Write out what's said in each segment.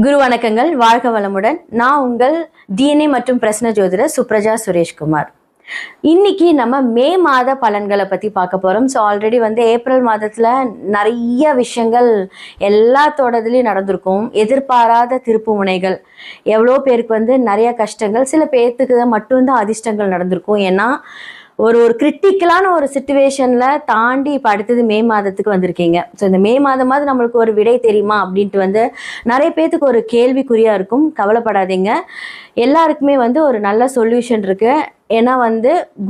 குரு வணக்கங்கள், வாழ்க வளமுடன். நான் உங்கள் டிஎன்ஏ மற்றும் பிரசன்ன ஜோதிடர் சுப்ரஜா சுரேஷ்குமார். இன்னைக்கு நம்ம மே மாத பலன்களை பற்றி பார்க்க போகிறோம். ஸோ ஆல்ரெடி ஏப்ரல் மாதத்தில் நிறைய விஷயங்கள் எல்லாத்தோடதுலேயும் நடந்திருக்கும். எதிர்பாராத திருப்பு முனைகள், எவ்வளோ பேருக்கு நிறைய கஷ்டங்கள், சில பேர்த்துக்கு மட்டும்தான் அதிர்ஷ்டங்கள் நடந்திருக்கும். ஏன்னா ஒரு கிரிட்டிக்கலான ஒரு சிச்சுவேஷனில் தாண்டி இப்போ அடுத்தது மே மாதத்துக்கு வந்திருக்கீங்க. ஸோ இந்த மே மாதமாவது நம்மளுக்கு ஒரு விடை தெரியுமா அப்படின்ட்டு நிறைய பேர்த்துக்கு ஒரு கேள்விக்குறியாக இருக்கும். கவலைப்படாதீங்க, எல்லாருக்குமே ஒரு நல்ல சொல்யூஷன் இருக்குது. ஏன்னா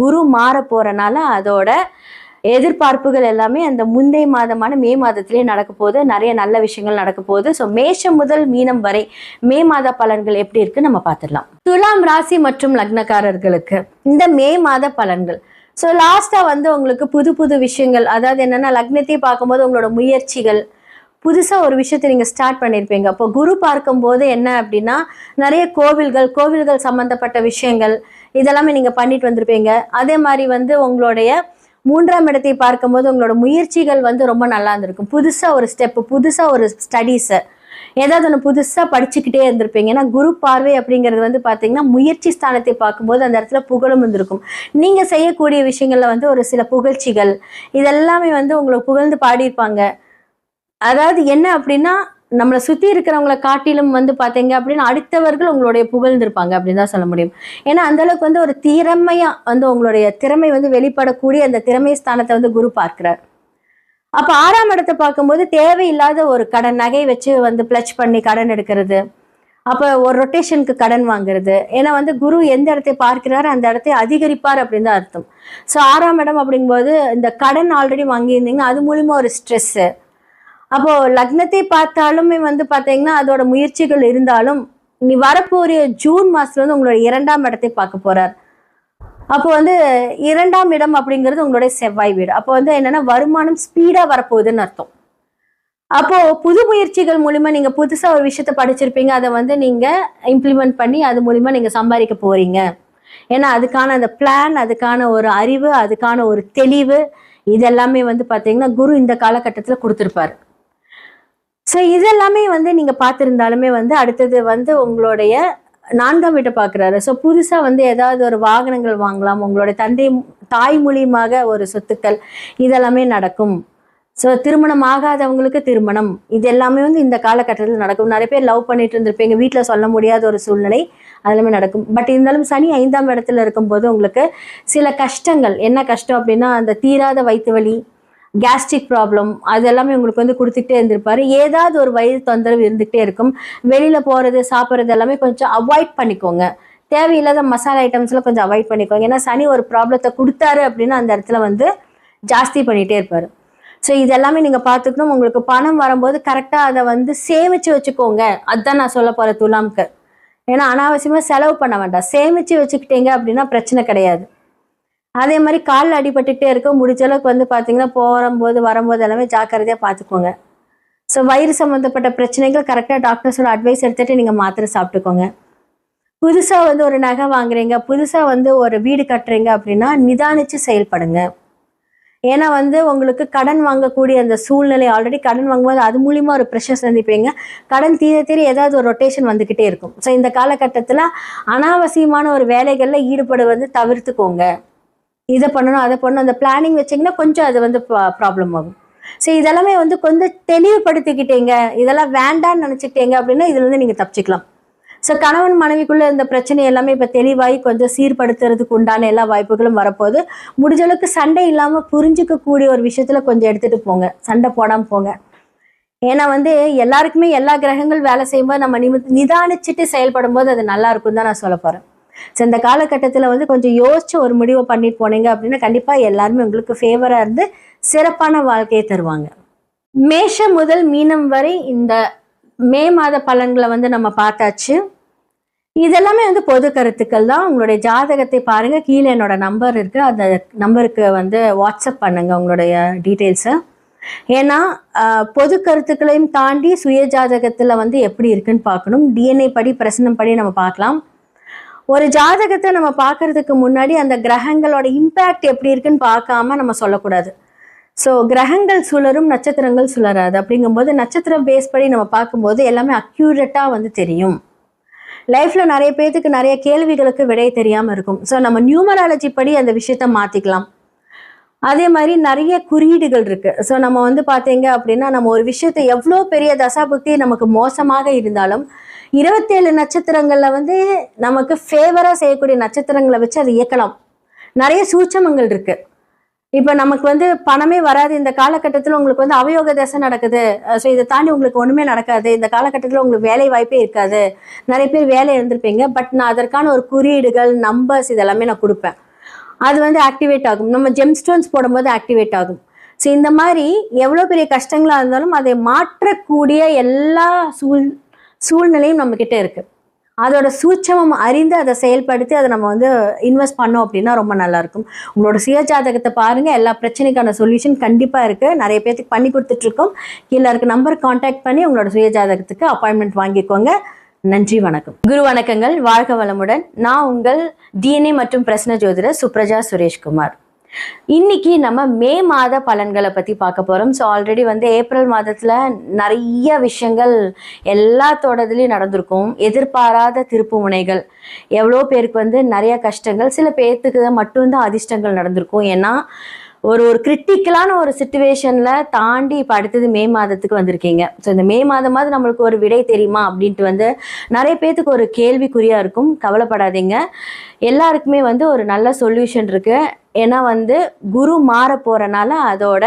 குரு மாற போகிறனால அதோட எதிர்பார்ப்புகள் எல்லாமே அந்த முந்தைய மாதமான மே மாதத்திலே நடக்க போகுது. நிறைய நல்ல விஷயங்கள் நடக்க போகுது. ஸோ மேஷம் முதல் மீனம் வரை மே மாத பலன்கள் எப்படி இருக்கு நம்ம பார்த்துடலாம். துலாம் ராசி மற்றும் லக்னக்காரர்களுக்கு இந்த மே மாத பலன்கள். ஸோ லாஸ்டா உங்களுக்கு புது விஷயங்கள், அதாவது என்னன்னா லக்னத்தையும் பார்க்கும்போது உங்களோட முயற்சிகள், புதுசாக ஒரு விஷயத்தை நீங்கள் ஸ்டார்ட் பண்ணியிருப்பீங்க. அப்போ குரு பார்க்கும்போது என்ன அப்படின்னா நிறைய கோவில்கள் சம்மந்தப்பட்ட விஷயங்கள் இதெல்லாமே நீங்கள் பண்ணிட்டு வந்திருப்பீங்க. அதே மாதிரி உங்களுடைய 3ஆம் இடத்தை பார்க்கும்போது உங்களோட முயற்சிகள் ரொம்ப நல்லா இருந்திருக்கும். புதுசாக ஒரு ஸ்டெப்பு, புதுசாக ஒரு ஸ்டடீஸு, ஏதாவது ஒன்று புதுசாக படிச்சுக்கிட்டே இருந்திருப்பீங்க. ஏன்னா குரு பார்வை அப்படிங்கிறது பார்த்தீங்கன்னா முயற்சி ஸ்தானத்தை பார்க்கும்போது அந்த இடத்துல புகழும் இருந்திருக்கும். நீங்கள் செய்யக்கூடிய விஷயங்களில் ஒரு சில புகழ்ச்சிகள் இதெல்லாமே உங்களை புகழ்ந்து பாடியிருப்பாங்க. அதாவது என்ன அப்படின்னா நம்மளை சுற்றி இருக்கிறவங்கள காட்டிலும் பார்த்தீங்க அப்படின்னா அடுத்தவர்கள் உங்களுடைய புகழ்ந்திருப்பாங்க அப்படின்னு தான் சொல்ல முடியும். ஏன்னா அந்தளவுக்கு ஒரு திறமையாக உங்களுடைய திறமை வெளிப்படக்கூடிய அந்த திறமை ஸ்தானத்தை குரு பார்க்கிறார். அப்போ 6ஆம் இடத்தை பார்க்கும்போது தேவையில்லாத ஒரு கடன், நகை வச்சு பிளச் பண்ணி கடன் எடுக்கிறது, அப்போ ஒரு ரொட்டேஷனுக்கு கடன் வாங்குறது. ஏன்னா குரு எந்த இடத்தை பார்க்கிறாரு அந்த இடத்தை அதிகரிப்பார் அப்படின்னு தான் அர்த்தம். ஸோ 6ஆம் இடம் அப்படிங்கும்போது இந்த கடன் ஆல்ரெடி வாங்கியிருந்தீங்க, அது மூலிமா ஒரு ஸ்ட்ரெஸ்ஸு. அப்போ லக்னத்தை பார்த்தாலுமே பார்த்தீங்கன்னா அதோட முயற்சிகள் இருந்தாலும் நீ வரப்போறிய ஜூன் மாசத்துல உங்களோட 2ஆம் இடத்தை பார்க்க போறார். அப்போ 2ஆம் இடம் அப்படிங்கிறது உங்களுடைய செவ்வாய் வீடு. அப்போ என்னன்னா வருமானம் ஸ்பீடா வரப்போகுதுன்னு அர்த்தம். அப்போ புது முயற்சிகள் மூலிமா நீங்க புதுசா ஒரு விஷயத்த படிச்சிருப்பீங்க, அதை நீங்க இம்ப்ளிமெண்ட் பண்ணி அது மூலிமா நீங்க சம்பாதிக்க போறீங்க. ஏன்னா அதுக்கான அந்த பிளான், அதுக்கான ஒரு அறிவு, அதுக்கான ஒரு தெளிவு இதெல்லாமே பார்த்தீங்கன்னா குரு இந்த காலகட்டத்தில் கொடுத்துருப்பாரு. ஸோ இதெல்லாமே நீங்கள் பார்த்துருந்தாலுமே அடுத்தது உங்களுடைய 4ஆம் வீட்டை பார்க்குறாரு. ஸோ புதுசாக ஏதாவது ஒரு வாகனங்கள் வாங்கலாம், உங்களுடைய தாய் மூலியமாக ஒரு சொத்துக்கள் இதெல்லாமே நடக்கும். ஸோ திருமணம் ஆகாதவங்களுக்கு திருமணம், இது எல்லாமே இந்த காலகட்டத்தில் நடக்கும். நிறைய பேர் லவ் பண்ணிட்டு இருந்திருப்பீங்க, வீட்டில் சொல்ல முடியாத ஒரு சூழ்நிலை அதெல்லாமே நடக்கும். பட் இருந்தாலும் சனி 5ஆம் இடத்துல இருக்கும்போது உங்களுக்கு சில கஷ்டங்கள், என்ன கஷ்டம் அப்படின்னா அந்த தீராத வயிற்று வலி, கேஸ்ட்ரிக் ப்ராப்ளம், அது எல்லாமே உங்களுக்கு கொடுத்துக்கிட்டே இருந்திருப்பாரு. ஏதாவது ஒரு வயிறு தொந்தரவு இருந்துகிட்டே இருக்கும். வெளியில் போகிறது சாப்பிட்றது எல்லாமே கொஞ்சம் அவாய்ட் பண்ணிக்கோங்க. தேவையில்லாத மசாலா ஐட்டம்ஸ்லாம் கொஞ்சம் அவாய்ட் பண்ணிக்கோங்க. ஏன்னா சனி ஒரு ப்ராப்ளத்தை கொடுத்தாரு அப்படின்னா அந்த இடத்துல ஜாஸ்தி பண்ணிகிட்டே இருப்பார். ஸோ இதெல்லாமே நீங்கள் பார்த்துக்கணும். உங்களுக்கு பணம் வரும்போது கரெக்டாக அதை சேமித்து வச்சுக்கோங்க. அதுதான் நான் சொல்ல போகிறேன் துலாம்க்கு. ஏன்னா அனாவசியமாக செலவு பண்ண வேண்டாம். சேமித்து வச்சுக்கிட்டீங்க அப்படின்னா பிரச்சனை கிடையாது. அதே மாதிரி காலில் அடிபட்டுக்கிட்டே இருக்க, முடிஞ்ச அளவுக்கு பார்த்தீங்கன்னா போகும்போது வரும்போது எல்லாமே ஜாக்கிரதையாக பார்த்துக்கோங்க. ஸோ வயிறு சம்மந்தப்பட்ட பிரச்சனைகள் கரெக்டாக டாக்டர்ஸோட அட்வைஸ் எடுத்துகிட்டு நீங்கள் மாத்திரை சாப்பிட்டுக்கோங்க. புதுசாக ஒரு நகை வாங்குறீங்க, புதுசாக ஒரு வீடு கட்டுறீங்க அப்படின்னா நிதானித்து செயல்படுங்க. ஏன்னா உங்களுக்கு கடன் வாங்கக்கூடிய அந்த சூழ்நிலை, ஆல்ரெடி கடன் வாங்கும்போது அது மூலிமா ஒரு ப்ரெஷர் சந்திப்பீங்க. கடன் தீர ஏதாவது ஒரு ரொட்டேஷன் வந்துக்கிட்டே இருக்கும். ஸோ இந்த காலகட்டத்தில் அனாவசியமான ஒரு வேலைகளில் ஈடுபடுவது தவிர்த்துக்கோங்க. இதை பண்ணணும் அதை பண்ணணும், அந்த பிளானிங் வச்சிங்கன்னா கொஞ்சம் அது ப்ராப்ளம் ஆகும். ஸோ இதெல்லாமே கொஞ்சம் தெளிவுபடுத்திக்கிட்டீங்க, இதெல்லாம் வேண்டான்னு நினச்சிக்கிட்டீங்க அப்படின்னா இதுலேருந்து நீங்கள் தப்பிச்சிக்கலாம். ஸோ கணவன் மனைவிக்குள்ளே இந்த பிரச்சனை எல்லாமே இப்போ தெளிவாகி கொஞ்சம் சீர்படுத்துறதுக்கு உண்டான எல்லா வாய்ப்புகளும் வரப்போகுது. முடிஞ்ச அளவுக்கு சண்டை இல்லாமல் புரிஞ்சிக்கக்கூடிய ஒரு விஷயத்தில் கொஞ்சம் எடுத்துகிட்டு போங்க, சண்டை போடாமல் போங்க. ஏன்னா எல்லாருக்குமே எல்லா கிரகங்கள் வேலை செய்யும்போது நம்ம நிதானிச்சுட்டு செயல்படும் போது அது நல்லா இருக்கும் தான் நான் சொல்ல போகிறேன். ஸோ இந்த காலகட்டத்தில் கொஞ்சம் யோசிச்சு ஒரு முடிவை பண்ணிட்டு போனீங்க அப்படின்னா கண்டிப்பாக எல்லாருமே உங்களுக்கு ஃபேவராக இருந்து சிறப்பான வாழ்க்கையை தருவாங்க. மேஷம் முதல் மீனம் வரை இந்த மே மாத பலன்களை நம்ம பார்த்தாச்சு. இதெல்லாமே பொது கருத்துக்கள் தான். உங்களுடைய ஜாதகத்தை பாருங்கள், கீழே என்னோட நம்பர் இருக்குது, அந்த நம்பருக்கு வாட்ஸ்அப் பண்ணுங்க உங்களுடைய டீட்டெயில்ஸை. ஏன்னா பொது கருத்துக்களையும் தாண்டி சுய ஜாதகத்தில் எப்படி இருக்குன்னு பார்க்கணும். டிஎன்ஏ படி பிரசனம் படி நம்ம பார்க்கலாம். ஒரு ஜாதகத்தை நம்ம பார்க்கறதுக்கு முன்னாடி அந்த கிரகங்களோட இம்பேக்ட் எப்படி இருக்குன்னு பார்க்காம நம்ம சொல்லக்கூடாது. ஸோ கிரகங்கள் சுழரும், நட்சத்திரங்கள் சுழராது. அப்படிங்கும்போது நட்சத்திரம் பேஸ் படி நம்ம பார்க்கும்போது எல்லாமே அக்யூரேட்டாக வந்து தெரியும். லைஃப்ல நிறைய பேத்துக்கு நிறைய கேள்விகளுக்கு விடை தெரியாமல் இருக்கும். ஸோ நம்ம நியூமராலஜி படி அந்த விஷயத்த மாற்றிக்கலாம். அதே மாதிரி நிறைய குறியீடுகள் இருக்கு. ஸோ நம்ம வந்து பார்த்தீங்க அப்படின்னா நம்ம ஒரு விஷயத்தை எவ்வளோ பெரிய தசாபுக்தி நமக்கு மோசமாக இருந்தாலும் 27 நட்சத்திரங்கள்ல வந்து நமக்கு ஃபேவரா செய்யக்கூடிய நட்சத்திரங்களை வச்சு அதை இயக்கலாம். நிறைய சூட்சமங்கள் இருக்கு. இப்போ நமக்கு வந்து பணமே வராது, இந்த காலகட்டத்தில் உங்களுக்கு வந்து அவயோக தசை நடக்குது, ஸோ இதை தாண்டி உங்களுக்கு ஒன்றுமே நடக்காது, இந்த காலகட்டத்தில் உங்களுக்கு வேலை வாய்ப்பே இருக்காது, நிறைய பேர் வேலை இருந்திருப்பீங்க. பட் நான் அதற்கான ஒரு குறியீடுகள், நம்பர்ஸ் இதெல்லாமே நான் கொடுப்பேன். அது வந்து ஆக்டிவேட் ஆகும். நம்ம ஜெம் ஸ்டோன்ஸ் போடும்போது ஆக்டிவேட் ஆகும். ஸோ இந்த மாதிரி எவ்வளோ பெரிய கஷ்டங்களாக இருந்தாலும் அதை மாற்றக்கூடிய எல்லா சூழ்நிலையும் நம்மக்கிட்ட இருக்கு. அதோட சூட்சமம் அறிந்து அதை செயல்படுத்தி அதை நம்ம வந்து இன்வெஸ்ட் பண்ணோம் அப்படின்னா ரொம்ப நல்லாயிருக்கும். உங்களோட சுயஜாதகத்தை பாருங்கள், எல்லா பிரச்சனைக்கான சொல்யூஷன் கண்டிப்பாக இருக்குது. நிறைய பேருக்கு பண்ணி கொடுத்துட்ருக்கோம். கீழே இருக்க நம்பருக்கு காண்டாக்ட் பண்ணி உங்களோட சுயஜாதகத்துக்கு அப்பாயின்மெண்ட் வாங்கிக்கோங்க. நன்றி, வணக்கம். குரு வணக்கங்கள், வாழ்க வளமுடன். நான் உங்கள் டிஎன்ஏ மற்றும் பிரசன்ன ஜோதிடர் சுப்ரஜா சுரேஷ்குமார். இன்னைக்கு நம்ம மே மாத பலன்களை பற்றி பார்க்க போகிறோம். ஸோ ஆல்ரெடி வந்து ஏப்ரல் மாதத்தில் நிறைய விஷயங்கள் எல்லாத்தோடதுலேயும் நடந்திருக்கும். எதிர்பாராத திருப்பு முனைகள், எவ்வளோ பேருக்கு வந்து நிறைய கஷ்டங்கள், சில பேர்த்துக்கு மட்டும்தான் அதிர்ஷ்டங்கள் நடந்திருக்கும். ஏன்னா ஒரு கிரிட்டிக்கலான ஒரு சிச்சுவேஷனில் தாண்டி இப்போ அடுத்தது மே மாதத்துக்கு வந்திருக்கீங்க. ஸோ இந்த மே மாதமாவது நம்மளுக்கு ஒரு விடை தெரியுமா அப்படின்ட்டு வந்து நிறைய பேர்த்துக்கு ஒரு கேள்விக்குறியாக இருக்கும். கவலைப்படாதீங்க, எல்லாருக்குமே வந்து ஒரு நல்ல சொல்யூஷன் இருக்குது. ஏன்னா வந்து குரு மாற போகிறனால அதோட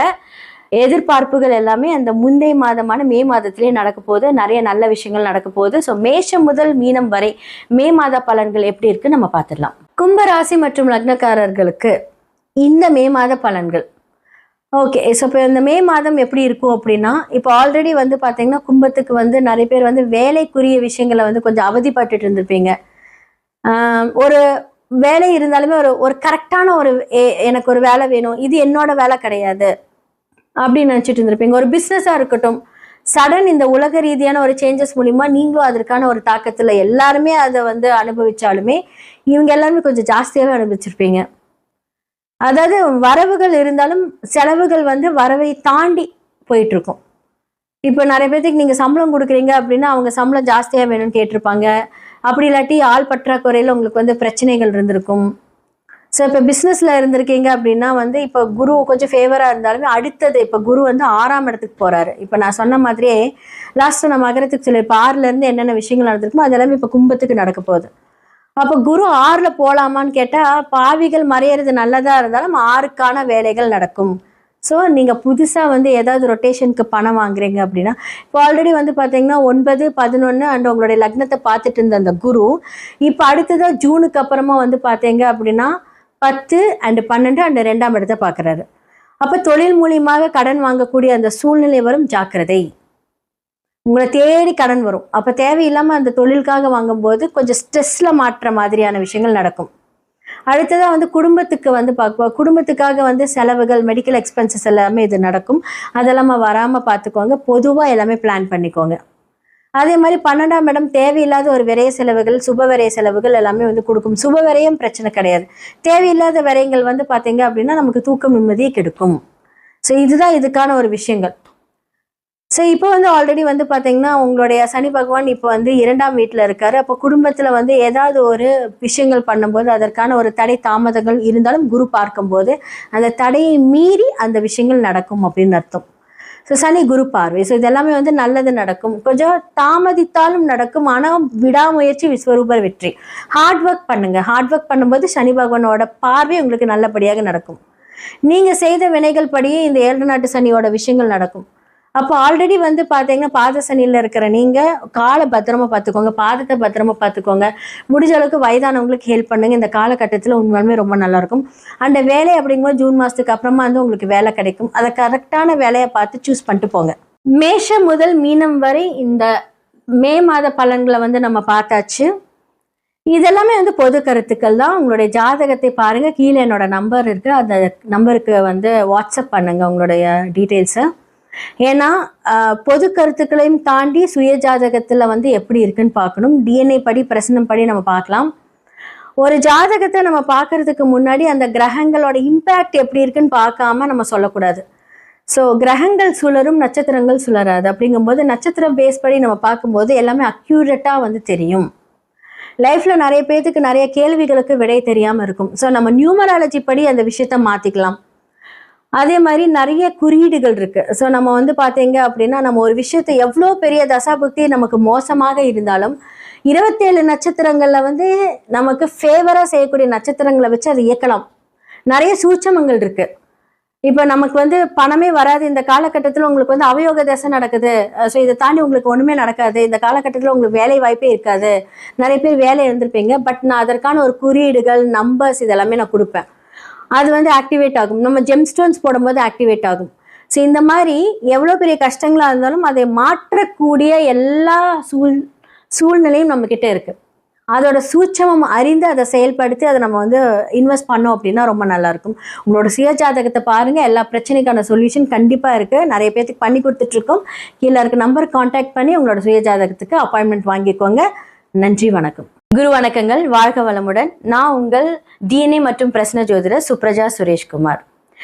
எதிர்பார்ப்புகள் எல்லாமே அந்த முந்தைய மாதமான மே மாதத்திலே நடக்க போகுது. நிறைய நல்ல விஷயங்கள் நடக்க போகுது. ஸோ மேஷம் முதல் மீனம் வரை மே மாத பலன்கள் எப்படி இருக்குன்னு நம்ம பார்த்துடலாம். கும்பராசி மற்றும் லக்னக்காரர்களுக்கு இந்த மே மாத பலன்கள் ஓகே. ஸோ இப்போ இந்த மே மாதம் எப்படி இருக்கும் அப்படின்னா, இப்போ ஆல்ரெடி வந்து பார்த்தீங்கன்னா கும்பத்துக்கு வந்து நிறைய பேர் வந்து வேலைக்குரிய விஷயங்களை வந்து கொஞ்சம் அவதிப்பட்டுட்டு இருந்திருப்பீங்க. ஒரு வேலை இருந்தாலுமே ஒரு கரெக்டான எனக்கு ஒரு வேலை வேணும், இது என்னோட வேலை கிடையாது அப்படின்னு நினச்சிட்டு இருந்திருப்பீங்க. ஒரு பிஸ்னஸாக இருக்கட்டும், சடன் இந்த உலக ரீதியான ஒரு சேஞ்சஸ் மூலிமா நீங்களும் அதற்கான ஒரு தாக்கத்தில் எல்லாருமே அதை வந்து அனுபவிச்சாலுமே இவங்க எல்லாருமே கொஞ்சம் ஜாஸ்தியாகவே அனுபவிச்சிருப்பீங்க. அதாவது வரவுகள் இருந்தாலும் செலவுகள் வந்து வரவை தாண்டி போயிட்டு இருக்கும். இப்போ நிறைய பேருக்கு நீங்கள் சம்பளம் கொடுக்குறீங்க அப்படின்னா அவங்க சம்பளம் ஜாஸ்தியாக வேணும்னு கேட்டிருப்பாங்க. அப்படி இல்லாட்டி ஆள் பற்றாக்குறையில் உங்களுக்கு வந்து பிரச்சனைகள் இருந்திருக்கும். ஸோ இப்போ பிஸ்னஸில் இருந்திருக்கீங்க அப்படின்னா வந்து இப்போ குரு கொஞ்சம் ஃபேவராக இருந்தாலுமே அடுத்தது இப்போ குரு வந்து 6ஆம் இடத்துக்கு போகிறாரு. இப்போ நான் சொன்ன மாதிரியே லாஸ்ட்டு நம்ம மகரத்துக்கு சொல்ல இப்போ 6லேருந்து என்னென்ன விஷயங்கள் நடந்திருக்குமோ அது எல்லாமே இப்போ கும்பத்துக்கு நடக்க போகுது. அப்போ குரு 6ல் போகலாமான்னு கேட்டால் பாவிகள் மறையிறது நல்லதாக இருந்தாலும் 6க்கான வேலைகள் நடக்கும். ஸோ நீங்கள் புதுசாக வந்து ஏதாவது ரொட்டேஷனுக்கு பணம் வாங்குறீங்க அப்படின்னா இப்போ ஆல்ரெடி வந்து பார்த்தீங்கன்னா 9, 11 அண்ட் உங்களுடைய லக்னத்தை பார்த்துட்டு இருந்த அந்த குரு இப்போ அடுத்ததாக ஜூனுக்கு அப்புறமா வந்து பார்த்தீங்க அப்படின்னா 10 அண்ட் 12 அண்ட் 2ஆம் இடத்தை பார்க்குறாரு. அப்போ தொழில் மூலியமாக கடன் வாங்கக்கூடிய அந்த சூழ்நிலை வரும், ஜாக்கிரதை. உங்களை தேடி கடன் வரும். அப்போ தேவையில்லாமல் அந்த தொழிலுக்காக வாங்கும்போது கொஞ்சம் ஸ்ட்ரெஸ்ஸில் மாற்ற மாதிரியான விஷயங்கள் நடக்கும். அடுத்ததாக வந்து குடும்பத்துக்கு வந்து பார்ப்போம். குடும்பத்துக்காக வந்து செலவுகள், மெடிக்கல் எக்ஸ்பென்சஸ் எல்லாமே இது நடக்கும். அதெல்லாம் வராமல் பார்த்துக்கோங்க. பொதுவாக எல்லாமே பிளான் பண்ணிக்கோங்க. அதே மாதிரி 12ஆம் இடம் தேவையில்லாத ஒரு விரைய செலவுகள், சுப விரைய செலவுகள் எல்லாமே வந்து கொடுக்கும். சுப விரயம் பிரச்சனை கிடையாது. தேவையில்லாத விரயங்கள் வந்து பார்த்தீங்க அப்படின்னா நமக்கு தூக்கம் நிம்மதியை கெடுக்கும். ஸோ இதுதான் இதுக்கான ஒரு விஷயங்கள். ஸோ இப்போ வந்து ஆல்ரெடி வந்து பார்த்தீங்கன்னா உங்களுடைய சனி பகவான் இப்போ வந்து 2ஆம் வீட்டில் இருக்காரு. அப்போ குடும்பத்தில் வந்து ஏதாவது ஒரு விஷயங்கள் பண்ணும்போது அதற்கான ஒரு தடை தாமதங்கள் இருந்தாலும் குரு பார்க்கும்போது அந்த தடையை மீறி அந்த விஷயங்கள் நடக்கும் அப்படின்னு அர்த்தம். ஸோ சனி குரு பார்வை, ஸோ இதெல்லாமே வந்து நல்லது நடக்கும். கொஞ்சம் தாமதித்தாலும் நடக்கும். ஆனால் விடாமுயற்சி விஸ்வரூபர் வெற்றி. ஹார்ட் ஒர்க் பண்ணுங்க. ஹார்ட் ஒர்க் பண்ணும்போது சனி பகவானோட பார்வை உங்களுக்கு நல்லபடியாக நடக்கும். நீங்கள் செய்த வினைகள் படியே இந்த 7 நாட்டு சனியோட விஷயங்கள் நடக்கும். அப்போ ஆல்ரெடி வந்து பார்த்தீங்கன்னா பாத சனியில் இருக்கிற நீங்கள் காலை பத்திரமா பார்த்துக்கோங்க, பாதத்தை பத்திரமா பார்த்துக்கோங்க. முடிஞ்ச அளவுக்கு வயதானவங்களுக்கு ஹெல்ப் பண்ணுங்க. இந்த காலகட்டத்தில் உண்மையுமே ரொம்ப நல்லாயிருக்கும். அந்த வேலை அப்படிங்கும்போது ஜூன் மாதத்துக்கு அப்புறமா வந்து உங்களுக்கு வேலை கிடைக்கும். அதை கரெக்டான வேலையை பார்த்து சூஸ் பண்ணிட்டு போங்க. மேஷம் முதல் மீனம் வரை இந்த மே மாத பலன்களை வந்து நம்ம பார்த்தாச்சு. இதெல்லாமே வந்து பொது கருத்துக்கள் தான். உங்களுடைய ஜாதகத்தை பாருங்கள், கீழே என்னோட நம்பர் இருக்குது, அந்த நம்பருக்கு வந்து வாட்ஸ்அப் பண்ணுங்கள் உங்களுடைய டீட்டெயில்ஸை. ஏன்னா பொது கருத்துக்களையும் தாண்டி சுய ஜாதகத்தில் வந்து எப்படி இருக்குன்னு பார்க்கணும். டிஎன்ஏ படி பிரசனம் படி நம்ம பார்க்கலாம். ஒரு ஜாதகத்தை நம்ம பார்க்கறதுக்கு முன்னாடி அந்த கிரகங்களோட இம்பேக்ட் எப்படி இருக்குன்னு பார்க்காம நம்ம சொல்லக்கூடாது. ஸோ கிரகங்கள் சுழரும், நட்சத்திரங்கள் சுழராது. அப்படிங்கும்போது நட்சத்திரம் பேஸ் படி நம்ம பார்க்கும்போது எல்லாமே அக்யூரேட்டாக வந்து தெரியும். லைஃப்ல நிறைய பேத்துக்கு நிறைய கேள்விகளுக்கு விடை தெரியாம இருக்கும். ஸோ நம்ம நியூமராலஜி படி அந்த விஷயத்த மாத்திக்கலாம். அதே மாதிரி நிறைய குறியீடுகள் இருக்கு. ஸோ நம்ம வந்து பார்த்தீங்க அப்படின்னா நம்ம ஒரு விஷயத்தை எவ்வளோ பெரிய தசாபுக்தி நமக்கு மோசமாக இருந்தாலும் 27 நட்சத்திரங்கள்ல வந்து நமக்கு ஃபேவரா செய்யக்கூடிய நட்சத்திரங்களை வச்சு அதை இயக்கலாம். நிறைய சூட்சமங்கள் இருக்கு. இப்போ நமக்கு வந்து பணமே வராது, இந்த காலகட்டத்தில் உங்களுக்கு வந்து அவயோக தசை நடக்குது, ஸோ இதை தாண்டி உங்களுக்கு ஒன்றுமே நடக்காது, இந்த காலகட்டத்தில் உங்களுக்கு வேலை வாய்ப்பே இருக்காது, நிறைய பேர் வேலை இருந்திருப்பீங்க, பட் நான் அதற்கான ஒரு குறியீடுகள் நம்பர்ஸ் இதெல்லாமே நான் கொடுப்பேன். அது வந்து ஆக்டிவேட் ஆகும். நம்ம ஜெம்ஸ்டோன்ஸ் போடும்போது ஆக்டிவேட் ஆகும். ஸோ இந்த மாதிரி எவ்வளோ பெரிய கஷ்டங்களாக இருந்தாலும் அதை மாற்றக்கூடிய எல்லா சூழ்நிலையும் நம்மக்கிட்ட இருக்குது. அதோட சூட்சமம் அறிந்து அதை செயல்படுத்தி அதை நம்ம வந்து இன்வெஸ்ட் பண்ணோம் அப்படின்னா ரொம்ப நல்லாயிருக்கும். உங்களோட சுயஜாதகத்தை பாருங்கள், எல்லா பிரச்சனைக்கான சொல்யூஷன் கண்டிப்பாக இருக்குது. நிறைய பேருக்கு பண்ணி கொடுத்துட்ருக்கோம். கீழே இருக்க நம்பர் கான்டாக்ட் பண்ணி உங்களோட சுயஜாதகத்துக்கு அப்பாயின்மெண்ட் வாங்கிக்கோங்க. நன்றி, வணக்கம். குரு வணக்கங்கள், வாழ்க வளமுடன். நான் உங்கள் டிஎன்ஏ மற்றும் பிரசன்ன ஜோதிடர் சுப்ரஜா சுரேஷ்குமார்.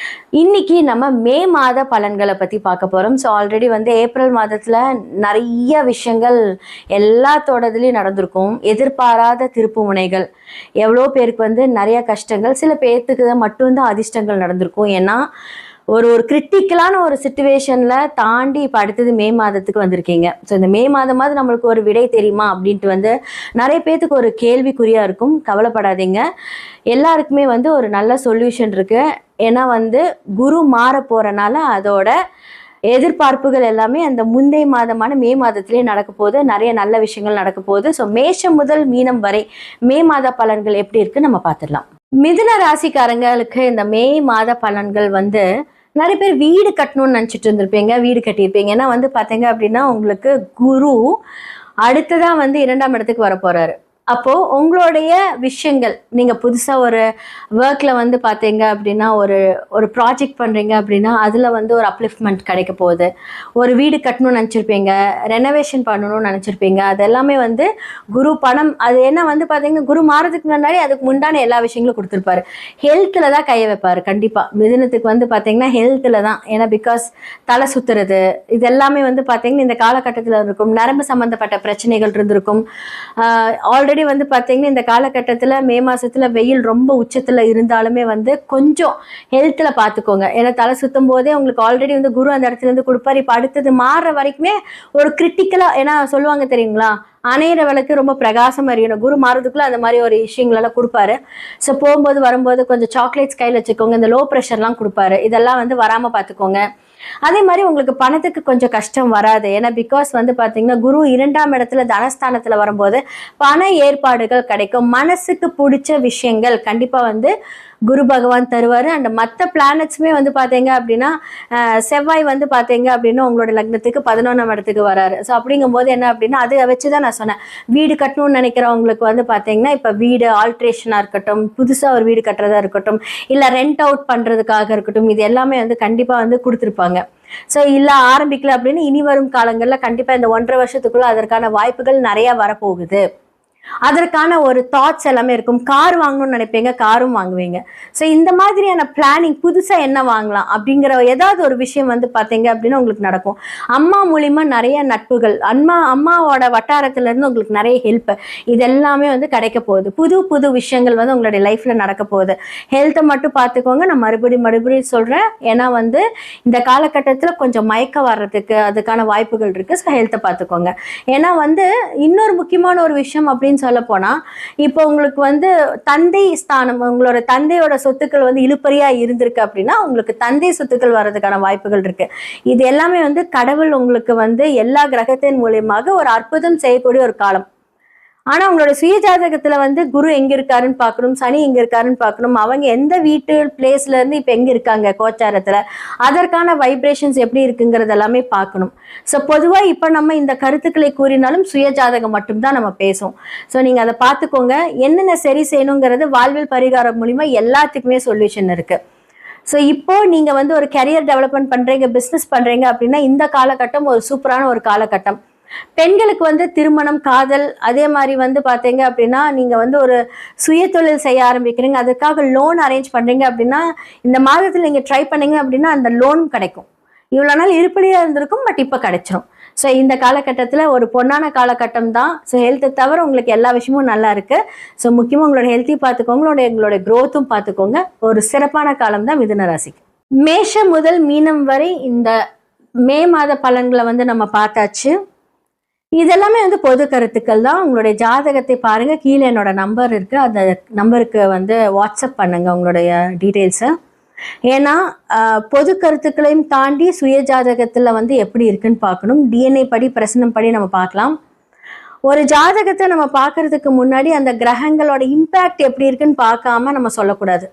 இன்னைக்கு நம்ம மே மாத பலன்களை பற்றி பார்க்க போகிறோம். ஸோ ஆல்ரெடி வந்து ஏப்ரல் மாதத்தில் நிறைய விஷயங்கள் எல்லாத்தோடதுலேயும் நடந்திருக்கும். எதிர்பாராத திருப்பு முனைகள், எவ்வளோ பேருக்கு வந்து நிறைய கஷ்டங்கள், சில பேர்த்துக்கு மட்டும்தான் அதிர்ஷ்டங்கள் நடந்திருக்கும். ஏன்னா ஒரு கிரிட்டிக்கலான ஒரு சிச்சுவேஷனில் தாண்டி இப்போ அடுத்தது மே மாதத்துக்கு வந்திருக்கீங்க. ஸோ இந்த மே மாதமாவது நம்மளுக்கு ஒரு விடை தெரியுமா அப்படின்ட்டு வந்து நிறைய பேர்த்துக்கு ஒரு கேள்விக்குறியாக இருக்கும். கவலைப்படாதீங்க, எல்லாருக்குமே வந்து ஒரு நல்ல சொல்யூஷன் இருக்குது. ஏன்னா வந்து குரு மாற போகிறனால அதோட எதிர்பார்ப்புகள் எல்லாமே அந்த முந்தைய மாதமான மே மாதத்திலே நடக்க போகுது. நிறைய நல்ல விஷயங்கள் நடக்க போகுது. ஸோ மேஷம் முதல் மீனம் வரை மே மாத பலன்கள் எப்படி இருக்குன்னு நம்ம பார்த்துடலாம். மிதுன ராசிக்காரங்களுக்கு இந்த மே மாத பலன்கள் வந்து நிறைய பேர் வீடு கட்டணும்னு நினச்சிட்டு இருந்திருப்பீங்க, வீடு கட்டியிருப்பீங்க. ஏன்னா வந்து பார்த்தீங்க அப்படின்னா உங்களுக்கு குரு அடுத்ததான் வந்து 2ஆம் இடத்துக்கு வர போகிறாரு. அப்போது உங்களுடைய விஷயங்கள், நீங்கள் புதுசாக ஒரு ஒர்க்கில் வந்து பார்த்தீங்க அப்படின்னா ஒரு ப்ராஜெக்ட் பண்ணுறீங்க அப்படின்னா அதில் வந்து ஒரு அப்லிஃப்ட்மெண்ட் கிடைக்க போகுது. ஒரு வீடு கட்டணும்னு நினச்சிருப்பீங்க, ரெனோவேஷன் பண்ணணும்னு நினச்சிருப்பீங்க. அது எல்லாமே வந்து குரு பணம், அது என்ன வந்து பார்த்தீங்கன்னா குரு மாறதுக்கு முன்னாடி அதுக்கு முன்னாடி எல்லா விஷயங்களும் கொடுத்துருப்பாரு. ஹெல்த்தில் தான் கையை வைப்பார் கண்டிப்பாக. மிதுனத்துக்கு வந்து பார்த்தீங்கன்னா ஹெல்த்தில் தான். ஏன்னா பிகாஸ் தலை சுற்றுறது இது எல்லாமே வந்து பார்த்தீங்கன்னா இந்த காலகட்டத்தில் இருக்கும். நரம்பு சம்மந்தப்பட்ட பிரச்சனைகள் இருந்திருக்கும். ஆல்ரெடி வந்து பார்த்தீங்கன்னா இந்த காலகட்டத்தில் மே மாதத்தில் வெயில் ரொம்ப உச்சத்தில் இருந்தாலுமே வந்து கொஞ்சம் ஹெல்த்தில் பார்த்துக்கோங்க. ஏன்னா தலை சுற்றும் போதே உங்களுக்கு ஆல்ரெடி வந்து குரு அந்த இடத்துல இருந்து கொடுப்பாரு. இப்போ அடுத்தது மாறுற வரைக்குமே ஒரு கிரிட்டிக்கலாக, ஏன்னா சொல்லுவாங்க தெரியுங்களா, அணையிற விளக்கு ரொம்ப பிரகாசம் அறியணும். குரு மாறதுக்குள்ள அந்த மாதிரி ஒரு விஷயங்களெல்லாம் கொடுப்பாரு. ஸோ போகும்போது வரும்போது கொஞ்சம் சாக்லேட்ஸ் கையில் வச்சுக்கோங்க. இந்த லோ ப்ரெஷர்லாம் கொடுப்பாரு. இதெல்லாம் வந்து வராமல் பார்த்துக்கோங்க. அதே மாதிரி உங்களுக்கு பணத்துக்கு கொஞ்சம் கஷ்டம் வராது. ஏன்னா பிகாஸ் வந்து பார்த்தீங்கன்னா குரு 2ஆம் இடத்துல தனஸ்தானத்தில் வரும்போது பண ஏற்பாடுகள் கிடைக்கும். மனசுக்கு பிடிச்ச விஷயங்கள் கண்டிப்பாக வந்து குரு பகவான் தருவார். அண்ட் மற்ற பிளானட்ஸுமே வந்து பார்த்தீங்க அப்படின்னா செவ்வாய் வந்து பார்த்தீங்க அப்படின்னா உங்களோட லக்னத்துக்கு 11ஆம் இடத்துக்கு வராரு. ஸோ அப்படிங்கும்போது என்ன அப்படின்னா அதை வச்சு தான் நான் சொன்னேன், வீடு கட்டணும்னு நினைக்கிறவங்களுக்கு வந்து பார்த்தீங்கன்னா இப்போ வீடு ஆல்ட்ரேஷனாக இருக்கட்டும், புதுசாக ஒரு வீடு கட்டுறதா இருக்கட்டும், இல்லை ரெண்ட் அவுட் பண்ணுறதுக்காக இருக்கட்டும், இது எல்லாமே வந்து கண்டிப்பாக வந்து கொடுத்துருப்பாங்க. ஸோ இல்லை ஆரம்பிக்கல அப்படின்னு இனி வரும் காலங்களில் கண்டிப்பாக இந்த 1.5 வருஷத்துக்குள்ள அதற்கான வாய்ப்புகள் நிறையா வரப்போகுது. அதற்கான ஒரு தாட்ஸ் எல்லாமே இருக்கும். கார் வாங்கணும்னு நினைப்பீங்க, காரும் வாங்குவீங்க. ஸோ இந்த மாதிரியான பிளானிங், புதுசாக என்ன வாங்கலாம் அப்படிங்கிற ஏதாவது ஒரு விஷயம் வந்து பார்த்தீங்க அப்படின்னா உங்களுக்கு நடக்கும். அம்மா மூலிமா நிறைய நட்புகள், அம்மாவோட வட்டாரத்திலேருந்து உங்களுக்கு நிறைய ஹெல்ப், இது எல்லாமே வந்து கிடைக்க போகுது. புது விஷயங்கள் வந்து உங்களுடைய லைஃப்பில் நடக்க போகுது. ஹெல்த்தை மட்டும் பார்த்துக்கோங்க. நான் மறுபடியும் சொல்கிறேன். ஏன்னா வந்து இந்த காலகட்டத்தில் கொஞ்சம் மயக்க வர்றதுக்கு அதுக்கான வாய்ப்புகள் இருக்குது. ஸோ ஹெல்த்தை பார்த்துக்கோங்க. ஏன்னா வந்து இன்னொரு முக்கியமான ஒரு விஷயம் அப்படின்னு சொல்ல போனா, இப்போ உங்களுக்கு வந்து தந்தை ஸ்தானம், உங்களோட தந்தையோட சொத்துக்கள் வந்து இழுப்பறியா இருந்திருக்கு அப்படின்னா உங்களுக்கு தந்தை சொத்துக்கள் வர்றதுக்கான வாய்ப்புகள் இருக்கு. இது எல்லாமே வந்து கடவுள் உங்களுக்கு வந்து எல்லா கிரகத்தின் மூலியமாக ஒரு அற்புதம் செய்யக்கூடிய ஒரு காலம். ஆனா உங்களோட சுயஜாதகத்துல வந்து குரு எங்க இருக்காருன்னு பார்க்கணும், சனி எங்க இருக்காருன்னு பார்க்கணும், அவங்க எந்த வீட்டு பிளேஸ்ல இருந்து இப்ப எங்க இருக்காங்க கோச்சாரத்துல, அதற்கான வைப்ரேஷன்ஸ் எப்படி இருக்குங்கிறது எல்லாமே பார்க்கணும். ஸோ பொதுவா இப்ப நம்ம இந்த கருத்துக்களை கூறினாலும் சுயஜாதகம் மட்டும்தான் நம்ம பேசுவோம். ஸோ நீங்க அதை பார்த்துக்கோங்க. என்னென்ன சரி செய்யணுங்கிறது வாழ்வில் பரிகாரம் மூலியமா எல்லாத்துக்குமே சொல்யூஷன் இருக்கு. ஸோ இப்போ நீங்க வந்து ஒரு கரியர் டெவலப்மெண்ட் பண்றீங்க, பிஸ்னஸ் பண்றீங்க அப்படின்னா இந்த காலகட்டம் ஒரு சூப்பரான ஒரு காலகட்டம். பெண்களுக்கு வந்து திருமணம், காதல், அதே மாதிரி வந்து பார்த்தீங்க அப்படின்னா நீங்கள் வந்து ஒரு சுய தொழில் செய்ய ஆரம்பிக்கிறீங்க, அதுக்காக லோன் அரேஞ்ச் பண்ணுறீங்க அப்படின்னா இந்த மாதத்தில் நீங்கள் ட்ரை பண்ணீங்க அப்படின்னா அந்த லோன் கிடைக்கும். இவ்வளோ நாள் இருப்படியாக இருந்திருக்கும், பட் இப்போ கிடைச்சிரும். ஸோ இந்த காலகட்டத்தில் ஒரு பொன்னான காலகட்டம் தான். ஸோ ஹெல்த்தை தவிர உங்களுக்கு எல்லா விஷயமும் நல்லா இருக்குது. ஸோ முக்கியமாக உங்களோட ஹெல்த்தையும் பார்த்துக்கோங்க, எங்களோட க்ரோத்தும் பார்த்துக்கோங்க. ஒரு சிறப்பான காலம் தான் மிதுன ராசிக்கு. மேஷம் முதல் மீனம் வரை இந்த மே மாத பலன்களை வந்து நம்ம பார்த்தாச்சு. இதெல்லாமே வந்து பொது கருத்துக்கள் தான். உங்களுடைய ஜாதகத்தை பாருங்க, கீழே என்னோட நம்பர் இருக்கு, அந்த நம்பருக்கு வந்து வாட்ஸ்அப் பண்ணுங்க உங்களுடைய டீட்டெயில்ஸை. ஏன்னா பொது கருத்துக்களையும் தாண்டி சுய ஜாதகத்துல வந்து எப்படி இருக்குன்னு பார்க்கணும். டிஎன்ஏ படி பிரசனம் படி நம்ம பார்க்கலாம். ஒரு ஜாதகத்தை நம்ம பார்க்கறதுக்கு முன்னாடி அந்த கிரகங்களோட இம்பேக்ட் எப்படி இருக்குன்னு பார்க்காம நம்ம சொல்லக்கூடாது.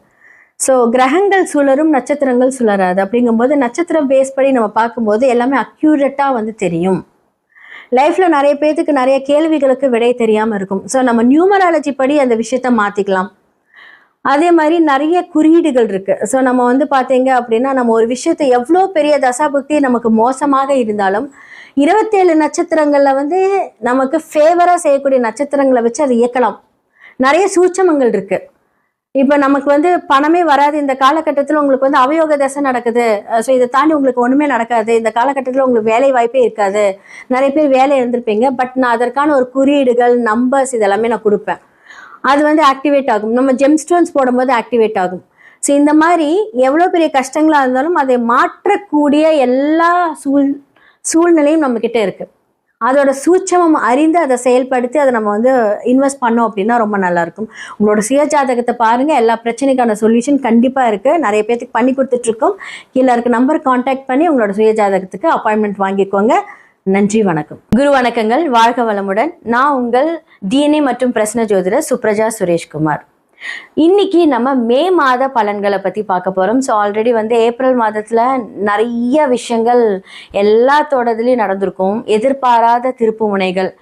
ஸோ கிரகங்கள் சுழரும், நட்சத்திரங்கள் சுழராது. அப்படிங்கும்போது நட்சத்திரம் பேஸ் படி நம்ம பார்க்கும்போது எல்லாமே அக்யூரேட்டாக வந்து தெரியும். லைஃப்ல நிறைய பேருக்கு நிறைய கேள்விகளுக்கு விடை தெரியாமல் இருக்கும். ஸோ நம்ம நியூமராலஜி படி அந்த விஷயத்த மாற்றிக்கலாம். அதே மாதிரி நிறைய குறியீடுகள் இருக்கு. ஸோ நம்ம வந்து பார்த்தீங்க அப்படின்னா, நம்ம ஒரு விஷயத்தை எவ்வளோ பெரிய தசாபுக்தி நமக்கு மோசமாக இருந்தாலும் 27 நட்சத்திரங்கள்ல வந்து நமக்கு ஃபேவராக செய்யக்கூடிய நட்சத்திரங்களை வச்சு அதை இயக்கலாம். நிறைய சூட்சமங்கள் இருக்கு. இப்போ நமக்கு வந்து பணமே வராது, இந்த காலகட்டத்தில் உங்களுக்கு வந்து அவயோக தசை நடக்குது, ஸோ இதை தாண்டி உங்களுக்கு ஒன்றுமே நடக்காது, இந்த காலகட்டத்தில் உங்களுக்கு வேலை வாய்ப்பே இருக்காது, நிறைய பேர் வேலை இருந்திருப்பீங்க. பட் நான் அதற்கான ஒரு குறியீடுகள், நம்பர்ஸ் இதெல்லாமே நான் கொடுப்பேன். அது வந்து ஆக்டிவேட் ஆகும். நம்ம ஜெம் ஸ்டோன்ஸ் போடும்போது ஆக்டிவேட் ஆகும். ஸோ இந்த மாதிரி எவ்வளோ பெரிய கஷ்டங்களாக இருந்தாலும் அதை மாற்றக்கூடிய எல்லா சூழ்நிலையும் நம்மக்கிட்ட இருக்குது. அதோட சூட்சமம் அறிந்து அதை செயல்படுத்தி அதை நம்ம வந்து இன்வெஸ்ட் பண்ணோம் அப்படின்னா ரொம்ப நல்லாயிருக்கும். உங்களோட சுய ஜாதகத்தை பாருங்கள், எல்லா பிரச்சனைக்கான சொல்யூஷன் கண்டிப்பாக இருக்குது. நிறைய பேருக்கு பண்ணி கொடுத்துட்ருக்கோம். கீழே இருக்க நம்பர் கான்டாக்ட் பண்ணி உங்களோட சுய ஜாதகத்துக்கு அப்பாயின்மெண்ட் வாங்கிக்கோங்க. நன்றி, வணக்கம். குரு வணக்கங்கள், வாழ்க வளமுடன். நான் உங்கள் டிஎன்ஏ மற்றும் பிரசன்ன ஜோதிடர் சுப்ரஜா சுரேஷ்குமார். இன்னைக்கு நம்ம மே மாத பலன்களை பற்றி பார்க்க போகிறோம். ஸோ ஆல்ரெடி வந்து ஏப்ரல் மாதத்தில் நிறைய விஷயங்கள் எல்லாத்தோடதுலேயும் நடந்திருக்கும். எதிர்பாராத திருப்பு முனைகள்,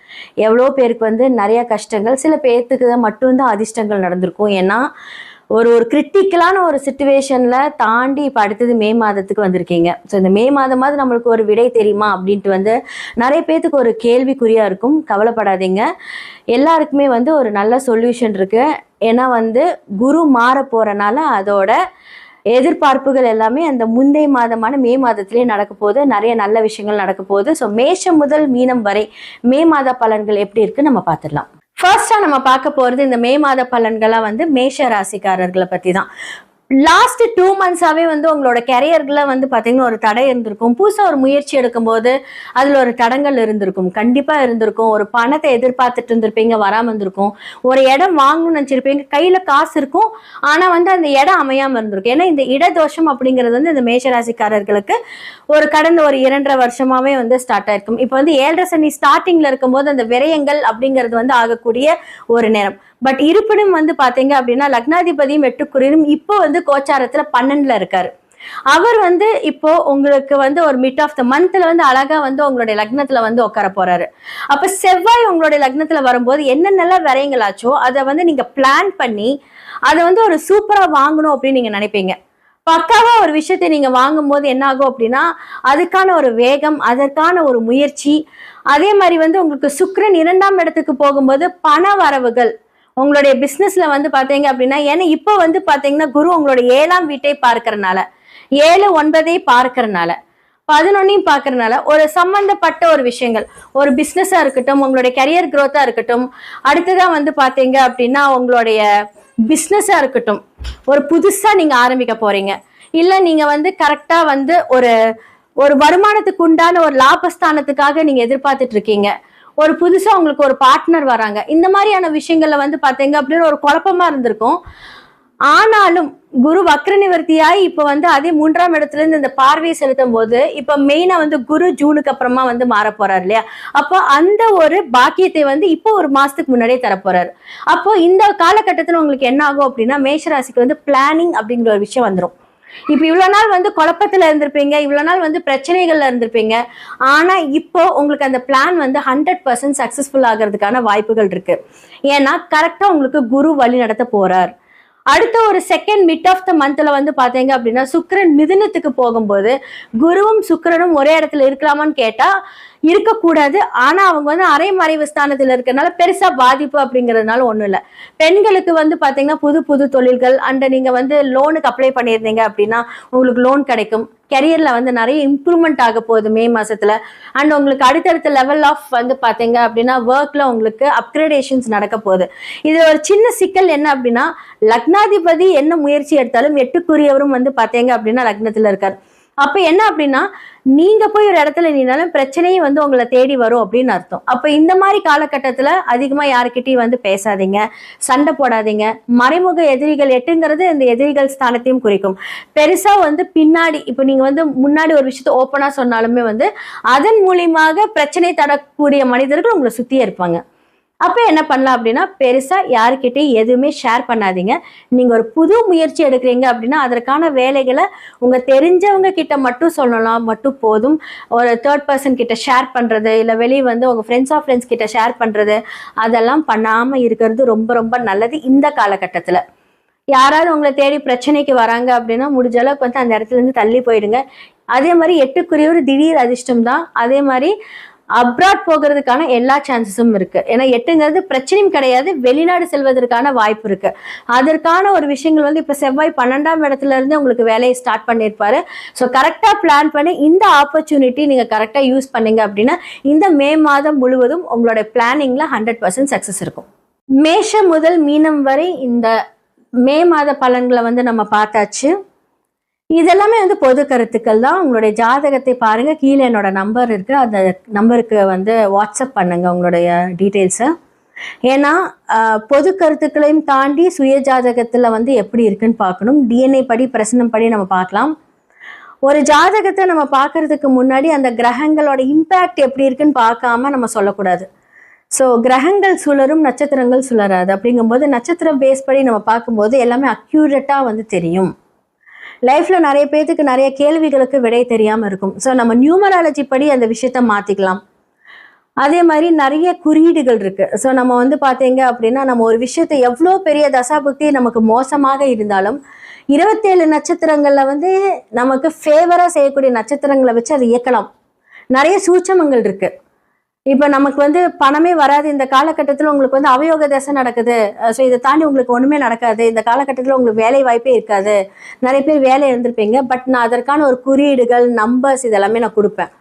எவ்வளோ பேருக்கு வந்து நிறைய கஷ்டங்கள், சில பேர்த்துக்கு மட்டும்தான் அதிர்ஷ்டங்கள் நடந்திருக்கும். ஏன்னா ஒரு கிரிட்டிக்கலான ஒரு சிச்சுவேஷனில் தாண்டி இப்போ அடுத்தது மே மாதத்துக்கு வந்திருக்கீங்க. ஸோ இந்த மே மாதமாவது நம்மளுக்கு ஒரு விடை தெரியுமா அப்படின்ட்டு வந்து நிறைய பேர்த்துக்கு ஒரு கேள்விக்குறியாக இருக்கும். கவலைப்படாதீங்க, எல்லாருக்குமே வந்து ஒரு நல்ல சொல்யூஷன் இருக்குது. ஏன்னா வந்து குரு மாற போகிறனால அதோட எதிர்பார்ப்புகள் எல்லாமே அந்த முந்தைய மாதமான மே மாதத்திலே நடக்க போகுது. நிறைய நல்ல விஷயங்கள் நடக்க போகுது. ஸோ மேஷம் முதல் மீனம் வரை மே மாத பலன்கள் எப்படி இருக்குன்னு நம்ம பார்த்துடலாம். ஃபர்ஸ்டா நம்ம பார்க்க போறது இந்த மே மாத பலன்களா வந்து மேஷ ராசிக்காரர்களை பத்தி தான். லாஸ்ட் 2 மந்த்ஸாவே வந்து உங்களோட கெரியர்களை வந்து பாத்தீங்கன்னா ஒரு தடை இருந்திருக்கும். புதுசா ஒரு முயற்சி எடுக்கும் போது அதுல ஒரு தடங்கள் இருந்திருக்கும், கண்டிப்பா இருந்திருக்கும். ஒரு பணத்தை எதிர்பார்த்துட்டு இருந்திருப்பீங்க, வராம இருந்திருக்கும். ஒரு இடம் வாங்கணும்னு நினைச்சிருப்பீங்க, கையில காசு இருக்கும், ஆனா வந்து அந்த இடம் அமையாம இருந்திருக்கும். ஏன்னா இந்த இடதோஷம் அப்படிங்கிறது வந்து இந்த மேஷராசிக்காரர்களுக்கு ஒரு கடந்த ஒரு 2.5 வருஷமாவே வந்து ஸ்டார்ட் ஆயிருக்கும். இப்போ வந்து 7.5 சனி ஸ்டார்டிங்ல இருக்கும்போது அந்த விரயங்கள் அப்படிங்கிறது வந்து ஆகக்கூடிய ஒரு நேரம். பட் இருப்பினும் வந்து பாத்தீங்க அப்படின்னா லக்னாதிபதியும் 8 இப்போ வந்து கோச்சாரத்துல 12ல இருக்காரு. அவர் வந்து இப்போ உங்களுக்கு வந்து ஒரு மிட் ஆஃப் த மந்த்ல வந்து அழகா வந்து உங்களுடைய லக்னத்துல வந்து உட்கார போறாரு. அப்ப செவ்வாய் உங்களுடைய லக்னத்துல வரும்போது என்னென்னலாம் விரயங்களாச்சோ அதை வந்து நீங்க பிளான் பண்ணி அதை வந்து ஒரு சூப்பரா வாங்கணும் அப்படின்னு நீங்க நினைப்பீங்க. பக்காவா ஒரு விஷயத்தை நீங்க வாங்கும் போது என்ன ஆகும் அப்படின்னா அதுக்கான ஒரு வேகம், அதற்கான ஒரு முயற்சி, அதே மாதிரி வந்து உங்களுக்கு சுக்கிரன் 2ஆம் இடத்துக்கு போகும்போது பண வரவுகள் உங்களுடைய பிசினஸ்ல வந்து பாத்தீங்க அப்படின்னா, ஏன்னா இப்போ வந்து பாத்தீங்கன்னா குரு உங்களுடைய 7ஆம் வீட்டை பார்க்கறனால, 7, 9 பார்க்கறனால, 11 பார்க்கறனால ஒரு சம்பந்தப்பட்ட ஒரு விஷயங்கள், ஒரு பிசினஸா இருக்கட்டும், உங்களுடைய கரியர் குரோத்தா இருக்கட்டும், அடுத்ததான் வந்து பாத்தீங்க அப்படின்னா உங்களுடைய பிசினஸா இருக்கட்டும், ஒரு புதுசா நீங்க ஆரம்பிக்க போறீங்க, இல்ல நீங்க வந்து கரெக்டா வந்து ஒரு வருமானத்துக்கு உண்டான ஒரு லாபஸ்தானத்துக்காக நீங்க எதிர்பார்த்துட்டு இருக்கீங்க, ஒரு புதுசா உங்களுக்கு ஒரு பார்ட்னர் வராங்க, இந்த மாதிரியான விஷயங்கள்ல வந்து பாத்தீங்க அப்படின்னு ஒரு குழப்பமா இருந்திருக்கும். ஆனாலும் குரு வக்ர நிவர்த்தியாய் இப்ப வந்து அதே 3ஆம் இடத்துல இருந்து இந்த பார்வையை செலுத்தும் போது இப்ப மெயினா வந்து குரு ஜூனுக்கு அப்புறமா வந்து மாற போறாரு இல்லையா, அப்போ அந்த ஒரு பாக்கியத்தை வந்து இப்போ ஒரு மாசத்துக்கு முன்னாடியே தர போறாரு. அப்போ இந்த காலகட்டத்துல உங்களுக்கு என்ன ஆகும் அப்படின்னா மேஷராசிக்கு வந்து பிளானிங் அப்படிங்கிற ஒரு விஷயம் வந்துடும். இப்ப இவ்வளவு நாள் வந்து குழப்பத்துல இருந்திருப்பீங்க, இவ்வளவு நாள் வந்து பிரச்சனைகள்ல இருந்திருப்பீங்க. ஆனா இப்போ உங்களுக்கு அந்த பிளான் வந்து 100% சக்சஸ்ஃபுல் ஆகிறதுக்கான வாய்ப்புகள் இருக்கு. ஏன்னா கரெக்டா உங்களுக்கு குரு வழி நடத்த போறார். அடுத்த ஒரு செகண்ட் மிட் ஆஃப் த மந்த்ல வந்து பாத்தீங்க அப்படின்னா சுக்கிரன் மிதுனத்துக்கு போகும்போது குருவும் சுக்கிரனும் ஒரே இடத்துல இருக்கலாமான்னு கேட்டா இருக்கக்கூடாது. ஆனா அவங்க வந்து அரைமறைவு ஸ்தானத்துல இருக்கறனால பெருசா பாதிப்பு அப்படிங்கறதுனால ஒண்ணும் இல்ல. பெண்களுக்கு வந்து பாத்தீங்கன்னா புது புது தொழில்கள் அண்ட் நீங்க வந்து லோனுக்கு அப்ளை பண்ணியிருந்தீங்க அப்படின்னா உங்களுக்கு லோன் கிடைக்கும். கெரியர்ல வந்து நிறைய இம்ப்ரூவ்மெண்ட் ஆக போகுது மே மாசத்துல. அண்ட் உங்களுக்கு அடுத்தடுத்த லெவல் ஆஃப் வந்து பாத்தீங்க அப்படின்னா ஒர்க்ல உங்களுக்கு அப்கிரேடேஷன்ஸ் நடக்க போகுது. இது ஒரு சின்ன சிக்கல் என்ன அப்படின்னா, லக்னாதிபதி என்ன முயற்சி எடுத்தாலும் 8க்குரியவரும் வந்து பாத்தீங்க அப்படின்னா லக்னத்துல இருக்காரு. அப்ப என்ன அப்படின்னா, நீங்க போய் ஒரு இடத்துல நின்னாலும் பிரச்சனையும் வந்து உங்களை தேடி வரும் அப்படின்னு அர்த்தம். அப்ப இந்த மாதிரி காலகட்டத்துல அதிகமா யாருக்கிட்டையும் வந்து பேசாதீங்க, சண்டை போடாதீங்க. மறைமுக எதிரிகள் 8ங்கிறது இந்த எதிரிகள் ஸ்தானத்தையும் குறிக்கும். பெருசா வந்து பின்னாடி இப்ப நீங்க வந்து முன்னாடி ஒரு விஷயத்த ஓப்பனா சொன்னாலுமே வந்து அதன் மூலியமாக பிரச்சனை தரக்கூடிய மனிதர்கள் உங்களை சுத்தியே இருப்பாங்க. அப்ப என்ன பண்ணலாம் அப்படின்னா, பெருசா யாருக்கிட்டையும் எதுவுமே ஷேர் பண்ணாதீங்க. நீங்க ஒரு புது முயற்சி எடுக்கிறீங்க அப்படின்னா அதற்கான வேலைகளை உங்க தெரிஞ்சவங்க கிட்ட மட்டும் சொல்லலாம் மட்டும் போதும். ஒரு தேர்ட் பர்சன் கிட்ட ஷேர் பண்றது, இல்ல வெளியே வந்து உங்க ஃப்ரெண்ட்ஸ் ஆஃப் ஃப்ரெண்ட்ஸ் கிட்ட ஷேர் பண்றது, அதெல்லாம் பண்ணாம இருக்கிறது ரொம்ப ரொம்ப நல்லது இந்த காலகட்டத்துல. யாராவது உங்களை தேடி பிரச்சனைக்கு வராங்க அப்படின்னா முடிஞ்ச அளவுக்கு வந்து அந்த இடத்துல இருந்து தள்ளி போயிடுங்க. அதே மாதிரி 8க்குரிய ஒரு திடீர் அதிர்ஷ்டம் தான். அதே மாதிரி அப்ராட் போகிறதுக்கான எல்லா சான்சஸும் இருக்கு. ஏன்னா 8ங்கிறது பிரச்சனையும் கிடையாது, வெளிநாடு செல்வதற்கான வாய்ப்பு இருக்கு. அதற்கான ஒரு விஷயங்கள் வந்து இப்ப செவ்வாய் 12ஆம் இடத்துல இருந்து உங்களுக்கு வேலையை ஸ்டார்ட் பண்ணியிருப்பாரு. ஸோ கரெக்டா பிளான் பண்ணி இந்த ஆப்பர்ச்சுனிட்டி நீங்க கரெக்டா யூஸ் பண்ணீங்க அப்படின்னா இந்த மே மாதம் முழுவதும் உங்களோட பிளானிங்ல 100% சக்சஸ் இருக்கும். மேஷம் முதல் மீனம் வரை இந்த மே மாத பலன்களை வந்து நம்ம பார்த்தாச்சு. இதெல்லாமே வந்து பொது கருத்துக்கள் தான். உங்களுடைய ஜாதகத்தை பாருங்க, கீழே என்னோட நம்பர் இருக்கு, அந்த நம்பருக்கு வந்து வாட்ஸ்அப் பண்ணுங்க உங்களுடைய டீட்டெயில்ஸை. ஏன்னா பொது கருத்துக்களையும் தாண்டி சுய ஜாதகத்துல வந்து எப்படி இருக்குன்னு பார்க்கணும். டிஎன்ஏ படி பிரசனம் படி நம்ம பார்க்கலாம். ஒரு ஜாதகத்தை நம்ம பார்க்கறதுக்கு முன்னாடி அந்த கிரகங்களோட இம்பேக்ட் எப்படி இருக்குன்னு பார்க்காம நம்ம சொல்லக்கூடாது. ஸோ கிரகங்கள் சுழரும், நட்சத்திரங்கள் சுழராது. அப்படிங்கும்போது நட்சத்திரம் பேஸ் படி நம்ம பார்க்கும்போது எல்லாமே அக்யூரேட்டா வந்து தெரியும். லைஃப்ல நிறைய பேருக்கு நிறைய கேள்விகளுக்கு விடை தெரியாம இருக்கும். ஸோ நம்ம நியூமராலஜி படி அந்த விஷயத்த மாத்திக்கலாம். அதே மாதிரி நிறைய குறியீடுகள் இருக்கு. ஸோ நம்ம வந்து பாத்தீங்க அப்படின்னா நம்ம ஒரு விஷயத்தை எவ்வளோ பெரிய தசாபுக்தி நமக்கு மோசமாக இருந்தாலும் 27 நட்சத்திரங்கள்ல வந்து நமக்கு ஃபேவரா செய்யக்கூடிய நட்சத்திரங்களை வச்சு அதை இயக்கலாம். நிறைய சூட்சமங்கள் இருக்கு. இப்ப நமக்கு வந்து பணமே வராது, இந்த காலகட்டத்தில் உங்களுக்கு வந்து அவயோக தசை நடக்குது, ஸோ இதை தாண்டி உங்களுக்கு ஒண்ணுமே நடக்காது, இந்த காலகட்டத்தில் உங்களுக்கு வேலை வாய்ப்பே இருக்காது, நிறைய பேர் வேலை இருந்திருப்பீங்க. பட் நான் அதற்கான ஒரு குறியீடுகள் நம்பர்ஸ் இதெல்லாமே நான் கொடுப்பேன்.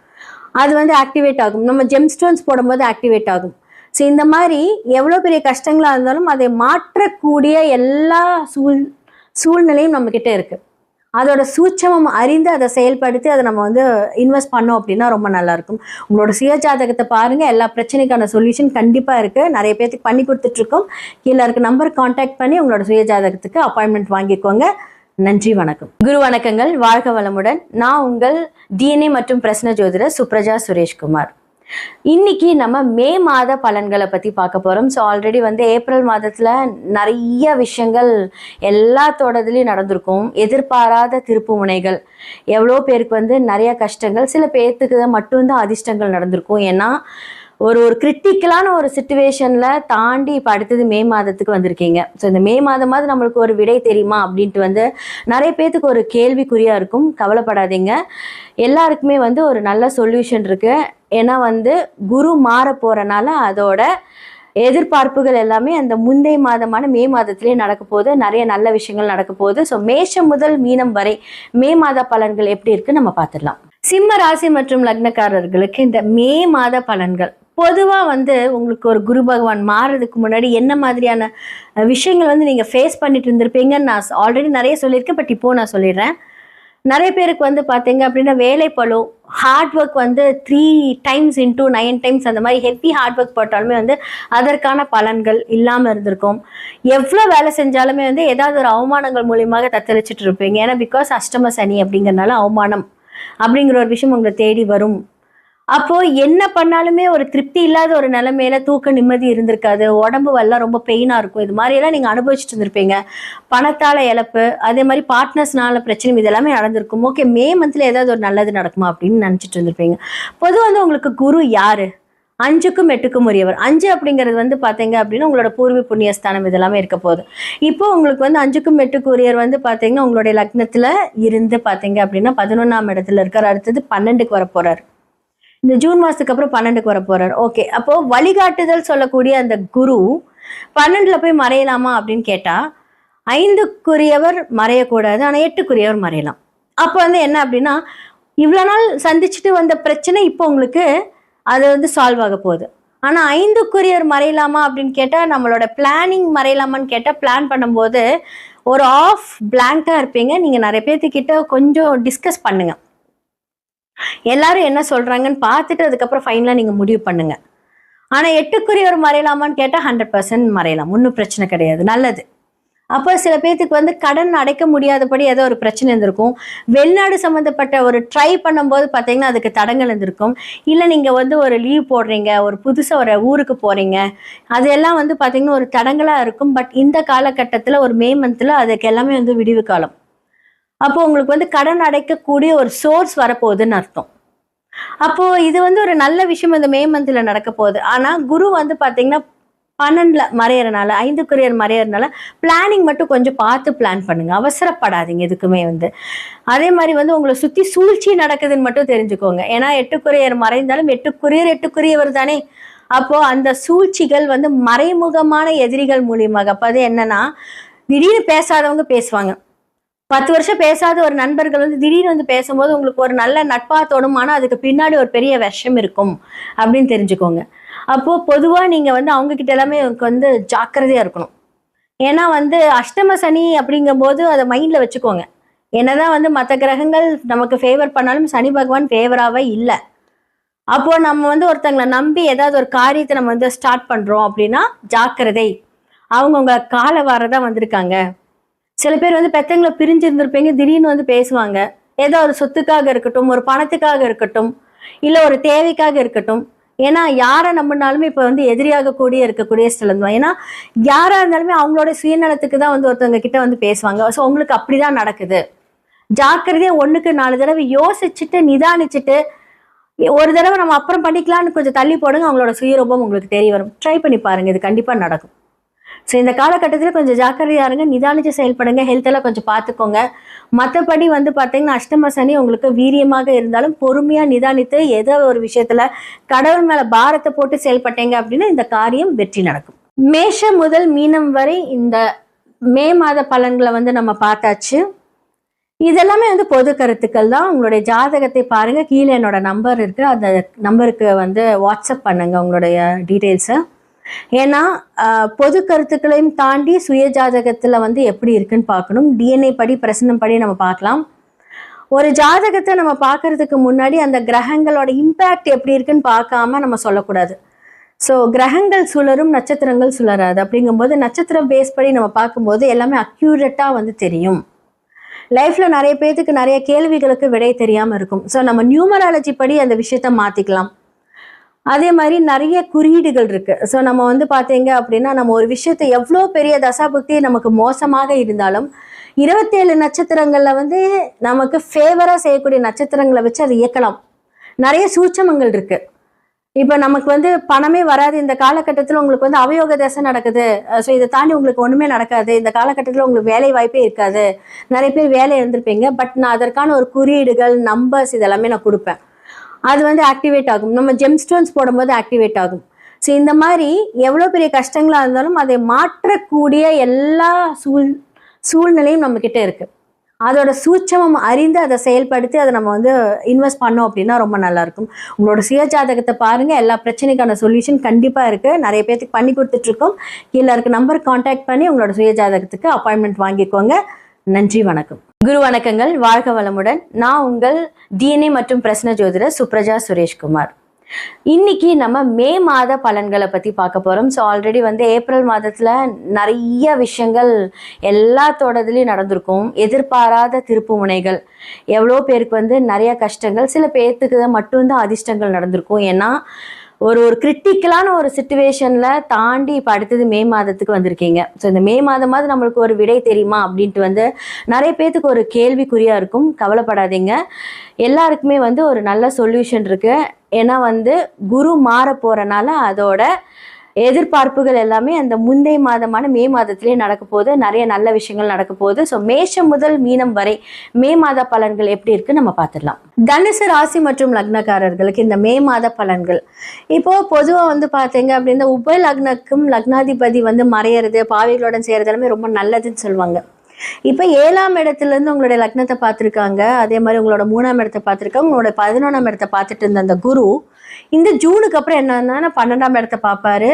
அது வந்து ஆக்டிவேட் ஆகும். நம்ம ஜெம் ஸ்டோன்ஸ் போடும்போது ஆக்டிவேட் ஆகும். ஸோ இந்த மாதிரி எவ்வளோ பெரிய கஷ்டங்களா இருந்தாலும் அதை மாற்றக்கூடிய எல்லா சூழ்நிலையும் நம்ம கிட்ட இருக்கு. அதோட சூட்சமம் அறிந்து அதை செயல்படுத்தி அதை நம்ம வந்து இன்வெஸ்ட் பண்ணோம் அப்படின்னா ரொம்ப நல்லா இருக்கும். உங்களோட சுய ஜாதகத்தை பாருங்க, எல்லா பிரச்சனைக்கான சொல்யூஷன் கண்டிப்பா இருக்கு. நிறைய பேருக்கு பண்ணி கொடுத்துட்டு இருக்கோம். கீழே இருக்க நம்பர் கான்டாக்ட் பண்ணி உங்களோட சுய ஜாதகத்துக்கு அப்பாயின்மெண்ட் வாங்கிக்கோங்க. நன்றி, வணக்கம். குரு வணக்கங்கள், வாழ்க வளமுடன். நான் உங்கள் டிஎன்ஏ மற்றும் பிரசன்ன ஜோதிடர் சுப்ரஜா சுரேஷ்குமார். இன்னைக்கு நம்ம மே மாத பலன்களை பத்தி பார்க்க போறோம். ஸோ ஆல்ரெடி வந்து ஏப்ரல் மாதத்துல நிறைய விஷயங்கள் எல்லாத்தோடதுலயும் நடந்திருக்கும். எதிர்பாராத திருப்பு முனைகள், எவ்வளோ பேருக்கு வந்து நிறைய கஷ்டங்கள், சில பேர்த்துக்கு மட்டும்தான் அதிர்ஷ்டங்கள் நடந்திருக்கும். ஏன்னா ஒரு கிரிட்டிக்கலான ஒரு சிச்சுவேஷன்ல தாண்டி இப்போ அடுத்தது மே மாதத்துக்கு வந்திருக்கீங்க. ஸோ இந்த மே மாதமாவது நம்மளுக்கு ஒரு விடை தெரியுமா அப்படின்ட்டு வந்து நிறைய பேர்த்துக்கு ஒரு கேள்விக்குறியா இருக்கும். கவலைப்படாதீங்க, எல்லாருக்குமே வந்து ஒரு நல்ல சொல்யூஷன் இருக்கு. ஏன்னா வந்து குரு மாற போறனால அதோட எதிர்பார்ப்புகள் எல்லாமே அந்த முந்தைய மாதமான மே மாதத்திலே நடக்க போகுது. நிறைய நல்ல விஷயங்கள் நடக்க போகுது. ஸோ மேஷம் முதல் மீனம் வரை மே மாத பலன்கள் எப்படி இருக்கு நம்ம பார்த்துடலாம். சிம்ம ராசி மற்றும் லக்னக்காரர்களுக்கு இந்த மே மாத பலன்கள் பொதுவா வந்து உங்களுக்கு ஒரு குரு பகவான் மாறுறதுக்கு முன்னாடி என்ன மாதிரியான விஷயங்கள் வந்து நீங்க ஃபேஸ் பண்ணிட்டு இருந்திருப்பீங்கன்னு நான் ஆல்ரெடி நிறைய சொல்லியிருக்கேன். பட் இப்போ நான் சொல்லிடுறேன். நிறைய பேருக்கு வந்து பார்த்தீங்க அப்படின்னா வேலை பளு, ஹார்ட் ஒர்க் வந்து 3 times into 9 times அந்த மாதிரி ஹெவி ஹார்ட் ஒர்க் போட்டாலுமே வந்து அதற்கான பலன்கள் இல்லாமல் இருந்திருக்கும். எவ்வளோ வேலை செஞ்சாலுமே வந்து ஏதாவது ஒரு அவமானங்கள் மூலியமாக தத்தளிச்சுட்டு இருப்பீங்க. ஏன்னா பிகாஸ் அஷ்டம சனி அப்படிங்கிறதுனால அவமானம் அப்படிங்கிற ஒரு விஷயம் உங்களை தேடி வரும். அப்போ என்ன பண்ணாலுமே ஒரு திருப்தி இல்லாத ஒரு நிலைமையில தூக்க நிம்மதி இருந்திருக்காது, உடம்பு எல்லாம் ரொம்ப பெயினா இருக்கும். இது மாதிரி எல்லாம் நீங்க அனுபவிச்சுட்டு இருந்திருப்பீங்க. பணத்தால இழப்பு, அதே மாதிரி பார்ட்னர்ஸ்னால பிரச்சனை, இதெல்லாமே நடந்திருக்கும். ஓகே, மே மந்த்ல ஏதாவது ஒரு நல்லது நடக்குமா அப்படின்னு நினைச்சிட்டு இருந்திருப்பீங்க. பொதுவாக வந்து உங்களுக்கு குரு யாரு? 5க்கும் 8க்கும் உரியவர். 5 அப்படிங்கிறது வந்து பாத்தீங்க அப்படின்னா உங்களோட பூர்வ புண்ணியஸ்தானம் இதெல்லாமே இருக்க போகுது. இப்போ உங்களுக்கு வந்து 5க்கும் 8க்கும் உரியவர் வந்து பாத்தீங்கன்னா உங்களுடைய லக்னத்துல இருந்து பாத்தீங்க அப்படின்னா 11ஆம் இடத்துல இருக்காரு. அடுத்தது 12க்கு வர போறாரு. இந்த ஜூன் மாதத்துக்கு அப்புறம் 12க்கு வர போகிறார். ஓகே, அப்போது வழிகாட்டுதல் சொல்லக்கூடிய அந்த குரு 12ல் போய் மறையலாமா அப்படின்னு கேட்டால் 5க்குரியவர் மறையக்கூடாது, ஆனால் 8க்குரியவர் மறையலாம். அப்போ வந்து என்ன அப்படின்னா, இவ்வளோ நாள் சந்திச்சுட்டு வந்த பிரச்சனை இப்போ உங்களுக்கு அது வந்து சால்வ் ஆக போகுது. ஆனால் 5க்குரியவர் மறையலாமா அப்படின்னு கேட்டால், நம்மளோட பிளானிங் மறையலாமான்னு கேட்டால், பிளான் பண்ணும்போது ஒரு ஆஃப் பிளாங்காக இருப்பீங்க. நீங்கள் நிறைய பேர்த்துக்கிட்ட கொஞ்சம் டிஸ்கஸ் பண்ணுங்க, எல்லாரும் என்ன சொல்கிறாங்கன்னு பார்த்துட்டு அதுக்கப்புறம் ஃபைனலாக நீங்கள் முடிவு பண்ணுங்க. ஆனால் 8க்குரியவர் மறையலாமான்னு கேட்டால் 100% மறையலாம், ஒன்றும் பிரச்சனை கிடையாது, நல்லது. அப்போ சில பேர்த்துக்கு வந்து கடன் அடைக்க முடியாதபடி ஏதோ ஒரு பிரச்சனை இருந்திருக்கும். வெளிநாடு சம்மந்தப்பட்ட ஒரு ட்ரை பண்ணும்போது பார்த்தீங்கன்னா அதுக்கு தடங்கள் இருந்திருக்கும். இல்லை நீங்கள் வந்து ஒரு லீவ் போடுறீங்க, ஒரு புதுசாக ஒரு ஊருக்கு போகிறீங்க, அதெல்லாம் வந்து பார்த்தீங்கன்னா ஒரு தடங்களாக இருக்கும். பட் இந்த காலகட்டத்தில் ஒரு மே மந்தில் அதுக்கு எல்லாமே வந்து விடிவு காலம். அப்போ உங்களுக்கு வந்து கடன் அடைக்கக்கூடிய ஒரு சோர்ஸ் வரப்போகுதுன்னு அர்த்தம். அப்போ இது வந்து ஒரு நல்ல விஷயம் இந்த மே மந்தில் நடக்க போகுது. ஆனால் குரு வந்து பார்த்தீங்கன்னா 12ல் மறையறனால, 5க்குரியர் மறையறனால பிளானிங் மட்டும் கொஞ்சம் பார்த்து பிளான் பண்ணுங்க, அவசரப்படாதீங்க எதுக்குமே வந்து. அதே மாதிரி வந்து உங்களை சுற்றி சூழ்ச்சி நடக்குதுன்னு மட்டும் தெரிஞ்சுக்கோங்க. ஏன்னா 8க்குரியர் மறைந்தாலும் 8க்குரியவர் தானே. அப்போ அந்த சூழ்ச்சிகள் வந்து மறைமுகமான எதிரிகள் மூலியமாக. அப்போ அது என்னன்னா, திடீர்னு பேசாதவங்க பேசுவாங்க. 10 வருஷம் பேசாத ஒரு நண்பர்கள் வந்து திடீர்னு வந்து பேசும்போது உங்களுக்கு ஒரு நல்ல நட்பா தோணும், ஆனால் அதுக்கு பின்னாடி ஒரு பெரிய விஷம் இருக்கும் அப்படின்னு தெரிஞ்சுக்கோங்க. அப்போது பொதுவாக நீங்கள் வந்து அவங்கக்கிட்ட எல்லாமே வந்து ஜாக்கிரதையாக இருக்கணும். ஏன்னா வந்து அஷ்டம சனி அப்படிங்கும்போது அதை மைண்டில் வச்சுக்கோங்க. என்னதான் வந்து மற்ற கிரகங்கள் நமக்கு ஃபேவர் பண்ணாலும் சனி பகவான் ஃபேவராகவே இல்லை. அப்போது நம்ம வந்து ஒருத்தங்களை நம்பி ஏதாவது ஒரு காரியத்தை நம்ம வந்து ஸ்டார்ட் பண்ணுறோம் அப்படின்னா ஜாக்கிரதை. அவங்க உங்களை காலை வாரதான் வந்திருக்காங்க. சில பேர் வந்து பெத்தங்களை பிரிஞ்சு இருந்திருப்பீங்க, திடீர்னு வந்து பேசுவாங்க. ஏதோ ஒரு சொத்துக்காக இருக்கட்டும், ஒரு பணத்துக்காக இருக்கட்டும், இல்லை ஒரு தேவைக்காக இருக்கட்டும். ஏன்னா யாரை நம்பினாலுமே இப்போ வந்து எதிரியாக கூடிய இருக்கக்கூடிய சிலது. ஏன்னா யாராக இருந்தாலுமே அவங்களோட சுயநலத்துக்கு தான் வந்து ஒருத்தவங்க கிட்ட வந்து பேசுவாங்க. ஸோ உங்களுக்கு அப்படிதான் நடக்குது. ஜாக்கிரதையாக 1க்கு 4 தடவை யோசிச்சுட்டு நிதானிச்சுட்டு ஒரு தடவை நம்ம அப்புறம் பண்ணிக்கலான்னு கொஞ்சம் தள்ளி போடுங்க. அவங்களோட சுயரூபம் உங்களுக்கு தெரிய வரும். ட்ரை பண்ணி பாருங்க, இது கண்டிப்பாக நடக்கும். ஸோ இந்த காலகட்டத்தில் கொஞ்சம் ஜாக்கிரதையாக இருங்க, நிதானிச்சு செயல்படுங்க, ஹெல்த்தெல்லாம் கொஞ்சம் பார்த்துக்கோங்க. மற்றபடி வந்து பார்த்தீங்கன்னா அஷ்டம சனி உங்களுக்கு வீரியமாக இருந்தாலும் பொறுமையாக நிதானித்து ஏதோ ஒரு விஷயத்தில் கடவுள் மேலே பாரத்தை போட்டு செயல்பட்டீங்க அப்படின்னா இந்த காரியம் வெற்றி நடக்கும். மேஷம் முதல் மீனம் வரை இந்த மே மாத பலன்களை வந்து நம்ம பார்த்தாச்சு. இதெல்லாமே வந்து பொது கருத்துக்கள் தான். உங்களுடைய ஜாதகத்தை பாருங்கள், கீழே என்னோட நம்பர் இருக்குது, அந்த நம்பருக்கு வந்து வாட்ஸ்அப் பண்ணுங்கள் உங்களுடைய டீட்டெயில்ஸை. ஏன்னா பொது கருத்துக்களையும் தாண்டி சுய ஜாதகத்தில் வந்து எப்படி இருக்குன்னு பார்க்கணும். டிஎன்ஏ படி பிரசனம் படி நம்ம பார்க்கலாம். ஒரு ஜாதகத்தை நம்ம பார்க்கறதுக்கு முன்னாடி அந்த கிரகங்களோட இம்பேக்ட் எப்படி இருக்குன்னு பார்க்காம நம்ம சொல்லக்கூடாது. ஸோ கிரகங்கள் சுழரும், நட்சத்திரங்கள் சுழராது. அப்படிங்கும்போது நட்சத்திரம் பேஸ் படி நம்ம பார்க்கும்போது எல்லாமே அக்யூரேட்டாக வந்து தெரியும். லைஃப்பில் நிறைய பேர்த்துக்கு நிறைய கேள்விகளுக்கு விடை தெரியாமல் இருக்கும். ஸோ நம்ம நியூமராலஜி படி அந்த விஷயத்த மாற்றிக்கலாம். அதே மாதிரி நிறைய குறியீடுகள் இருக்குது. ஸோ நம்ம வந்து பார்த்தீங்க அப்படின்னா நம்ம ஒரு விஷயத்தை எவ்வளோ பெரிய தசாபுக்தி நமக்கு மோசமாக இருந்தாலும் 27 நட்சத்திரங்களில் வந்து நமக்கு ஃபேவராக செய்யக்கூடிய நட்சத்திரங்களை வச்சு அதை இயக்கலாம். நிறைய சூட்சமங்கள் இருக்குது. இப்போ நமக்கு வந்து பணமே வராது, இந்த காலகட்டத்தில் உங்களுக்கு வந்து அவயோக தசை நடக்குது, ஸோ இதை தாண்டி உங்களுக்கு ஒன்றுமே நடக்காது, இந்த காலகட்டத்தில் உங்களுக்கு வேலை வாய்ப்பே இருக்காது, நிறைய பேர் வேலை இருந்திருப்பீங்க. பட் நான் அதற்கான ஒரு குறியீடுகள், நம்பர்ஸ் இதெல்லாமே நான் கொடுப்பேன். அது வந்து ஆக்டிவேட் ஆகும். நம்ம ஜெம் ஸ்டோன்ஸ் போடும்போது ஆக்டிவேட் ஆகும். ஸோ இந்த மாதிரி எவ்வளோ பெரிய கஷ்டங்களாக இருந்தாலும் அதை மாற்றக்கூடிய எல்லா சூழ்நிலையும் நம்மக்கிட்ட இருக்குது. அதோட சூட்சமம் அறிந்து அதை செயல்படுத்தி அதை நம்ம வந்து இன்வெஸ்ட் பண்ணோம் அப்படின்னா ரொம்ப நல்லாயிருக்கும். உங்களோட சுய ஜாதகத்தை பாருங்கள், எல்லா பிரச்சனைக்கான சொல்யூஷன் கண்டிப்பாக இருக்குது. நிறைய பேர்த்துக்கு பண்ணி கொடுத்துட்ருக்கோம். கீழே இருக்க நம்பர் கான்டாக்ட் பண்ணி உங்களோட சுய ஜாதகத்துக்கு அப்பாயின்மெண்ட் வாங்கிக்கோங்க. நன்றி, வணக்கம். குரு வணக்கங்கள், வாழ்க வளமுடன். நான் உங்கள் டிஎன்ஏ மற்றும் பிரசன்ன ஜோதிடர் சுப்ரஜா சுரேஷ்குமார். இன்னைக்கு நம்ம மே மாத பலன்களை பற்றி பார்க்க போகிறோம். ஸோ ஆல்ரெடி வந்து ஏப்ரல் மாதத்தில் நிறைய விஷயங்கள் எல்லாத்தோடதுலேயும் நடந்திருக்கும். எதிர்பாராத திருப்பு முனைகள், எவ்வளோ பேருக்கு வந்து நிறைய கஷ்டங்கள், சில பேர்த்துக்கு மட்டும்தான் அதிர்ஷ்டங்கள் நடந்திருக்கும். ஏன்னா ஒரு கிரிட்டிக்கலான ஒரு சிச்சுவேஷனில் தாண்டி இப்போ அடுத்தது மே மாதத்துக்கு வந்திருக்கீங்க. ஸோ இந்த மே மாதமாவது நம்மளுக்கு ஒரு விடை தெரியுமா அப்படின்ட்டு வந்து நிறைய பேர்த்துக்கு ஒரு கேள்விக்குறியாக இருக்கும். கவலைப்படாதீங்க, எல்லாருக்குமே வந்து ஒரு நல்ல சொல்யூஷன் இருக்குது. ஏன்னா வந்து குரு மாற போகிறனால அதோட எதிர்பார்ப்புகள் எல்லாமே அந்த முந்தைய மாதமான மே மாதத்திலே நடக்க போகுது. நிறைய நல்ல விஷயங்கள் நடக்க போகுது. ஸோ மேஷம் முதல் மீனம் வரை மே மாத பலன்கள் எப்படி இருக்கு நம்ம பார்த்துடலாம். தனுசு ராசி மற்றும் லக்னக்காரர்களுக்கு இந்த மே மாத பலன்கள் இப்போ பொதுவாக வந்து பார்த்தீங்க அப்படின்னா உப லக்னக்கும் லக்னாதிபதி வந்து மறையிறது பாவிகளுடன் செய்யறது எல்லாமே ரொம்ப நல்லதுன்னு சொல்லுவாங்க. இப்போ 7ஆம் இடத்துல இருந்து உங்களுடைய லக்னத்தை பார்த்துருக்காங்க, அதே மாதிரி உங்களோட 3ஆம் இடத்தை பார்த்துருக்காங்க, உங்களோட 11ஆம் இடத்தை பார்த்துட்டு இருந்த அந்த குரு இந்த ஜூனுக்கு அப்புறம் என்னன்னா 12ஆம் இடத்தை பார்ப்பாரு,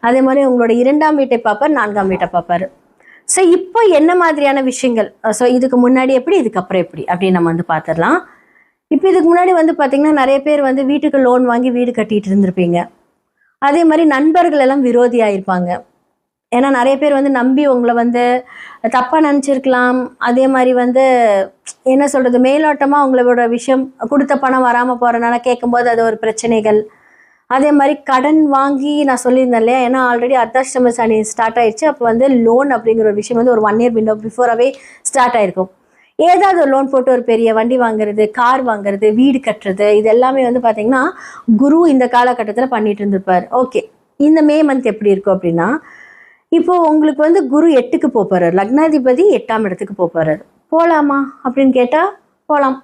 அதே மாதிரி உங்களோட 2ஆம் வீட்டை பார்ப்பார், 4ஆம் வீட்டை பார்ப்பாரு. ஸோ இப்போ என்ன மாதிரியான விஷயங்கள், ஸோ இதுக்கு முன்னாடி எப்படி இதுக்கப்புறம் எப்படி அப்படின்னு நம்ம வந்து பார்த்துடலாம். இப்போ இதுக்கு முன்னாடி வந்து பார்த்தீங்கன்னா நிறைய பேர் வந்து வீட்டுக்கு லோன் வாங்கி வீடு கட்டிட்டு இருந்திருப்பீங்க. அதே மாதிரி நண்பர்கள் எல்லாம் விரோதியாயிருப்பாங்க. ஏன்னா நிறைய பேர் வந்து நம்பி உங்களை வந்து தப்பாக நினச்சிருக்கலாம். அதே மாதிரி வந்து என்ன சொல்கிறது, மேலோட்டமாக உங்களோட விஷயம் கொடுத்த பணம் வராமல் போகிறனால கேட்கும்போது அது ஒரு பிரச்சனைகள். அதே மாதிரி கடன் வாங்கி நான் சொல்லியிருந்தேன் இல்லையா, ஏன்னா ஆல்ரெடி அர்த்தாஷ்டம சனி ஸ்டார்ட் ஆயிடுச்சு. அப்போ வந்து லோன் அப்படிங்கிற ஒரு விஷயம் வந்து ஒரு 1 இயர் விண்டோ பிஃபோராகவே ஸ்டார்ட் ஆகிருக்கும். ஏதாவது ஒரு லோன் போட்டு ஒரு பெரிய வண்டி வாங்குறது, கார் வாங்குறது, வீடு கட்டுறது, இது எல்லாமே வந்து பார்த்திங்கன்னா குரு இந்த காலகட்டத்தில் பண்ணிட்டு இருந்திருப்பார். ஓகே, இந்த மே மந்த் எப்படி இருக்கும் அப்படின்னா, இப்போது உங்களுக்கு வந்து குரு 8க்கு போகிறார், லக்னாதிபதி 8ஆம் இடத்துக்கு போகிறார். போகலாமா அப்படின்னு கேட்டால் போகலாம்.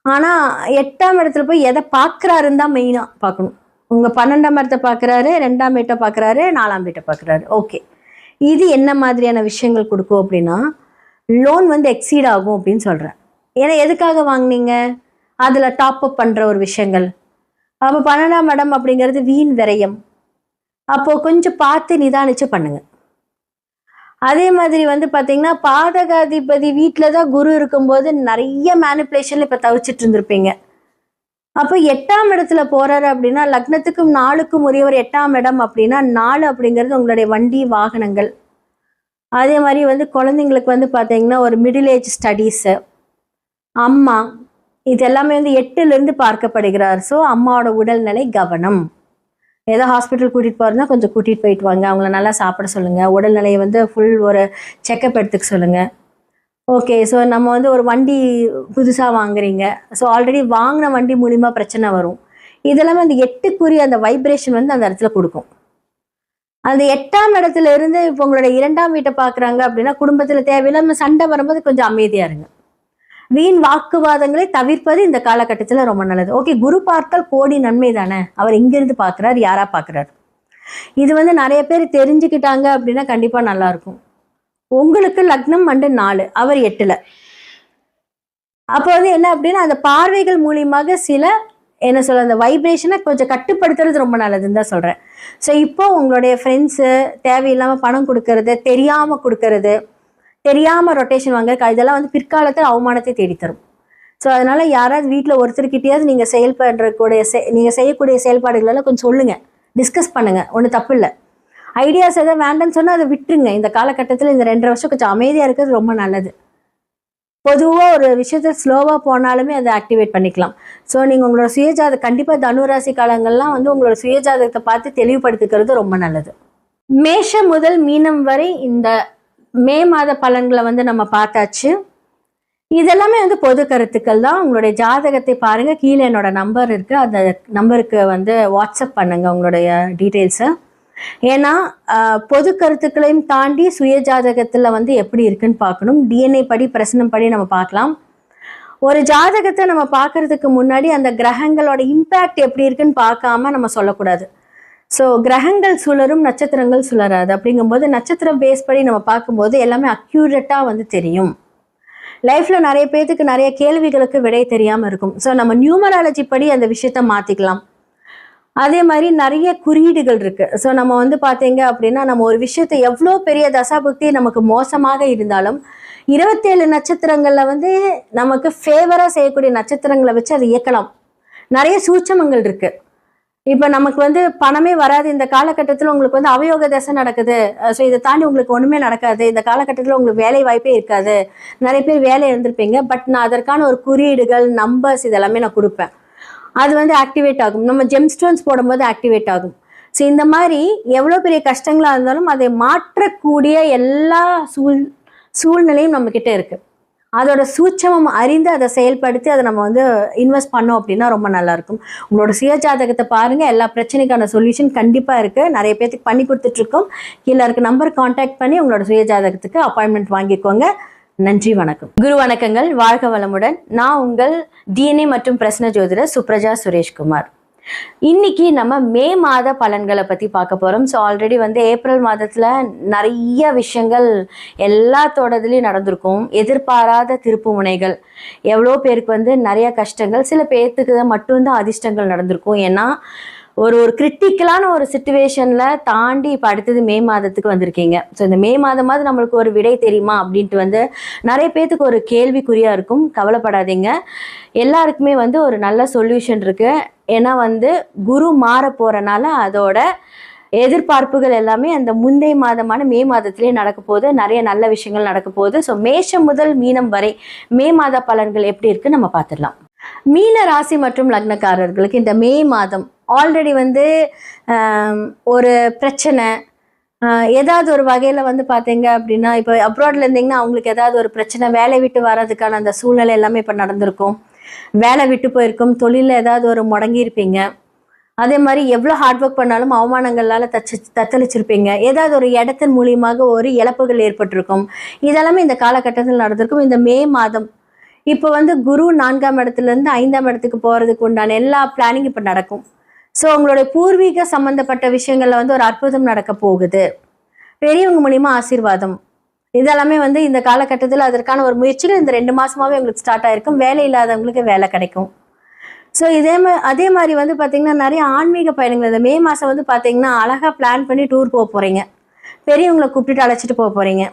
ஆனால் 8ஆம் இடத்துல போய் எதை பார்க்குறாருன்னு தான் மெயினாக பார்க்கணும். உங்கள் 12ஆம் இடத்தை பார்க்குறாரு, 2ஆம் வீட்டை பார்க்குறாரு, 4ஆம் வீட்டை பார்க்குறாரு. ஓகே, இது என்ன மாதிரியான விஷயங்கள் கொடுக்கும் அப்படின்னா, லோன் வந்து எக்ஸீட் ஆகும் அப்படின்னு சொல்கிறேன். ஏன்னா எதுக்காக வாங்கினீங்க, அதில் டாப் அப் பண்ணுற ஒரு விஷயங்கள். அப்போ 12ஆம் இடம் அப்படிங்கிறது வீண் விரயம். அப்போது கொஞ்சம் பார்த்து நிதானிச்சு பண்ணுங்க. அதே மாதிரி வந்து பார்த்தீங்கன்னா பாதகாதிபதி வீட்டில் தான் குரு இருக்கும்போது நிறைய மேனிப்புலேஷன்ல இப்போ தவிச்சிட்டு இருந்திருப்பீங்க. அப்போ 8ஆம் இடத்துல போறாரு அப்படின்னா லக்னத்துக்கும் 4க்கும் உரியவர் 8ஆம் இடம் அப்படின்னா 4 அப்படிங்கிறது உங்களுடைய வண்டி வாகனங்கள். அதே மாதிரி வந்து குழந்தைங்களுக்கு வந்து பார்த்தீங்கன்னா ஒரு மிடில் ஏஜ் ஸ்டடீஸு, அம்மா, இது எல்லாமே வந்து 8லேருந்து பார்க்கப்படுகிறார். ஸோ அம்மாவோட உடல்நிலை கவனம். ஏதோ ஹாஸ்பிட்டல் கூட்டிகிட்டு போகிறதுனா கொஞ்சம் கூட்டிகிட்டு போயிட்டு வாங்க, அவங்கள நல்லா சாப்பிட சொல்லுங்கள், உடல்நிலையை வந்து ஃபுல் ஒரு செக்கப் எடுத்துக்க சொல்லுங்கள். ஓகே, ஸோ நம்ம வந்து ஒரு வண்டி புதுசாக வாங்குறீங்க, ஸோ ஆல்ரெடி வாங்கின வண்டி மூலிமா பிரச்சனை வரும். இதெல்லாமே அந்த 8க்குரிய அந்த வைப்ரேஷன் வந்து அந்த இடத்துல கொடுக்கும். அந்த 8ஆம் இடத்துல இருந்து இப்போ உங்களோட 2ஆம் வீட்டை பார்க்குறாங்க அப்படின்னா குடும்பத்தில் தேவையில்லாம சண்டை வரும்போது கொஞ்சம் அமைதியாக இருங்க. வீண் வாக்குவாதங்களை தவிர்ப்பது இந்த காலகட்டத்தில் ரொம்ப நல்லது. ஓகே, குரு பார்த்தால் கோடி நன்மை தானே, அவர் இங்கிருந்து பார்க்குறார், யாரா பார்க்குறார். இது வந்து நிறைய பேர் தெரிஞ்சுக்கிட்டாங்க அப்படின்னா கண்டிப்பாக நல்லாயிருக்கும். உங்களுக்கு லக்னம் அண்டு 4, அவர் 8ல். அப்போ வந்து என்ன அப்படின்னா அந்த பார்வைகள் மூலியமாக சில என்ன சொல்ல அந்த வைப்ரேஷனை கொஞ்சம் கட்டுப்படுத்துறது ரொம்ப நல்லதுன்னு தான் சொல்கிறேன். ஸோ இப்போ உங்களுடைய ஃப்ரெண்ட்ஸு தேவையில்லாமல் பணம் கொடுக்கறது, தெரியாமல் கொடுக்கறது, தெரியாமல் ரொட்டேஷன் வாங்க, இதெல்லாம் வந்து பிற்காலத்தில் அவமானத்தை தேடித்தரும். ஸோ அதனால் யாராவது வீட்டில் ஒருத்தருக்கிட்டையாவது நீங்கள் நீங்கள் செய்யக்கூடிய செயல்பாடுகளெல்லாம் கொஞ்சம் சொல்லுங்கள், டிஸ்கஸ் பண்ணுங்கள், ஒன்றும் தப்பு இல்லை. ஐடியாஸ் எதாவது வேண்டான்னு சொன்னால் அதை விட்டுருங்க. இந்த காலகட்டத்தில் இந்த 2.5 வருஷம் கொஞ்சம் அமைதியாக இருக்கிறது ரொம்ப நல்லது. பொதுவாக ஒரு விஷயத்தை ஸ்லோவாக போனாலுமே அதை ஆக்டிவேட் பண்ணிக்கலாம். ஸோ நீங்கள் உங்களோட சுயஜாதகம் கண்டிப்பாக தனுராசி காலங்கள்லாம் வந்து உங்களோட சுயஜாதகத்தை பார்த்து தெளிவுபடுத்திக்கிறது ரொம்ப நல்லது. மேஷம் முதல் மீனம் வரை இந்த மே மாத பலன்களை வந்து நம்ம பார்த்தாச்சு. இதெல்லாமே வந்து பொது கருத்துக்கள் தான். உங்களுடைய ஜாதகத்தை பாருங்கள், கீழே என்னோட நம்பர் இருக்குது, அந்த நம்பருக்கு வந்து வாட்ஸ்அப் பண்ணுங்கள் உங்களுடைய டீட்டெயில்ஸை. ஏன்னா பொது கருத்துக்களையும் தாண்டி சுய ஜாதகத்தில் வந்து எப்படி இருக்குன்னு பார்க்கணும். டிஎன்ஏ படி பிரசனம் படி நம்ம பார்க்கலாம். ஒரு ஜாதகத்தை நம்ம பார்க்கறதுக்கு முன்னாடி அந்த கிரகங்களோட இம்பேக்ட் எப்படி இருக்குன்னு பார்க்காம நம்ம சொல்லக்கூடாது. ஸோ கிரகங்கள் சுழரும், நட்சத்திரங்கள் சுழராது. அப்படிங்கும்போது நட்சத்திரம் பேஸ் படி நம்ம பார்க்கும்போது எல்லாமே அக்யூரேட்டாக வந்து தெரியும். லைஃப்பில் நிறைய பேர்த்துக்கு நிறைய கேள்விகளுக்கு விடை தெரியாமல் இருக்கும். ஸோ நம்ம நியூமராலஜி படி அந்த விஷயத்த மாற்றிக்கலாம். அதே மாதிரி நிறைய குறியீடுகள் இருக்குது. ஸோ நம்ம வந்து பார்த்தீங்க அப்படின்னா நம்ம ஒரு விஷயத்தை எவ்வளோ பெரிய தசாபுக்தி நமக்கு மோசமாக இருந்தாலும் 27 நட்சத்திரங்களில் வந்து நமக்கு ஃபேவராக செய்யக்கூடிய நட்சத்திரங்களை வச்சு அதை இயக்கலாம். நிறைய சூட்சமங்கள் இருக்குது. இப்போ நமக்கு வந்து பணமே வராது, இந்த காலகட்டத்தில் உங்களுக்கு வந்து அவயோக தசை நடக்குது, ஸோ இதை தாண்டி உங்களுக்கு ஒன்றுமே நடக்காது, இந்த காலகட்டத்தில் உங்களுக்கு வேலை வாய்ப்பே இருக்காது, நிறைய பேர் வேலை இருந்திருப்பீங்க. பட் நான் அதற்கான ஒரு குறியீடுகள், நம்பர்ஸ் இதெல்லாமே நான் கொடுப்பேன். அது வந்து ஆக்டிவேட் ஆகும். நம்ம ஜெம்ஸ்டோன்ஸ் போடும்போது ஆக்டிவேட் ஆகும். ஸோ இந்த மாதிரி எவ்வளோ பெரிய கஷ்டங்களாக இருந்தாலும் அதை மாற்றக்கூடிய எல்லா சூழ்நிலையும் நம்மக்கிட்ட இருக்குது. அதோட சூட்சமம் அறிந்து அதை செயல்படுத்தி அதை நம்ம வந்து இன்வெஸ்ட் பண்ணோம் அப்படின்னா ரொம்ப நல்லா இருக்கும். உங்களோட சுய ஜாதகத்தை பாருங்க, எல்லா பிரச்சனைக்கான சொல்யூஷன் கண்டிப்பா இருக்கு. நிறைய பேருக்கு பண்ணி கொடுத்துட்டு இருக்கோம். கீழே இருக்க நம்பர் கான்டாக்ட் பண்ணி உங்களோட சுய ஜாதகத்துக்கு அப்பாயின்மெண்ட் வாங்கிக்கோங்க. நன்றி, வணக்கம். குரு வணக்கங்கள். வாழ்க வளமுடன். நான் உங்கள் டிஎன்ஏ மற்றும் பிரசன்ன ஜோதிடர் சுப்ரஜா சுரேஷ்குமார். இன்னைக்கு நம்ம மே மாத பலன்களை பத்தி பார்க்க போறோம். ஸோ ஆல்ரெடி வந்து ஏப்ரல் மாதத்துல நிறைய விஷயங்கள் எல்லாத்தோடதுலயும் நடந்திருக்கும். எதிர்பாராத திருப்பு முனைகள், எவ்வளோ பேருக்கு வந்து நிறைய கஷ்டங்கள், சில பேர்த்துக்கு மட்டும்தான் அதிர்ஷ்டங்கள் நடந்திருக்கும். ஏன்னா ஒரு கிரிட்டிக்கலான ஒரு சுச்சுவேஷன்ல தாண்டி இப்போ அடுத்தது மே மாதத்துக்கு வந்திருக்கீங்க. ஸோ இந்த மே மாதமாவது நம்மளுக்கு ஒரு விடை தெரியுமா அப்படின்ட்டு வந்து நிறைய பேர்த்துக்கு ஒரு கேள்விக்குறியா இருக்கும். கவலைப்படாதீங்க, எல்லாருக்குமே வந்து ஒரு நல்ல சொல்யூஷன் இருக்கு. ஏன்னா வந்து குரு மாற போறனால அதோட எதிர்பார்ப்புகள் எல்லாமே அந்த முந்தைய மாதமான மே மாதத்திலே நடக்க போகுது. நிறைய நல்ல விஷயங்கள் நடக்க போகுது. ஸோ மேஷம் முதல் மீனம் வரை மே மாத பலன்கள் எப்படி இருக்கு நம்ம பார்த்துடலாம். மீன ராசி மற்றும் லக்னக்காரர்களுக்கு இந்த மே மாதம் ஆல்ரெடி வந்து ஒரு பிரச்சனை ஏதாவது ஒரு வகையில் வந்து பார்த்தீங்க அப்படின்னா, இப்போ அப்ராட்ல இருந்தீங்கன்னா அவங்களுக்கு ஏதாவது ஒரு பிரச்சனை, வேலை விட்டு வர்றதுக்கான அந்த சூழ்நிலை எல்லாமே இப்போ நடந்திருக்கும். வேலை விட்டு போயிருக்கும், தொழிலில் ஏதாவது ஒரு முடங்கி இருப்பீங்க. அதே மாதிரி எவ்வளோ ஹார்ட் ஒர்க் பண்ணாலும் அவமானங்களால் தத்தளிச்சிருப்பீங்க. ஏதாவது ஒரு இடத்தின் மூலியமாக ஒரு இழப்புகள் ஏற்பட்டிருக்கும். இதெல்லாமே இந்த காலகட்டத்தில் நடந்திருக்கும். இந்த மே மாதம் இப்போ வந்து குரு 4ஆம் இடத்துலேருந்து 5ஆம் இடத்துக்கு போகிறதுக்கு உண்டான எல்லா பிளானிங் இப்போ நடக்கும். ஸோ உங்களுடைய பூர்வீக சம்மந்தப்பட்ட விஷயங்களில் வந்து ஒரு அற்புதம் நடக்க போகுது. பெரியவங்க மூலியமா ஆசீர்வாதம், இதெல்லாமே வந்து இந்த காலகட்டத்தில் அதற்கான ஒரு முயற்சிகள் இந்த 2 மாசமாவே உங்களுக்கு ஸ்டார்ட் ஆயிருக்கும். வேலை இல்லாதவங்களுக்கு வேலை கிடைக்கும். ஸோ அதே மாதிரி வந்து பார்த்தீங்கன்னா நிறைய ஆன்மீக பயணங்கள் இந்த மே மாதம் வந்து பார்த்தீங்கன்னா அழகாக பிளான் பண்ணி டூர் போக போகிறீங்க. பெரியவங்களை கூப்பிட்டுட்டு அழைச்சிட்டு போக போகிறீங்க.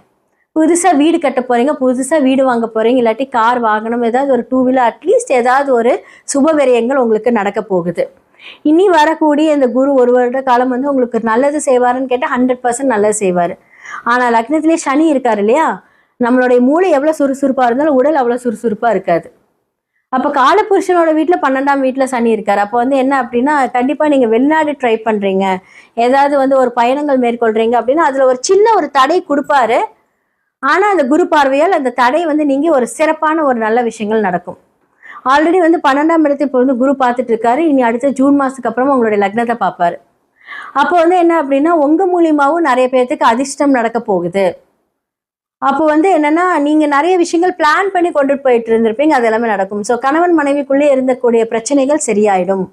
புதுசாக வீடு கட்ட போகிறீங்க, புதுசாக வீடு வாங்க போகிறீங்க, இல்லாட்டி கார் வாகனம், ஏதாவது ஒரு 2 வீலர், அட்லீஸ்ட் ஏதாவது ஒரு சுபவிரயங்கள் உங்களுக்கு நடக்க போகுது. இனி வரக்கூடிய இந்த குரு 1 வருட காலம் வந்து உங்களுக்கு நல்லது செய்வாருன்னு கேட்டால் 100% நல்லது செய்வார். ஆனால் லக்னத்திலே சனி இருக்காரு இல்லையா, நம்மளுடைய மூளை எவ்வளோ சுறுசுறுப்பாக இருந்தாலும் உடல் அவ்வளோ சுறுசுறுப்பாக இருக்காது. அப்போ காலபுருஷனோட வீட்டில் 12ஆம் வீட்டில் சனி இருக்காரு. அப்போ வந்து என்ன அப்படின்னா, கண்டிப்பாக நீங்கள் வெளிநாடு ட்ரை பண்ணுறீங்க, ஏதாவது வந்து ஒரு பயணங்கள் மேற்கொள்கிறீங்க அப்படின்னா அதில் ஒரு சின்ன ஒரு தடை கொடுப்பாரு. ஆனால் அந்த குரு பார்வையால் அந்த தடை வந்து நீங்கள் ஒரு சிறப்பான ஒரு நல்ல விஷயங்கள் நடக்கும். ஆல்ரெடி வந்து 12ஆம் இடத்தை இப்போ வந்து குரு பார்த்துட்டு இருக்காரு. இனி அடுத்த ஜூன் மாதத்துக்கு அப்புறமா உங்களுடைய லக்னத்தை பார்ப்பாரு. அப்போ வந்து என்ன அப்படின்னா, உங்கள் மூலியமாகவும் நிறைய பேர்த்துக்கு அதிர்ஷ்டம் நடக்க போகுது. அப்போ வந்து என்னன்னா, நீங்கள் நிறைய விஷயங்கள் பிளான் பண்ணி கொண்டுட்டு போயிட்டு இருந்திருப்பீங்க, அது எல்லாமே நடக்கும். ஸோ கணவன் மனைவிக்குள்ளே இருந்தக்கூடிய பிரச்சனைகள் சரியாயிடும்.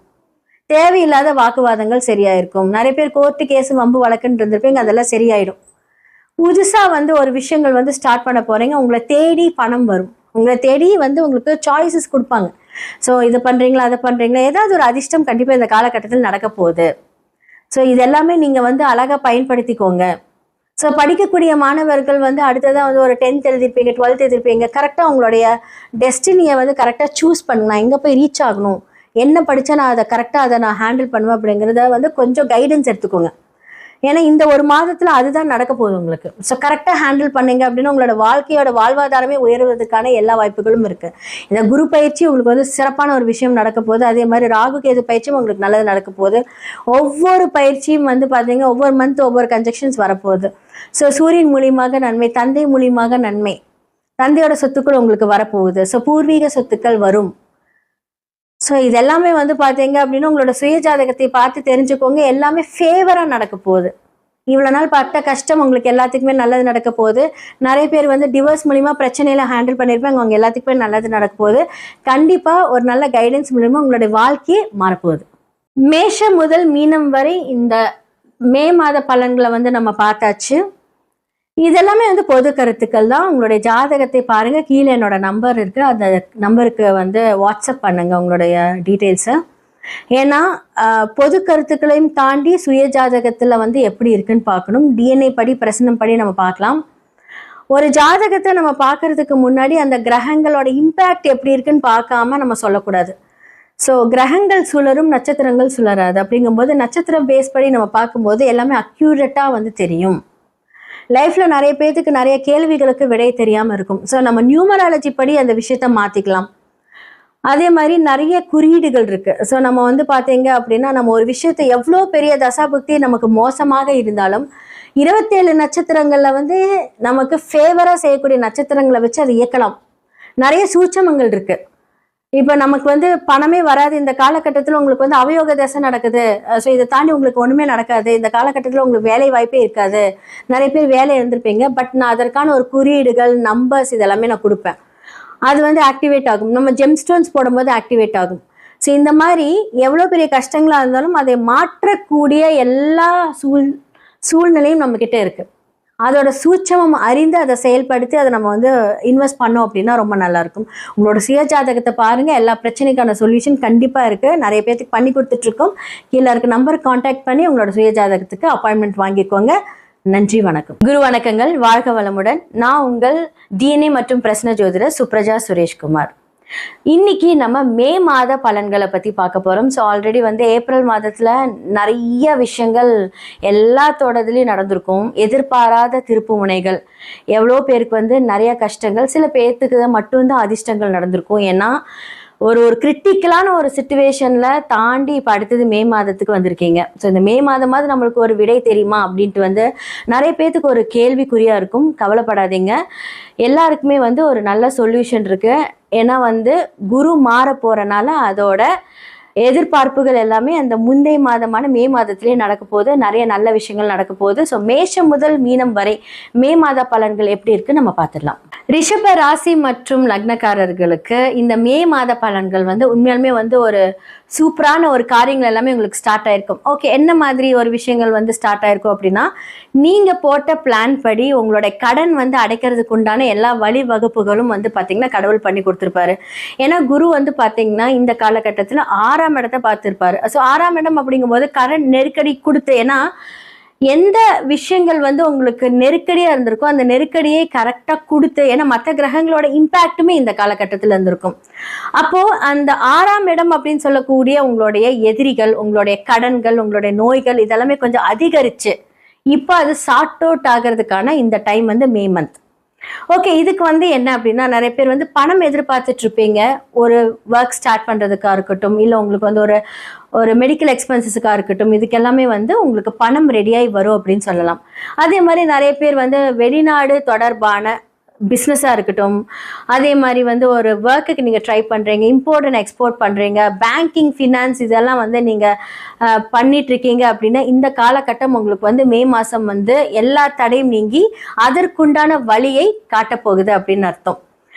தேவையில்லாத வாக்குவாதங்கள் சரியாயிருக்கும். நிறைய பேர் கோர்ட்டு கேஸு வம்பு வழக்குன்னு இருந்திருப்பீங்க, அதெல்லாம் சரியாயிடும். புதுசாக வந்து ஒரு விஷயங்கள் வந்து ஸ்டார்ட் பண்ண போகிறீங்க. உங்களை தேடி பணம் வரும். உங்களை தேடி வந்து உங்களுக்கு சாய்ஸஸ் கொடுப்பாங்க. ஸோ இது பண்ணுறீங்களா, அதை பண்ணுறீங்களா, ஏதாவது ஒரு அதிர்ஷ்டம் கண்டிப்பாக இந்த காலகட்டத்தில் நடக்க போகுது. ஸோ இதெல்லாமே நீங்கள் வந்து அழகாக பயன்படுத்திக்கோங்க. ஸோ படிக்கக்கூடிய மாணவர்கள் வந்து அடுத்ததாக வந்து ஒரு 10th எழுதிருப்பீங்க, 12th எழுதிருப்பீங்க. கரெக்டாக உங்களுடைய டெஸ்டினியை வந்து கரெக்டாக சூஸ் பண்ணுங்க. நான் எங்கே போய் ரீச் ஆகணும், என்ன படித்தா நான் அதை கரெக்டாக அதை நான் ஹேண்டில் பண்ணுவேன் அப்படிங்கிறத வந்து கொஞ்சம் கைடன்ஸ் எடுத்துக்கோங்க. ஏன்னா இந்த 1 மாதத்துல அதுதான் நடக்க போகுது உங்களுக்கு. ஸோ கரெக்டாக ஹேண்டில் பண்ணீங்க அப்படின்னா உங்களோட வாழ்க்கையோட வாழ்வாதாரமே உயர்வதற்கான எல்லா வாய்ப்புகளும் இருக்கு. இந்த குரு பயிற்சி உங்களுக்கு வந்து சிறப்பான ஒரு விஷயம் நடக்க போகுது. அதே மாதிரி ராகு கேது பயிற்சியும் உங்களுக்கு நல்லது நடக்க போகுது. ஒவ்வொரு பயிற்சியும் வந்து பார்த்தீங்கன்னா ஒவ்வொரு மந்த் ஒவ்வொரு கன்ஜெக்ஷன்ஸ் வரப்போகுது. ஸோ சூரியன் மூலியமாக நன்மை, தந்தை மூலியமாக நன்மை, தந்தையோட சொத்துக்கள் உங்களுக்கு வரப்போகுது. ஸோ பூர்வீக சொத்துக்கள் வரும். ஸோ இதெல்லாமே வந்து பார்த்தீங்க அப்படின்னா உங்களோட சுய ஜாதகத்தை பார்த்து தெரிஞ்சுக்கோங்க. எல்லாமே ஃபேவராக நடக்க போகுது. இவ்வளோ நாள் பட்ட கஷ்டம் உங்களுக்கு எல்லாத்துக்குமே நல்லது நடக்க போகுது. நிறைய பேர் வந்து டிவோர்ஸ் மூலிமா பிரச்சனையில ஹேண்டில் பண்ணியிருப்பாங்க, அவங்க எல்லாத்துக்குமே நல்லது நடக்க போகுது. கண்டிப்பாக ஒரு நல்ல கைடன்ஸ் மூலிமா உங்களுடைய வாழ்க்கையே மாறப்போகுது. மேஷம் முதல் மீனம் வரை இந்த மே மாத பலன்களை வந்து நம்ம பார்த்தாச்சு. இதெல்லாமே வந்து பொது கருத்துக்கள் தான். உங்களுடைய ஜாதகத்தை பாருங்க, கீழே என்னோட நம்பர் இருக்கு, அந்த நம்பருக்கு வந்து வாட்ஸ்அப் பண்ணுங்க உங்களுடைய டீட்டெயில்ஸை. ஏன்னா பொது கருத்துக்களையும் தாண்டி சுய ஜாதகத்துல வந்து எப்படி இருக்குன்னு பார்க்கணும். டிஎன்ஏ படி பிரசனம் படி நம்ம பார்க்கலாம். ஒரு ஜாதகத்தை நம்ம பார்க்கறதுக்கு முன்னாடி அந்த கிரகங்களோட இம்பேக்ட் எப்படி இருக்குன்னு பார்க்காம நம்ம சொல்லக்கூடாது. ஸோ கிரகங்கள் சுழரும், நட்சத்திரங்கள் சுழராது. அப்படிங்கும்போது நட்சத்திரம் பேஸ் படி நம்ம பார்க்கும்போது எல்லாமே அக்யூரேட்டாக வந்து தெரியும். லைஃப்ல நிறைய பேருக்கு நிறைய கேள்விகளுக்கு விடை தெரியாம இருக்கும். ஸோ நம்ம நியூமராலஜி படி அந்த விஷயத்த மாத்திக்கலாம். அதே மாதிரி நிறைய குறியீடுகள் இருக்கு. ஸோ நம்ம வந்து பார்த்தீங்க அப்படின்னா நம்ம ஒரு விஷயத்தை எவ்வளோ பெரிய தசாபுக்தி நமக்கு மோசமாக இருந்தாலும் 27 நட்சத்திரங்கள்ல வந்து நமக்கு ஃபேவரா செய்யக்கூடிய நட்சத்திரங்களை வச்சு அதை இயக்கலாம். நிறைய சூட்சமங்கள் இருக்கு. இப்போ நமக்கு வந்து பணமே வராது இந்த காலகட்டத்தில், உங்களுக்கு வந்து அவயோக தசை நடக்குது, ஸோ இதை தாண்டி உங்களுக்கு ஒன்றுமே நடக்காது, இந்த காலகட்டத்தில் உங்களுக்கு வேலை வாய்ப்பே இருக்காது, நிறைய பேர் வேலை இருந்திருப்பீங்க. பட் நான் அதற்கான ஒரு குறியீடுகள், நம்பர்ஸ் இதெல்லாமே நான் கொடுப்பேன். அது வந்து ஆக்டிவேட் ஆகும். நம்ம ஜெம்ஸ்டோன்ஸ் போடும்போது ஆக்டிவேட் ஆகும். ஸோ இந்த மாதிரி எவ்வளோ பெரிய கஷ்டங்களாக இருந்தாலும் அதை மாற்றக்கூடிய எல்லா சூழ்நிலையும் நம்மக்கிட்ட இருக்குது. அதோட சூட்சமம் அறிந்து அதை செயல்படுத்தி அதை நம்ம வந்து இன்வெஸ்ட் பண்ணோம் அப்படின்னா ரொம்ப நல்லாயிருக்கும். உங்களோட சுயஜாதகத்தை பாருங்கள், எல்லா பிரச்சனைக்கான சொல்யூஷன் கண்டிப்பாக இருக்குது. நிறைய பேர்த்துக்கு பண்ணி கொடுத்துட்ருக்கோம். கீழே இருக்க நம்பர் கான்டாக்ட் பண்ணி உங்களோட சுயஜாதகத்துக்கு அப்பாயின்மெண்ட் வாங்கிக்கோங்க. நன்றி, வணக்கம். குரு வணக்கங்கள். வாழ்க வளமுடன். நான் உங்கள் டிஎன்ஏ மற்றும் பிரசன்ன ஜோதிடர் சுப்ரஜா சுரேஷ்குமார். இன்னைக்கு நம்ம மே மாத பலன்களை பற்றி பார்க்க போகிறோம். ஸோ ஆல்ரெடி வந்து ஏப்ரல் மாதத்தில் நிறைய விஷயங்கள் எல்லாத்தோடதுலேயும் நடந்திருக்கும். எதிர்பாராத திருப்பு முனைகள், எவ்வளோ பேருக்கு வந்து நிறைய கஷ்டங்கள், சில பேர்த்துக்கு மட்டும்தான் அதிர்ஷ்டங்கள் நடந்திருக்கும். ஏன்னா ஒரு கிரிட்டிக்கலான ஒரு சிச்சுவேஷனில் தாண்டி இப்போ அடுத்தது மே மாதத்துக்கு வந்திருக்கீங்க. ஸோ இந்த மே மாதமாவது நம்மளுக்கு ஒரு விடை தெரியுமா அப்படின்ட்டு வந்து நிறைய பேர்த்துக்கு ஒரு கேள்விக்குறியாக இருக்கும். கவலைப்படாதீங்க, எல்லாருக்குமே வந்து ஒரு நல்ல சொல்யூஷன் இருக்குது. ஏன்னா வந்து குரு மாற போகிறனால அதோட எதிர்பார்ப்புகள் எல்லாமே அந்த முந்தைய மாதமான மே மாதத்திலே நடக்க போகுது. நிறைய நல்ல விஷயங்கள் நடக்க போகுது. ஸோ மேஷம் முதல் மீனம் வரை மே மாத பலன்கள் எப்படி இருக்கு நம்ம பார்த்துடலாம். ரிஷப ராசி மற்றும் லக்னக்காரர்களுக்கு இந்த மே மாத பலன்கள் வந்து உண்மையாலுமே வந்து ஒரு சூப்பரான ஒரு காரியங்கள் எல்லாமே உங்களுக்கு ஸ்டார்ட் ஆயிருக்கும். ஓகே, என்ன மாதிரி ஒரு விஷயங்கள் வந்து ஸ்டார்ட் ஆயிருக்கும் அப்படின்னா, நீங்க போட்ட பிளான் படி உங்களுடைய கடன் வந்து அடைக்கிறதுக்கு உண்டான எல்லா வழிவகுப்புகளும் வந்து பார்த்தீங்கன்னா கடவுள் பண்ணி கொடுத்துருப்பாரு. ஏன்னா குரு வந்து பார்த்தீங்கன்னா இந்த காலகட்டத்தில் 6ஆம் இடத்தை பார்த்துருப்பாரு. ஸோ 6ஆம் இடம் அப்படிங்கும்போது கடன் நெருக்கடி கொடுத்து, ஏன்னா எந்த விஷயங்கள் வந்து உங்களுக்கு நெருக்கடியா இருந்திருக்கும் அந்த நெருக்கடியை கரெக்டா கொடுத்து, ஏன்னா மற்ற கிரகங்களோட இம்பாக்டுமே இந்த காலகட்டத்தில் இருந்திருக்கும். அப்போ அந்த 6ஆம் இடம் அப்படின்னு சொல்லக்கூடிய உங்களுடைய எதிரிகள், உங்களுடைய கடன்கள், உங்களுடைய நோய்கள் இதெல்லாமே கொஞ்சம் அதிகரிச்சு இப்போ அது சார்ட் அவுட் ஆகிறதுக்கான இந்த டைம் வந்து மே மந்த். ஓகே, இதுக்கு வந்து என்ன அப்படின்னா, நிறைய பேர் வந்து பணம் எதிர்பார்த்துட்டு இருப்பீங்க. ஒரு ஒர்க் ஸ்டார்ட் பண்ணுறதுக்காக இருக்கட்டும், இல்லை உங்களுக்கு வந்து ஒரு மெடிக்கல் எக்ஸ்பென்சஸுக்காக இருக்கட்டும், இதுக்கு எல்லாமே வந்து உங்களுக்கு பணம் ரெடியாகி வரும் அப்படின்னு சொல்லலாம். அதே மாதிரி நிறைய பேர் வந்து வெளிநாடு தொடர்பான பிஸ்னஸாக இருக்கட்டும், அதே மாதிரி வந்து ஒரு ஒர்க்குக்கு நீங்கள் ட்ரை பண்ணுறீங்க, இம்போர்ட் அண்ட் எக்ஸ்போர்ட் பண்ணுறீங்க, பேங்கிங், ஃபினான்ஸ் இதெல்லாம் வந்து நீங்கள் பண்ணிகிட்ருக்கீங்க அப்படின்னா இந்த காலகட்டம் உங்களுக்கு வந்து மே மாதம் வந்து எல்லா தடையும் நீங்கி அதற்குண்டான வழியை காட்டப்போகுது அப்படின்னு அர்த்தம்.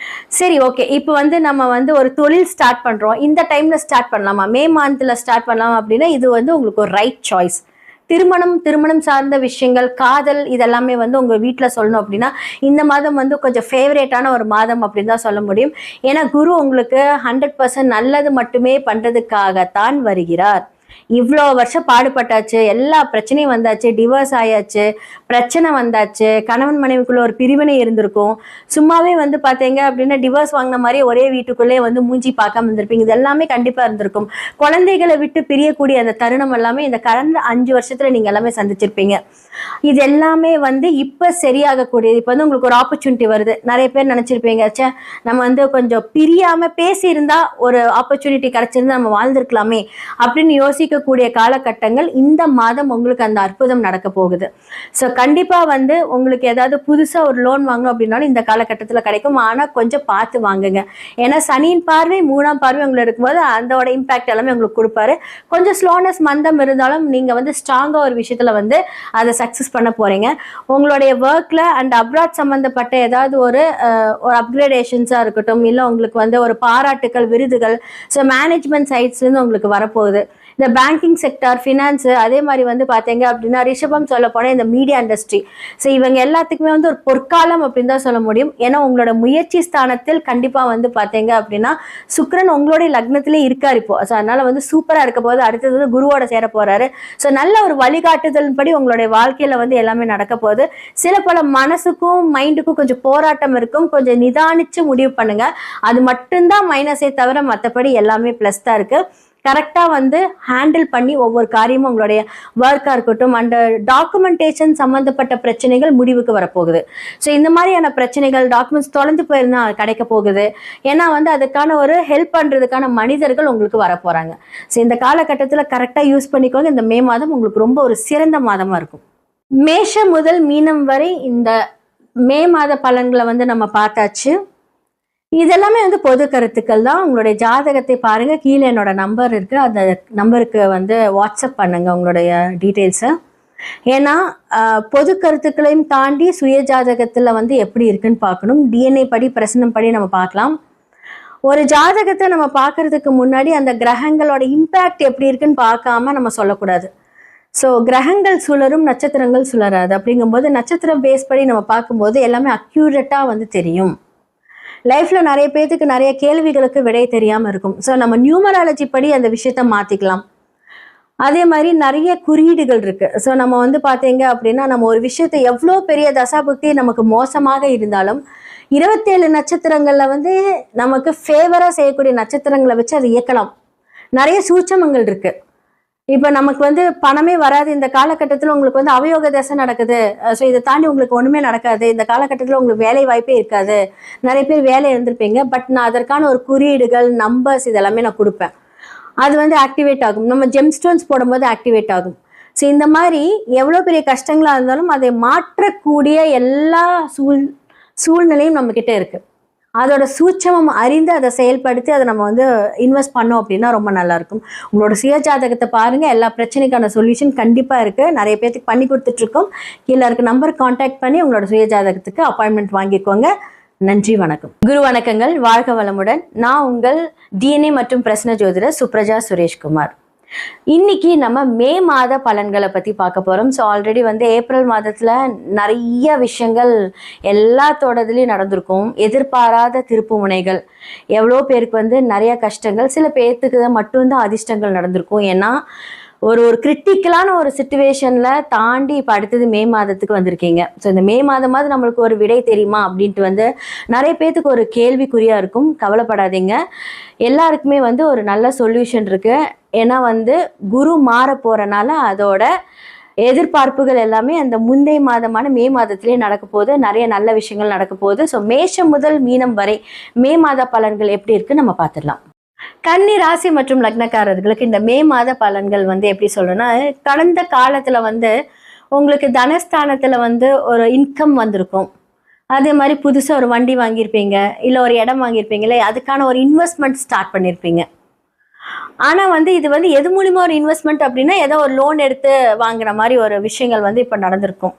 சரி, ஓகே, இப்போ வந்து நம்ம வந்து ஒரு தொழில் ஸ்டார்ட் பண்ணுறோம், இந்த டைமில் ஸ்டார்ட் பண்ணலாமா, மே மந்தில் ஸ்டார்ட் பண்ணலாமா அப்படின்னா இது வந்து உங்களுக்கு ஒரு ரைட் சாய்ஸ். திருமணம் சார்ந்த விஷயங்கள், காதல் இதெல்லாமே வந்து உங்கள் வீட்டில் சொல்லணும் அப்படின்னா இந்த மாதம் வந்து கொஞ்சம் ஃபேவரேட்டான ஒரு மாதம் அப்படின்னு தான் சொல்ல முடியும். ஏன்னா குரு உங்களுக்கு 100% நல்லது மட்டுமே பண்ணுறதுக்காகத்தான் வருகிறார். இவ்வளோ வருஷம் பாடுபட்டாச்சு, எல்லா பிரச்சனையும் வந்தாச்சு, டிவோர்ஸ் ஆயாச்சு, பிரச்சனை வந்தாச்சு, கணவன் மனைவிக்குள்ள ஒரு பிரிவினை இருந்திருக்கும். சும்மாவே வந்து பார்த்தீங்க அப்படின்னா டிவோர்ஸ் வாங்கின மாதிரி ஒரே வீட்டுக்குள்ளே வந்து மூஞ்சி பார்க்காம இருந்திருப்பீங்க. இது எல்லாமே கண்டிப்பாக இருந்திருக்கும். குழந்தைகளை விட்டு பிரியக்கூடிய அந்த தருணம் எல்லாமே இந்த கடந்த 5 வருஷத்தில் நீங்கள் எல்லாமே சந்திச்சிருப்பீங்க. இது எல்லாமே வந்து இப்போ சரியாகக்கூடியது. இப்போ வந்து உங்களுக்கு ஒரு ஆப்பர்ச்சுனிட்டி வருது. நிறைய பேர் நினச்சிருப்பீங்க, சே நம்ம வந்து கொஞ்சம் பிரியாமல் பேசியிருந்தா ஒரு ஆப்பர்ச்சுனிட்டி கிடச்சிருந்தா நம்ம வாழ்ந்திருக்கலாமே அப்படின்னு யோசிக்கக்கூடிய காலகட்டங்கள் இந்த மாதம் உங்களுக்கு அந்த அற்புதம் நடக்க போகுது. ஸோ கண்டிப்பாக வந்து உங்களுக்கு ஏதாவது புதுசாக ஒரு லோன் வாங்கணும் அப்படின்னாலும் இந்த காலகட்டத்தில் கிடைக்கும். ஆனால் கொஞ்சம் பார்த்து வாங்குங்க. ஏன்னா சனியின் பார்வை 3ஆம் பார்வை உங்களுக்கு இருக்கும்போது அதோட இம்பாக்ட் எல்லாமே உங்களுக்கு கொடுப்பாரு. கொஞ்சம் ஸ்லோனஸ் மந்தம் இருந்தாலும் நீங்கள் வந்து ஸ்ட்ராங்காக ஒரு விஷயத்தில் வந்து அதை சக்ஸஸ் பண்ண போகிறீங்க. உங்களுடைய ஒர்க்கில் அண்ட் அப்ராட் சம்மந்தப்பட்ட ஏதாவது ஒரு அப்கிரேடேஷன்ஸாக இருக்கட்டும், இல்லை உங்களுக்கு வந்து ஒரு பாராட்டுக்கள், விருதுகள், ஸோ மேனேஜ்மெண்ட் சைட்ஸ்லேருந்து உங்களுக்கு வரப்போகுது. இந்த பேங்கிங் செக்டார், ஃபினான்ஸு, அதே மாதிரி வந்து பார்த்தீங்க அப்படின்னா ரிஷபம் சொல்ல போனால் இந்த மீடியா இண்டஸ்ட்ரி, ஸோ இவங்க எல்லாத்துக்குமே வந்து ஒரு பொற்காலம் அப்படின்னு தான் சொல்ல முடியும். ஏன்னா உங்களோட முயற்சி ஸ்தானத்தில் கண்டிப்பாக வந்து பார்த்தீங்க அப்படின்னா சுக்கிரன் உங்களுடைய லக்னத்திலே இருக்கார் இப்போ. ஸோ அதனால் வந்து சூப்பராக இருக்க போது. அடுத்தது வந்து குருவோட சேர போகிறாரு. ஸோ நல்ல ஒரு வழிகாட்டுதல் படி உங்களுடைய வாழ்க்கையில் வந்து எல்லாமே நடக்க போகுது. சில பல மனசுக்கும் மைண்டுக்கும் கொஞ்சம் போராட்டம் இருக்கும். கொஞ்சம் நிதானித்து முடிவு பண்ணுங்க. அது மட்டும்தான் மைனஸே தவிர மற்றபடி எல்லாமே ப்ளஸ் தான் இருக்குது. கரெக்டாக வந்து ஹேண்டில் பண்ணி ஒவ்வொரு காரியமும் உங்களுடைய ஒர்க்காக இருக்கட்டும் அண்ட் டாக்குமெண்டேஷன் சம்மந்தப்பட்ட பிரச்சனைகள் முடிவுக்கு வரப்போகுது. ஸோ இந்த மாதிரியான பிரச்சனைகள், டாக்குமெண்ட்ஸ் தொலைந்து போயிருந்தா கிடைக்க போகுது. ஏன்னா வந்து அதுக்கான ஒரு ஹெல்ப் பண்ணுறதுக்கான மனிதர்கள் உங்களுக்கு வரப்போகிறாங்க. ஸோ இந்த காலகட்டத்தில் கரெக்டாக யூஸ் பண்ணிக்கோங்க. இந்த மே மாதம் உங்களுக்கு ரொம்ப ஒரு சிறந்த மாதமாக இருக்கும். மேஷம் முதல் மீனம் வரை இந்த மே மாத பலன்களை வந்து நம்ம பார்த்தாச்சு. இதெல்லாமே வந்து பொது கருத்துக்கள் தான். உங்களுடைய ஜாதகத்தை பாருங்க. கீழே என்னோட நம்பர் இருக்கு. அந்த நம்பருக்கு வந்து வாட்ஸ்அப் பண்ணுங்க உங்களுடைய டீட்டெயில்ஸை. ஏன்னா பொது கருத்துக்களையும் தாண்டி சுய ஜாதகத்துல வந்து எப்படி இருக்குன்னு பார்க்கணும். டிஎன்ஏ படி பிரசனம் படி நம்ம பார்க்கலாம். ஒரு ஜாதகத்தை நம்ம பார்க்கறதுக்கு முன்னாடி அந்த கிரகங்களோட இம்பேக்ட் எப்படி இருக்குன்னு பார்க்காம நம்ம சொல்லக்கூடாது. ஸோ கிரகங்கள் சுழரும், நட்சத்திரங்கள் சுழராது. அப்படிங்கும்போது நட்சத்திரம் பேஸ் படி நம்ம பார்க்கும்போது எல்லாமே அக்யூரேட்டாக வந்து தெரியும். லைஃப்ல நிறைய பேத்துக்கு நிறைய கேள்விகளுக்கு விடை தெரியாம இருக்கும். ஸோ நம்ம நியூமராலஜி படி அந்த விஷயத்த மாத்திக்கலாம். அதே மாதிரி நிறைய குறியீடுகள் இருக்கு. ஸோ நம்ம வந்து பார்த்தீங்க அப்படின்னா நம்ம ஒரு விஷயத்தை எவ்வளோ பெரிய தசாபுக்தி நமக்கு மோசமாக இருந்தாலும் 27 நட்சத்திரங்கள்ல வந்து நமக்கு ஃபேவரா செய்யக்கூடிய நட்சத்திரங்களை வச்சு அதை இயக்கலாம். நிறைய சூட்சமங்கள் இருக்கு. இப்போ நமக்கு வந்து பணமே வராது, இந்த காலகட்டத்தில் உங்களுக்கு வந்து அவயோக தசை நடக்குது, ஸோ இதை தாண்டி உங்களுக்கு ஒன்றுமே நடக்காது, இந்த காலகட்டத்தில் உங்களுக்கு வேலை வாய்ப்பே இருக்காது, நிறைய பேர் வேலை இருந்திருப்பீங்க, பட் நான் அதற்கான ஒரு குறியீடுகள் நம்பர்ஸ் இதெல்லாமே நான் கொடுப்பேன். அது வந்து ஆக்டிவேட் ஆகும். நம்ம ஜெம்ஸ்டோன்ஸ் போடும்போது ஆக்டிவேட் ஆகும். ஸோ இந்த மாதிரி எவ்வளோ பெரிய கஷ்டங்களாக இருந்தாலும் அதை மாற்றக்கூடிய எல்லா சூழ்நிலையும் நம்மக்கிட்ட இருக்குது. அதோட சூட்சமம் அறிந்து அதை செயல்படுத்தி அதை நம்ம வந்து இன்வெஸ்ட் பண்ணோம் அப்படின்னா ரொம்ப நல்லாயிருக்கும். உங்களோட சுய ஜாதகத்தை பாருங்கள். எல்லா பிரச்சனைக்கான சொல்யூஷன் கண்டிப்பாக இருக்குது. நிறைய பேருக்கு பண்ணி கொடுத்துட்ருக்கோம். கீழே இருக்க நம்பர் கான்டாக்ட் பண்ணி உங்களோட சுய ஜாதகத்துக்கு அப்பாயின்மெண்ட் வாங்கிக்கோங்க. நன்றி, வணக்கம். குரு வணக்கங்கள். வாழ்க வளமுடன். நான் உங்கள் டிஎன்ஏ மற்றும் பிரசன்ன ஜோதிடர் சுப்ரஜா சுரேஷ்குமார். இன்னைக்கு நம்ம மே மாத பலன்களை பற்றி பார்க்க போகிறோம். ஸோ ஆல்ரெடி வந்து ஏப்ரல் மாதத்தில் நிறைய விஷயங்கள் எல்லாத்தோடதுலேயும் நடந்திருக்கும். எதிர்பாராத திருப்பு முனைகள், எவ்வளோ பேருக்கு வந்து நிறைய கஷ்டங்கள், சில பேர்த்துக்கு மட்டும்தான் அதிர்ஷ்டங்கள் நடந்திருக்கும். ஏன்னா ஒரு கிரிட்டிக்கலான ஒரு சிச்சுவேஷனில் தாண்டி இப்போ அடுத்தது மே மாதத்துக்கு வந்திருக்கீங்க. ஸோ இந்த மே மாதமாவது நம்மளுக்கு ஒரு விடை தெரியுமா அப்படின்ட்டு வந்து நிறைய பேர்த்துக்கு ஒரு கேள்விக்குறியாக இருக்கும். கவலைப்படாதீங்க, எல்லாருக்குமே வந்து ஒரு நல்ல சொல்யூஷன் இருக்குது. ஏன்னா வந்து குரு மாற போகிறனால அதோட எதிர்பார்ப்புகள் எல்லாமே அந்த முந்தைய மாதமான மே மாதத்திலே நடக்க போகுது. நிறைய நல்ல விஷயங்கள் நடக்க போகுது. ஸோ மேஷம் முதல் மீனம் வரை மே மாத பலன்கள் எப்படி இருக்குன்னு நம்ம பார்த்துடலாம். கன்னி ராசி மற்றும் லக்னக்காரர்களுக்கு இந்த மே மாத பலன்கள் வந்து எப்படி சொல்றேன்னா, கடந்த காலத்துல வந்து உங்களுக்கு தனஸ்தானத்துல வந்து ஒரு இன்கம் வந்திருக்கும். அதே மாதிரி புதுசா ஒரு வண்டி வாங்கியிருப்பீங்க, இல்ல ஒரு இடம் வாங்கியிருப்பீங்க, இல்லை அதுக்கான ஒரு இன்வெஸ்ட்மெண்ட் ஸ்டார்ட் பண்ணியிருப்பீங்க. ஆனா வந்து இது வந்து எது மூலியமா ஒரு இன்வெஸ்ட்மெண்ட் அப்படின்னா, ஏதோ ஒரு லோன் எடுத்து வாங்குற மாதிரி ஒரு விஷயங்கள் வந்து இப்ப நடந்திருக்கும்.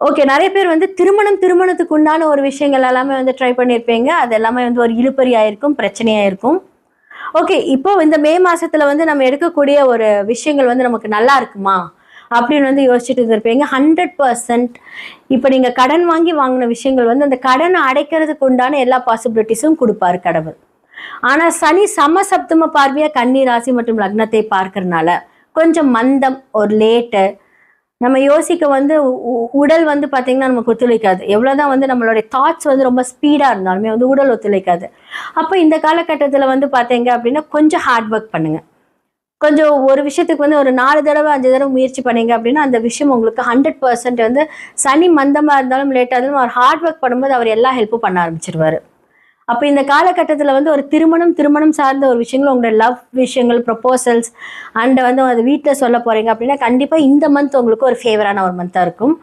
ஓகே, நிறைய பேர் வந்து திருமணத்துக்கு உண்டான ஒரு விஷயங்கள் எல்லாமே வந்து ட்ரை பண்ணியிருப்பீங்க. அது எல்லாமே வந்து ஒரு இழுபறி ஆயிருக்கும், பிரச்சனையாயிருக்கும். ஓகே, இப்போ இந்த மே மாசத்துல வந்து நம்ம எடுக்கக்கூடிய ஒரு விஷயங்கள் வந்து நமக்கு நல்லா இருக்குமா அப்படின்னு வந்து யோசிச்சுட்டு இருந்திருப்பீங்க. 100% இப்போ நீங்க கடன் வாங்கின விஷயங்கள் வந்து அந்த கடனை அடைக்கிறதுக்கு உண்டான எல்லா பாசிபிலிட்டிஸும் கொடுப்பாரு கடவுள். ஆனா சனி சமசப்தம பார்வையா கன்னி ராசி மற்றும் லக்னத்தை பார்க்கறதுனால கொஞ்சம் மந்தம், ஒரு லேட்டு, நம்ம யோசிக்க வந்து உடல் வந்து பார்த்தீங்கன்னா நமக்கு ஒத்துழைக்காது. எவ்வளோதான் வந்து நம்மளுடைய தாட்ஸ் வந்து ரொம்ப ஸ்பீடாக இருந்தாலுமே வந்து உடல் ஒத்துழைக்காது. அப்போ இந்த காலகட்டத்தில் வந்து பார்த்தீங்க அப்படின்னா கொஞ்சம் ஹார்ட் ஒர்க் பண்ணுங்க. கொஞ்சம் ஒரு விஷயத்துக்கு வந்து ஒரு 4 தடவை 5 தடவை முயற்சி பண்ணீங்க அப்படின்னா அந்த விஷயம் உங்களுக்கு 100% வந்து சனி மந்தமாக இருந்தாலும் லேட்டாக இருந்தாலும் அவர் ஹார்ட் ஒர்க் பண்ணும்போது அவர் எல்லா ஹெல்ப்பும் பண்ண ஆரம்பிச்சிருவாரு. அப்போ இந்த காலகட்டத்தில் வந்து ஒரு திருமணம் சார்ந்த ஒரு விஷயங்கள், உங்களோட லவ் விஷயங்கள், ப்ரொபோசல்ஸ் அண்ட் வந்து அது வீட்டில் சொல்ல போகிறீங்க அப்படின்னா கண்டிப்பாக இந்த மந்த் உங்களுக்கு ஒரு ஃபேவரான ஒரு மந்தாக இருக்கும்.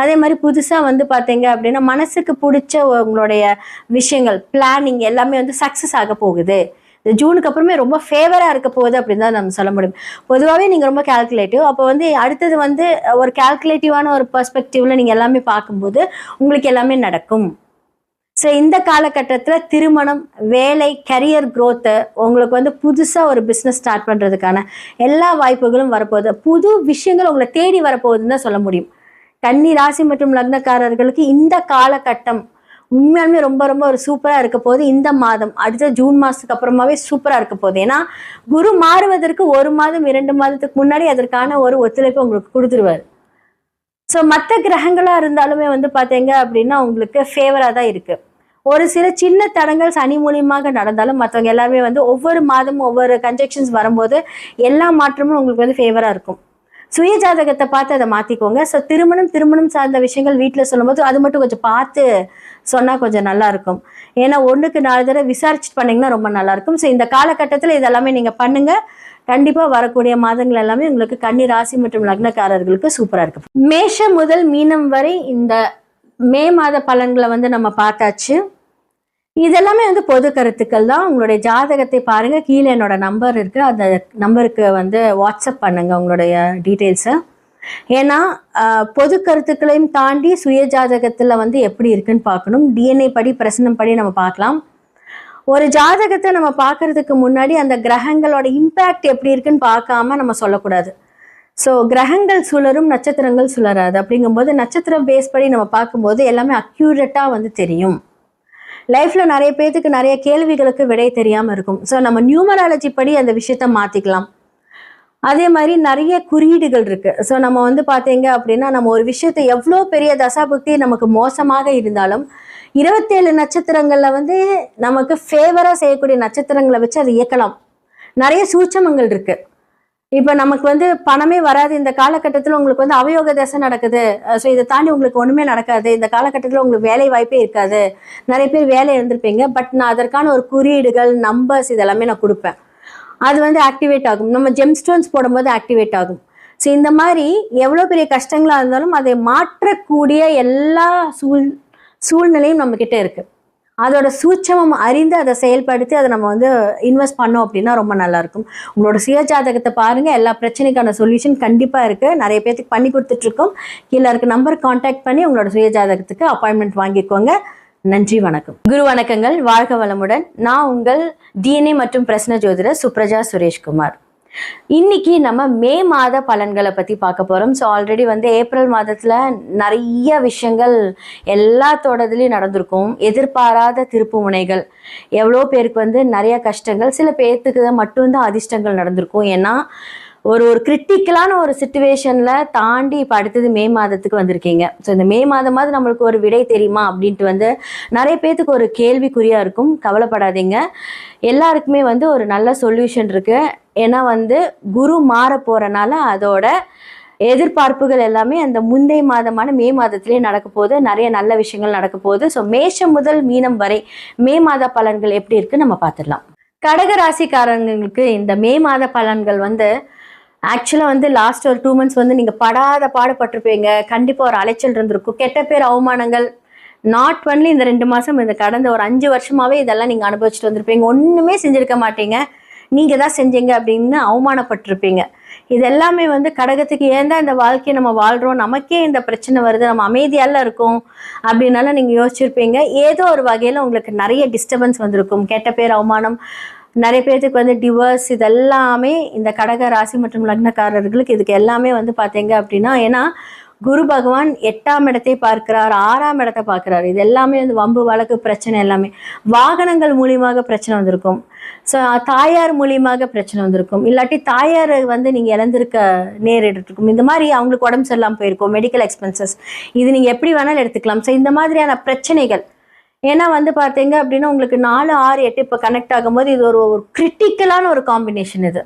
அதே மாதிரி புதுசாக வந்து பார்த்தீங்க அப்படின்னா மனசுக்கு பிடிச்ச உங்களுடைய விஷயங்கள், பிளானிங் எல்லாமே வந்து சக்ஸஸ் ஆக போகுது. இந்த ஜூனுக்கு அப்புறமே ரொம்ப ஃபேவராக இருக்க போகுது அப்படின்னு தான் நம்ம சொல்ல முடியும். பொதுவாகவே நீங்கள் ரொம்ப கால்குலேட்டிவ். அப்போ வந்து அடுத்தது வந்து ஒரு கால்குலேட்டிவான ஒரு பெர்ஸ்பெக்டிவ்ல நீங்கள் எல்லாமே பார்க்கும்போது உங்களுக்கு எல்லாமே நடக்கும். ஸோ இந்த காலகட்டத்தில் திருமணம், வேலை, கரியர் க்ரோத்து, உங்களுக்கு வந்து புதுசாக ஒரு பிஸ்னஸ் ஸ்டார்ட் பண்ணுறதுக்கான எல்லா வாய்ப்புகளும் வரப்போகுது. புது விஷயங்கள் உங்களை தேடி வரப்போகுதுன்னு தான் சொல்ல முடியும். கன்னி ராசி மற்றும் லக்னக்காரர்களுக்கு இந்த காலகட்டம் உண்மையாலுமே ரொம்ப ரொம்ப ஒரு சூப்பராக இருக்க போகுது. இந்த மாதம் அடுத்த ஜூன் மாதத்துக்கு அப்புறமாவே சூப்பராக இருக்க போகுது. ஏன்னா குரு மாறுவதற்கு 1 மாதம் 2 மாதத்துக்கு முன்னாடி அதற்கான ஒரு ஒத்துழைப்பு உங்களுக்கு கொடுத்துருவார். ஸோ மற்ற கிரகங்களாக இருந்தாலுமே வந்து பார்த்தீங்க அப்படின்னா உங்களுக்கு ஃபேவராக தான் இருக்குது. ஒரு சில சின்ன தடங்கள் சனி மூலியமாக நடந்தாலும் மற்றவங்க எல்லாருமே வந்து ஒவ்வொரு மாதமும் ஒவ்வொரு கன்ஜெக்ஷன்ஸ் வரும்போது எல்லா மாற்றமும் உங்களுக்கு வந்து ஃபேவராக இருக்கும். சுய ஜாதகத்தை பார்த்து அதை மாற்றிக்கோங்க. ஸோ திருமணம் சார்ந்த விஷயங்கள் வீட்டில் சொல்லும்போது அது மட்டும் கொஞ்சம் பார்த்து சொன்னால் கொஞ்சம் நல்லாயிருக்கும். ஏன்னா 1க்கு 4 தடவை விசாரிச்சுட்டு பண்ணிங்கன்னா ரொம்ப நல்லாயிருக்கும். ஸோ இந்த காலகட்டத்தில் இதெல்லாமே நீங்கள் பண்ணுங்கள். கண்டிப்பாக வரக்கூடிய மாதங்கள் எல்லாமே உங்களுக்கு கன்னி ராசி மற்றும் லக்னக்காரர்களுக்கு சூப்பராக இருக்கும். மேஷம் முதல் மீனம் வரை இந்த மே மாத பலன்களை வந்து நம்ம பார்த்தாச்சு. இதெல்லாமே வந்து பொது கருத்துக்கள் தான். உங்களுடைய ஜாதகத்தை பாருங்க. கீழே என்னோட நம்பர் இருக்கு. அந்த நம்பருக்கு வந்து வாட்ஸ்அப் பண்ணுங்க உங்களுடைய டீட்டெயில்ஸை. ஏன்னா பொது கருத்துக்களையும் தாண்டி சுய ஜாதகத்தில் வந்து எப்படி இருக்குன்னு பார்க்கணும். டிஎன்ஏ படி பிரசனம் படி நம்ம பார்க்கலாம். ஒரு ஜாதகத்தை நம்ம பார்க்கறதுக்கு முன்னாடி அந்த கிரகங்களோட இம்பேக்ட் எப்படி இருக்குன்னு பார்க்காம நம்ம சொல்லக்கூடாது. ஸோ கிரகங்கள் சுழரும், நட்சத்திரங்கள் சுழராது. அப்படிங்கும்போது நட்சத்திரம் பேஸ் படி நம்ம பார்க்கும்போது எல்லாமே அக்யூரேட்டாக வந்து தெரியும். லைஃப்பில் நிறைய பேர்த்துக்கு நிறைய கேள்விகளுக்கு விடை தெரியாமல் இருக்கும். ஸோ நம்ம நியூமராலஜி படி அந்த விஷயத்த மாற்றிக்கலாம். அதே மாதிரி நிறைய குறியீடுகள் இருக்குது. ஸோ நம்ம வந்து பார்த்தீங்க அப்படின்னா நம்ம ஒரு விஷயத்தை எவ்வளோ பெரிய தசாபுக்தி நமக்கு மோசமாக இருந்தாலும் 27 நட்சத்திரங்களில் வந்து நமக்கு ஃபேவராக செய்யக்கூடிய நட்சத்திரங்களை வச்சு அதை இயக்கலாம். நிறைய சூட்சமங்கள் இருக்குது. இப்போ நமக்கு வந்து பணமே வராது, இந்த காலகட்டத்தில் உங்களுக்கு வந்து அவயோக தசை நடக்குது, ஸோ இதை தாண்டி உங்களுக்கு ஒன்றுமே நடக்காது, இந்த காலகட்டத்தில் உங்களுக்கு வேலை வாய்ப்பே இருக்காது, நிறைய பேர் வேலை இருந்திருப்பீங்க. பட் நான் அதற்கான ஒரு குறியீடுகள், நம்பர்ஸ் இதெல்லாமே நான் கொடுப்பேன். அது வந்து ஆக்டிவேட் ஆகும். நம்ம ஜெம்ஸ்டோன்ஸ் போடும்போது ஆக்டிவேட் ஆகும். ஸோ இந்த மாதிரி எவ்வளோ பெரிய கஷ்டங்களாக இருந்தாலும் அதை மாற்றக்கூடிய எல்லா சூழ்நிலையும் நம்மக்கிட்ட இருக்குது. அதோட சூட்சமம் அறிந்து அதை செயல்படுத்தி அதை நம்ம வந்து இன்வெஸ்ட் பண்ணோம் அப்படின்னா ரொம்ப நல்லாயிருக்கும். உங்களோட சுய ஜாதகத்தை பாருங்கள். எல்லா பிரச்சனைக்கான சொல்யூஷன் கண்டிப்பாக இருக்குது. நிறைய பேருக்கு பண்ணி கொடுத்துட்ருக்கோம். கீழே இருக்க நம்பர் கான்டாக்ட் பண்ணி உங்களோட சுய ஜாதகத்துக்கு அப்பாயின்மெண்ட் வாங்கிக்கோங்க. நன்றி, வணக்கம். குரு வணக்கங்கள். வாழ்க வளமுடன். நான் உங்கள் டிஎன்ஏ மற்றும் பிரசன்ன ஜோதிடர் சுப்ரஜா சுரேஷ்குமார். இன்னைக்கு நம்ம மே மாத பலன்களை பற்றி பார்க்க போகிறோம். ஸோ ஆல்ரெடி வந்து ஏப்ரல் மாதத்தில் நிறைய விஷயங்கள் எல்லாத்தோடதுலேயும் நடந்திருக்கும். எதிர்பாராத திருப்பு முனைகள், எவ்வளோ பேருக்கு வந்து நிறைய கஷ்டங்கள், சில பேர்த்துக்கு மட்டும்தான் அதிர்ஷ்டங்கள் நடந்திருக்கும். ஏன்னா ஒரு கிரிட்டிக்கலான ஒரு சிச்சுவேஷனில் தாண்டி இப்போ அடுத்தது மே மாதத்துக்கு வந்திருக்கீங்க. ஸோ இந்த மே மாதமாவது நம்மளுக்கு ஒரு விடை தெரியுமா அப்படின்ட்டு வந்து நிறைய பேர்த்துக்கு ஒரு கேள்விக்குறியாக இருக்கும். கவலைப்படாதீங்க, எல்லாருக்குமே வந்து ஒரு நல்ல சொல்யூஷன் இருக்குது. ஏன்னா வந்து குரு மாற போகிறனால அதோட எதிர்பார்ப்புகள் எல்லாமே அந்த முந்தைய மாதமான மே மாதத்திலே நடக்க போகுது. நிறைய நல்ல விஷயங்கள் நடக்க போகுது. ஸோ மேஷம் முதல் மீனம் வரை மே மாத பலன்கள் எப்படி இருக்குன்னு நம்ம பார்த்துடலாம். கடக ராசிக்காரங்களுக்கு இந்த மே மாத பலன்கள் வந்து ஆக்சுவலாக வந்து லாஸ்ட் ஒரு 2 months வந்து நீங்கள் படாத பாடுபட்டிருப்பீங்க. கண்டிப்பாக ஒரு அலைச்சல் இருந்திருக்கும். கெட்ட பேர், அவமானங்கள், நாட் ஒன்லி இந்த 2 மாதம், இந்த கடந்த ஒரு 5 வருஷமாகவே இதெல்லாம் நீங்கள் அனுபவிச்சுட்டு வந்திருப்பீங்க. ஒன்றுமே செஞ்சுருக்க மாட்டீங்க, நீங்கள் தான் செஞ்சீங்க அப்படின்னு அவமானப்பட்டிருப்பீங்க. இது எல்லாமே வந்து கடகத்துக்கு ஏன் தான் இந்த வாழ்க்கையை நம்ம வாழ்கிறோம், நமக்கே இந்த பிரச்சனை வருது, நம்ம அமைதியால இருக்கோம் அப்படின்னாலும் நீங்கள் யோசிச்சிருப்பீங்க. ஏதோ ஒரு வகையில் உங்களுக்கு நிறைய டிஸ்டர்பன்ஸ் வந்திருக்கும். கெட்ட பேர், அவமானம், நிறைய பேர்த்துக்கு வந்து டிவோர்ஸ், இதெல்லாமே இந்த கடக ராசி மற்றும் லக்னக்காரர்களுக்கு இதுக்கு எல்லாமே வந்து பார்த்தீங்க அப்படின்னா, ஏன்னா குரு பகவான் 8ஆம் இடத்தை பார்க்கிறார், 6ஆம் இடத்தை பார்க்குறாரு. இது எல்லாமே வந்து வம்பு வழக்கு பிரச்சனை, எல்லாமே வாகனங்கள் மூலியமாக பிரச்சனை வந்திருக்கும். ஸோ தாயார் மூலியமாக பிரச்சனை வந்திருக்கும். இல்லாட்டி தாயார் வந்து நீங்கள் இழந்திருக்க நேரிட்டிருக்கும். இந்த மாதிரி அவங்களுக்கு உடம்பு சரியில்லாமல் போயிருக்கும், மெடிக்கல் எக்ஸ்பென்சஸ், இது நீங்கள் எப்படி வேணாலும் எடுத்துக்கலாம். ஸோ இந்த மாதிரியான பிரச்சனைகள், ஏன்னா வந்து பார்த்தீங்க அப்படின்னா உங்களுக்கு 4, 6, 8 இப்போ கனெக்ட் ஆகும்போது இது ஒரு கிரிட்டிக்கலான ஒரு காம்பினேஷன். இது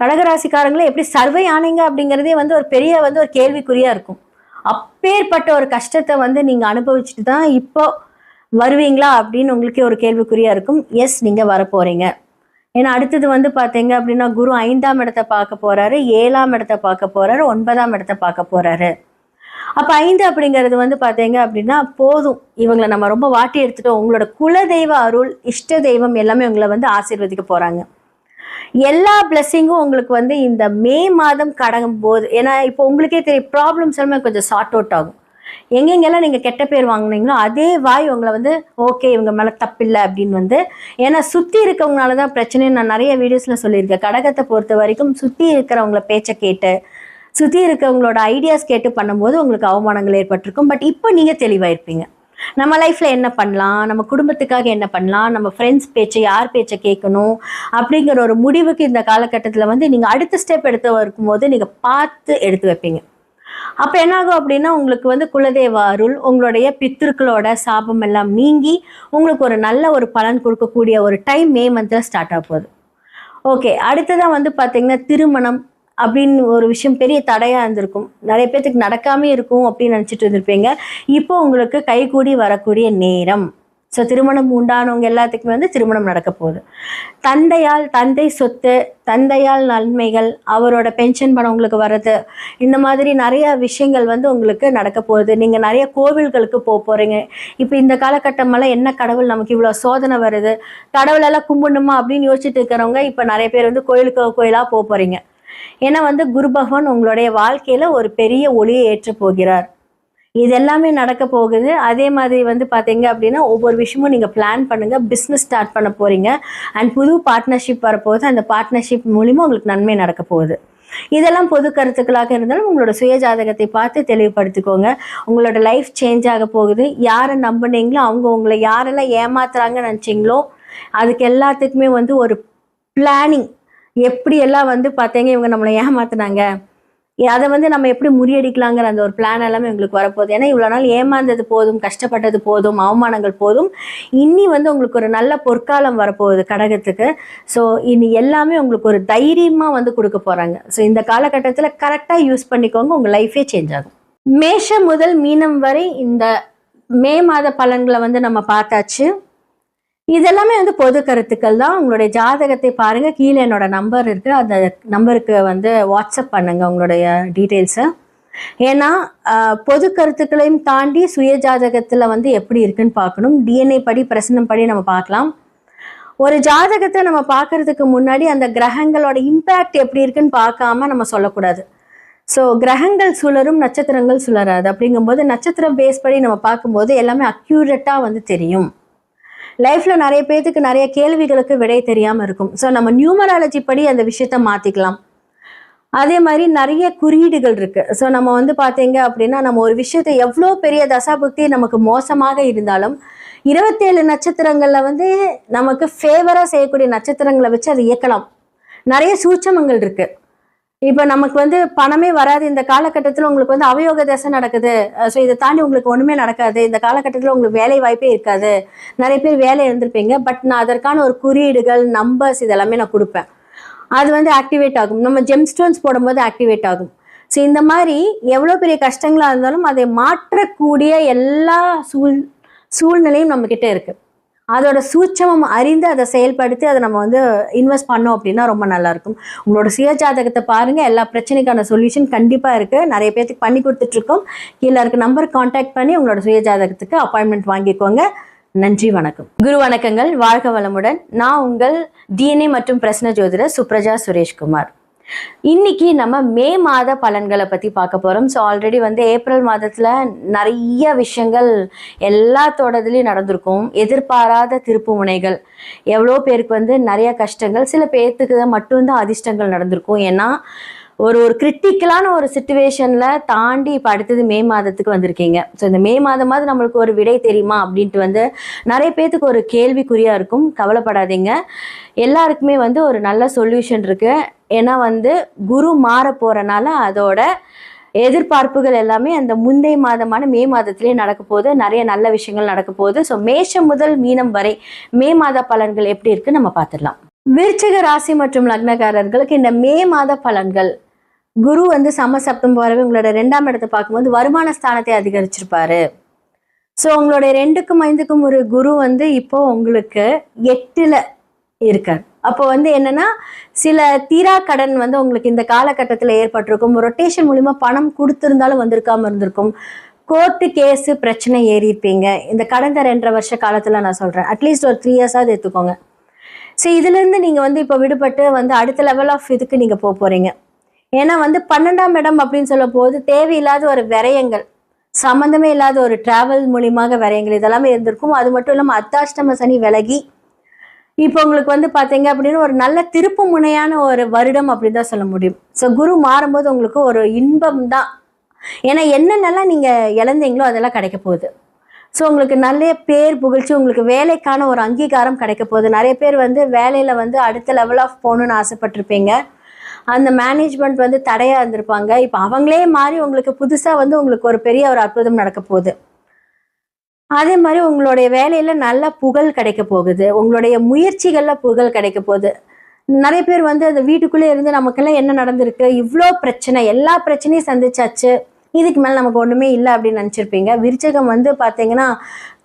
கடகராசிக்காரங்களே எப்படி சர்வை ஆனீங்க அப்படிங்கிறதே வந்து ஒரு பெரிய வந்து ஒரு கேள்விக்குறியாக இருக்கும். அப்பேற்பட்ட ஒரு கஷ்டத்தை வந்து நீங்கள் அனுபவிச்சுட்டு தான் இப்போ வருவீங்களா அப்படின்னு உங்களுக்கே ஒரு கேள்விக்குறியாக இருக்கும். எஸ், நீங்கள் வரப்போகிறீங்க. ஏன்னா அடுத்தது வந்து பார்த்தீங்க அப்படின்னா குரு 5ஆம் இடத்தை பார்க்க போகிறாரு, 7ஆம் இடத்தை பார்க்க போகிறாரு, 9ஆம் இடத்தை பார்க்க போகிறாரு. அப்போ 5 அப்படிங்கிறது வந்து பார்த்தீங்க அப்படின்னா போதும், இவங்களை நம்ம ரொம்ப வாட்டி எடுத்துட்டோம். உங்களோட குலதெய்வ அருள், இஷ்ட தெய்வம் எல்லாமே உங்களை வந்து ஆசீர்வதிக்க போகிறாங்க. எல்லா பிளெஸ்ஸிங்கும் உங்களுக்கு வந்து இந்த மே மாதம் கடக்கும் போது, ஏன்னா இப்போ உங்களுக்கே தெரியும் ப்ராப்ளம்ஸ் எல்லாமே கொஞ்சம் சார்ட் அவுட் ஆகும். எங்கெங்கெல்லாம் நீங்கள் கெட்ட பேர் வாங்கினீங்களோ அதே வாய் உங்களை வந்து ஓகே இவங்க மேலே தப்பில்லை அப்படின்னு வந்து, ஏன்னா சுற்றி இருக்கவங்களால தான் பிரச்சனைன்னு நான் நிறைய வீடியோஸில் சொல்லியிருக்கேன். கடகத்தை பொறுத்த வரைக்கும் சுற்றி இருக்கிறவங்கள பேச்சை கேட்டு, சுற்றி இருக்கவங்களோட ஐடியாஸ் கேட்டு பண்ணும்போது உங்களுக்கு அவமானங்கள் ஏற்பட்டிருக்கும். பட் இப்போ நீங்கள் தெளிவாயிருப்பீங்க. நம்ம லைஃப்பில் என்ன பண்ணலாம், நம்ம குடும்பத்துக்காக என்ன பண்ணலாம், நம்ம ஃப்ரெண்ட்ஸ் பேச்சை, யார் பேச்சை கேட்கணும் அப்படிங்கிற ஒரு முடிவுக்கு இந்த காலகட்டத்தில் வந்து நீங்கள் அடுத்த ஸ்டெப் எடுத்து இருக்கும்போது நீங்கள் பார்த்து எடுத்து வைப்பீங்க. அப்போ என்னாகும் அப்படின்னா உங்களுக்கு வந்து குலதெய்வ அருள், உங்களுடைய பித்திருக்களோட சாபம் எல்லாம் நீங்கி உங்களுக்கு ஒரு நல்ல ஒரு பலன் கொடுக்கக்கூடிய ஒரு டைம் மே மந்தில் ஸ்டார்ட் ஆக போகுது. ஓகே, அடுத்ததான் வந்து பார்த்தீங்கன்னா திருமணம் அப்படின்னு ஒரு விஷயம் பெரிய தடையாக இருந்திருக்கும். நிறைய பேர்த்துக்கு நடக்காமே இருக்கும் அப்படின்னு நினச்சிட்டு இருந்திருப்பீங்க. இப்போ உங்களுக்கு கைகூடி வரக்கூடிய நேரம். ஸோ திருமணம் உண்டானவங்க எல்லாத்துக்குமே வந்து திருமணம் நடக்க போகுது. தந்தை சொத்து, தந்தையால் நன்மைகள், அவரோட பென்ஷன் பணம் உங்களுக்கு வர்றது, இந்த மாதிரி நிறைய விஷயங்கள் வந்து உங்களுக்கு நடக்க போகுது. நீங்கள் நிறைய கோவில்களுக்கு போகிறீங்க. இப்போ இந்த காலகட்டமெல்லாம் என்ன கடவுள் நமக்கு இவ்வளோ சோதனை வருது, கடவுளெல்லாம் கும்பிடணுமா அப்படின்னு யோசிச்சுட்டு இருக்கிறவங்க இப்போ நிறைய பேர் வந்து கோயிலாக போகிறீங்க. ஏன்னா வந்து குரு பகவான் உங்களுடைய வாழ்க்கையில் ஒரு பெரிய ஒளியை ஏற்ற போகிறார். இது எல்லாமே நடக்க போகுது. அதே மாதிரி வந்து பார்த்தீங்க அப்படின்னா ஒவ்வொரு விஷயமும் நீங்கள் பிளான் பண்ணுங்கள். பிஸ்னஸ் ஸ்டார்ட் பண்ண போகிறீங்க அண்ட் புது பார்ட்னர்ஷிப் வரப்போகுது. அந்த பார்ட்னர்ஷிப் மூலிமா உங்களுக்கு நன்மை நடக்க போகுது. இதெல்லாம் பொது கருத்துக்களாக இருந்தாலும் உங்களோட சுய ஜாதகத்தை பார்த்து தெளிவுபடுத்திக்கோங்க. உங்களோட லைஃப் சேஞ்ச் ஆக போகுது. யாரை நம்பினீங்களோ அவங்க உங்களை யாரெல்லாம் ஏமாத்துறாங்கன்னு நினச்சிங்களோ அதுக்கு எல்லாத்துக்குமே வந்து ஒரு பிளானிங், எப்படியெல்லாம் வந்து பார்த்தீங்க இவங்க நம்மளை ஏமாத்துனாங்க, அதை வந்து நம்ம எப்படி முறியடிக்கலாங்கிற அந்த ஒரு பிளான் எல்லாமே உங்களுக்கு வரப்போகுது. ஏன்னா இவ்வளோ நாள் ஏமாந்தது போதும், கஷ்டப்பட்டது போதும், அவமானங்கள் போதும். இனி வந்து உங்களுக்கு ஒரு நல்ல பொற்காலம் வரப்போகுது கடகத்துக்கு. ஸோ இனி எல்லாமே உங்களுக்கு ஒரு தைரியமாக வந்து கொடுக்க போகிறாங்க. ஸோ இந்த காலகட்டத்தில் கரெக்டாக யூஸ் பண்ணிக்கோங்க, உங்கள் லைஃபே சேஞ்ச் ஆகும். மேஷம் முதல் மீனம் வரை இந்த மே மாத பலன்களை வந்து நம்ம பார்த்தாச்சு. இதெல்லாமே வந்து பொது கருத்துக்கள் தான். உங்களுடைய ஜாதகத்தை பாருங்க, கீழே என்னோட நம்பர் இருக்கு, அந்த நம்பருக்கு வந்து வாட்ஸ்அப் பண்ணுங்க உங்களுடைய டீட்டெயில்ஸை. ஏன்னா பொது கருத்துக்களையும் தாண்டி சுய ஜாதகத்துல வந்து எப்படி இருக்குன்னு பார்க்கணும். டிஎன்ஏ படி பிரசனம் படி நம்ம பார்க்கலாம். ஒரு ஜாதகத்தை நம்ம பார்க்கறதுக்கு முன்னாடி அந்த கிரகங்களோட இம்பேக்ட் எப்படி இருக்குன்னு பார்க்காம நம்ம சொல்லக்கூடாது. ஸோ கிரகங்கள் சுழரும், நட்சத்திரங்கள் சுழராது. அப்படிங்கும்போது நட்சத்திரம் பேஸ் படி நம்ம பார்க்கும்போது எல்லாமே அக்யூரேட்டாக வந்து தெரியும். லைஃப்ல நிறைய பேருக்கு நிறைய கேள்விகளுக்கு விடை தெரியாம இருக்கும். ஸோ நம்ம நியூமராலஜி படி அந்த விஷயத்த மாத்திக்கலாம். அதே மாதிரி நிறைய குறியீடுகள் இருக்கு. ஸோ நம்ம வந்து பார்த்தீங்க அப்படின்னா நம்ம ஒரு விஷயத்தை எவ்வளோ பெரிய தசாபுக்தி நமக்கு மோசமாக இருந்தாலும் 27 நட்சத்திரங்கள்ல வந்து நமக்கு ஃபேவரா செய்யக்கூடிய நட்சத்திரங்களை வச்சு அதை இயக்கலாம். நிறைய சூட்சமங்கள் இருக்கு. இப்போ நமக்கு வந்து பணமே வராது, இந்த காலகட்டத்தில் உங்களுக்கு வந்து அவயோக தசை நடக்குது, ஸோ இதை தாண்டி உங்களுக்கு ஒன்றுமே நடக்காது, இந்த காலகட்டத்தில் உங்களுக்கு வேலை வாய்ப்பே இருக்காது, நிறைய பேர் வேலை இருந்திருப்பீங்க. பட் நான் அதற்கான ஒரு குறியீடுகள், நம்பர்ஸ் இதெல்லாமே நான் கொடுப்பேன். அது வந்து ஆக்டிவேட் ஆகும். நம்ம ஜெம்ஸ்டோன்ஸ் போடும்போது ஆக்டிவேட் ஆகும். ஸோ இந்த மாதிரி எவ்வளோ பெரிய கஷ்டங்களாக இருந்தாலும் அதை மாற்றக்கூடிய எல்லா சூழ்நிலையும் நம்மக்கிட்ட இருக்குது. அதோட சூட்சமம் அறிந்து அதை செயல்படுத்தி அதை நம்ம வந்து இன்வெஸ்ட் பண்ணோம் அப்படின்னா ரொம்ப நல்லாயிருக்கும். உங்களோட சுய ஜாதகத்தை பாருங்கள், எல்லா பிரச்சனைக்கான சொல்யூஷன் கண்டிப்பாக இருக்குது. நிறைய பேருக்கு பண்ணி கொடுத்துட்ருக்கோம். கீழே இருக்க நம்பர் கான்டாக்ட் பண்ணி உங்களோட சுய ஜாதகத்துக்கு அப்பாயின்மெண்ட் வாங்கிக்கோங்க. நன்றி, வணக்கம். குரு வணக்கங்கள், வாழ்க வளமுடன். நான் உங்கள் டிஎன்ஏ மற்றும் பிரசன்ன ஜோதிடர் சுப்ரஜா சுரேஷ்குமார். இன்னைக்கு நம்ம மே மாத பலன்களை பற்றி பார்க்க போகிறோம். ஸோ ஆல்ரெடி வந்து ஏப்ரல் மாதத்தில் நிறைய விஷயங்கள் எல்லாத்தோடதுலேயும் நடந்திருக்கும். எதிர்பாராத திருப்பு முனைகள், எவ்வளோ பேருக்கு வந்து நிறைய கஷ்டங்கள், சில பேர்த்துக்கு மட்டும்தான் அதிர்ஷ்டங்கள் நடந்திருக்கும். ஏன்னா ஒரு கிரிட்டிக்கலான ஒரு சிச்சுவேஷனில் தாண்டி இப்போ அடுத்தது மே மாதத்துக்கு வந்திருக்கீங்க. ஸோ இந்த மே மாதமாவது நம்மளுக்கு ஒரு விடை தெரியுமா அப்படின்ட்டு வந்து நிறைய பேர்த்துக்கு ஒரு கேள்விக்குறியாக இருக்கும். கவலைப்படாதீங்க, எல்லாருக்குமே வந்து ஒரு நல்ல சொல்யூஷன் இருக்குது. ஏன்னா வந்து குரு மாற போகிறனால அதோட எதிர்பார்ப்புகள் எல்லாமே அந்த முந்தைய மாதமான மே மாதத்திலே நடக்க போகுது. நிறைய நல்ல விஷயங்கள் நடக்க போகுது. ஸோ மேஷம் முதல் மீனம் வரை மே மாத பலன்கள் எப்படி இருக்குன்னு நம்ம பார்த்துடலாம். விருச்சிக ராசி மற்றும் லக்னக்காரர்களுக்கு இந்த மே மாத பலன்கள், குரு வந்து சமசப்தம் போறவே உங்களோட 2ஆம் இடத்தை பார்க்கும்போது வருமான ஸ்தானத்தை அதிகரிச்சிருப்பாரு. ஸோ உங்களுடைய 2க்கும் 5க்கும் ஒரு குரு வந்து இப்போ உங்களுக்கு 8ல் இருக்கார். அப்போ வந்து என்னன்னா சில தீரா கடன் வந்து உங்களுக்கு இந்த காலகட்டத்தில் ஏற்பட்டிருக்கும். ரொட்டேஷன் மூலிமா பணம் கொடுத்துருந்தாலும் வந்திருக்காம இருந்திருக்கும். கோர்ட்டு கேஸு பிரச்சனை ஏறியிருப்பீங்க இந்த கடந்த 2.5 வருஷ காலத்தில். நான் சொல்கிறேன், அட்லீஸ்ட் ஒரு 3 இயர்ஸாவது எடுத்துக்கோங்க. ஸோ இதுலேருந்து நீங்கள் வந்து இப்போ விடுபட்டு வந்து அடுத்த லெவல் ஆஃப் இதுக்கு நீங்கள் போக போகிறீங்க. ஏன்னா வந்து 12ஆம் இடம் அப்படின்னு சொல்ல போது தேவையில்லாத ஒரு விரயங்கள், சம்மந்தமே இல்லாத ஒரு டிராவல் மூலியமாக விரயங்கள் இதெல்லாமே இருந்திருக்கும். அது மட்டும் இல்லாமல் அர்த்தாஷ்டம சனி விலகி இப்போ உங்களுக்கு வந்து பார்த்தீங்க அப்படின்னு ஒரு நல்ல திருப்பு முனையான ஒரு வருடம் அப்படின்னு தான் சொல்ல முடியும். ஸோ குரு மாறும்போது உங்களுக்கு ஒரு இன்பம் தான். ஏன்னா என்னென்னலாம் நீங்கள் இழந்தீங்களோ அதெல்லாம் கிடைக்க போகுது. ஸோ உங்களுக்கு நல்ல பேர் புகழ்ச்சி, உங்களுக்கு வேலைக்கான ஒரு அங்கீகாரம் கிடைக்க போகுது. நிறைய பேர் வந்து வேலையில் வந்து அடுத்த லெவல் ஆஃப் போகணுன்னு ஆசைப்பட்டிருப்பீங்க. அந்த மேனேஜ்மெண்ட் வந்து தடையாக இருந்திருப்பாங்க. இப்போ அவங்களே மாறி உங்களுக்கு புதுசாக வந்து உங்களுக்கு ஒரு பெரிய ஒரு அற்புதம் நடக்க போகுது. அதே மாதிரி உங்களுடைய வேலையில் நல்ல புகழ் கிடைக்க போகுது. உங்களுடைய முயற்சிகளில் புகழ் கிடைக்க போகுது. நிறைய பேர் வந்து அந்த வீட்டுக்குள்ளே இருந்து நமக்கெல்லாம் என்ன நடந்திருக்கு, இவ்வளோ பிரச்சனை, எல்லா பிரச்சனையும் சந்திச்சாச்சு, இதுக்கு மேலே நமக்கு ஒன்றுமே இல்லை அப்படின்னு நினச்சிருப்பீங்க. விருச்சகம் வந்து பார்த்தீங்கன்னா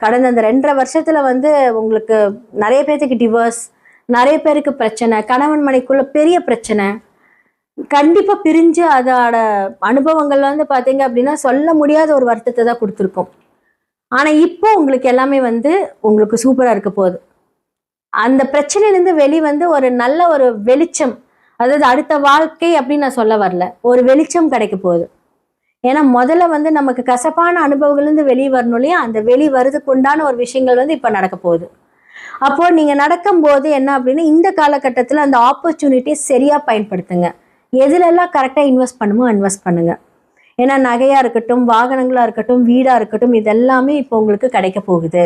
கடந்த அந்த 2.5 வருஷத்தில் வந்து உங்களுக்கு நிறைய பேர்த்துக்கு டிவோர்ஸ், நிறைய பேருக்கு பிரச்சனை, கணவன் மனைக்குள்ள பெரிய பிரச்சனை, கண்டிப்பாக பிரிஞ்சு அதோட அனுபவங்கள் வந்து பார்த்தீங்க அப்படின்னா சொல்ல முடியாத ஒரு வருத்தத்தை தான் கொடுத்துருக்கோம். ஆனால் இப்போ உங்களுக்கு எல்லாமே வந்து உங்களுக்கு சூப்பராக இருக்க போகுது. அந்த பிரச்சனையிலேருந்து வந்து ஒரு நல்ல ஒரு வெளிச்சம், அதாவது அடுத்த வாழ்க்கை அப்படின்னு நான் சொல்ல வரல, ஒரு வெளிச்சம் கிடைக்க போகுது. ஏன்னா முதல்ல வந்து நமக்கு கசப்பான அனுபவங்கள்லேருந்து வெளியே வரணும் இல்லையா, அந்த வரதுக்கு உண்டான ஒரு விஷயங்கள் வந்து இப்போ நடக்க போகுது. அப்போ நீங்க நடக்கும்போது என்ன அப்படின்னா இந்த காலகட்டத்தில் அந்த ஆப்பர்ச்சுனிட்டியை சரியா பயன்படுத்துங்க. எதுலெல்லாம் கரெக்டாக இன்வெஸ்ட் பண்ணுமோ இன்வெஸ்ட் பண்ணுங்க. ஏன்னா நகையா இருக்கட்டும், வாகனங்களா இருக்கட்டும், வீடா இருக்கட்டும், இதெல்லாமே இப்போ உங்களுக்கு கிடைக்க போகுது.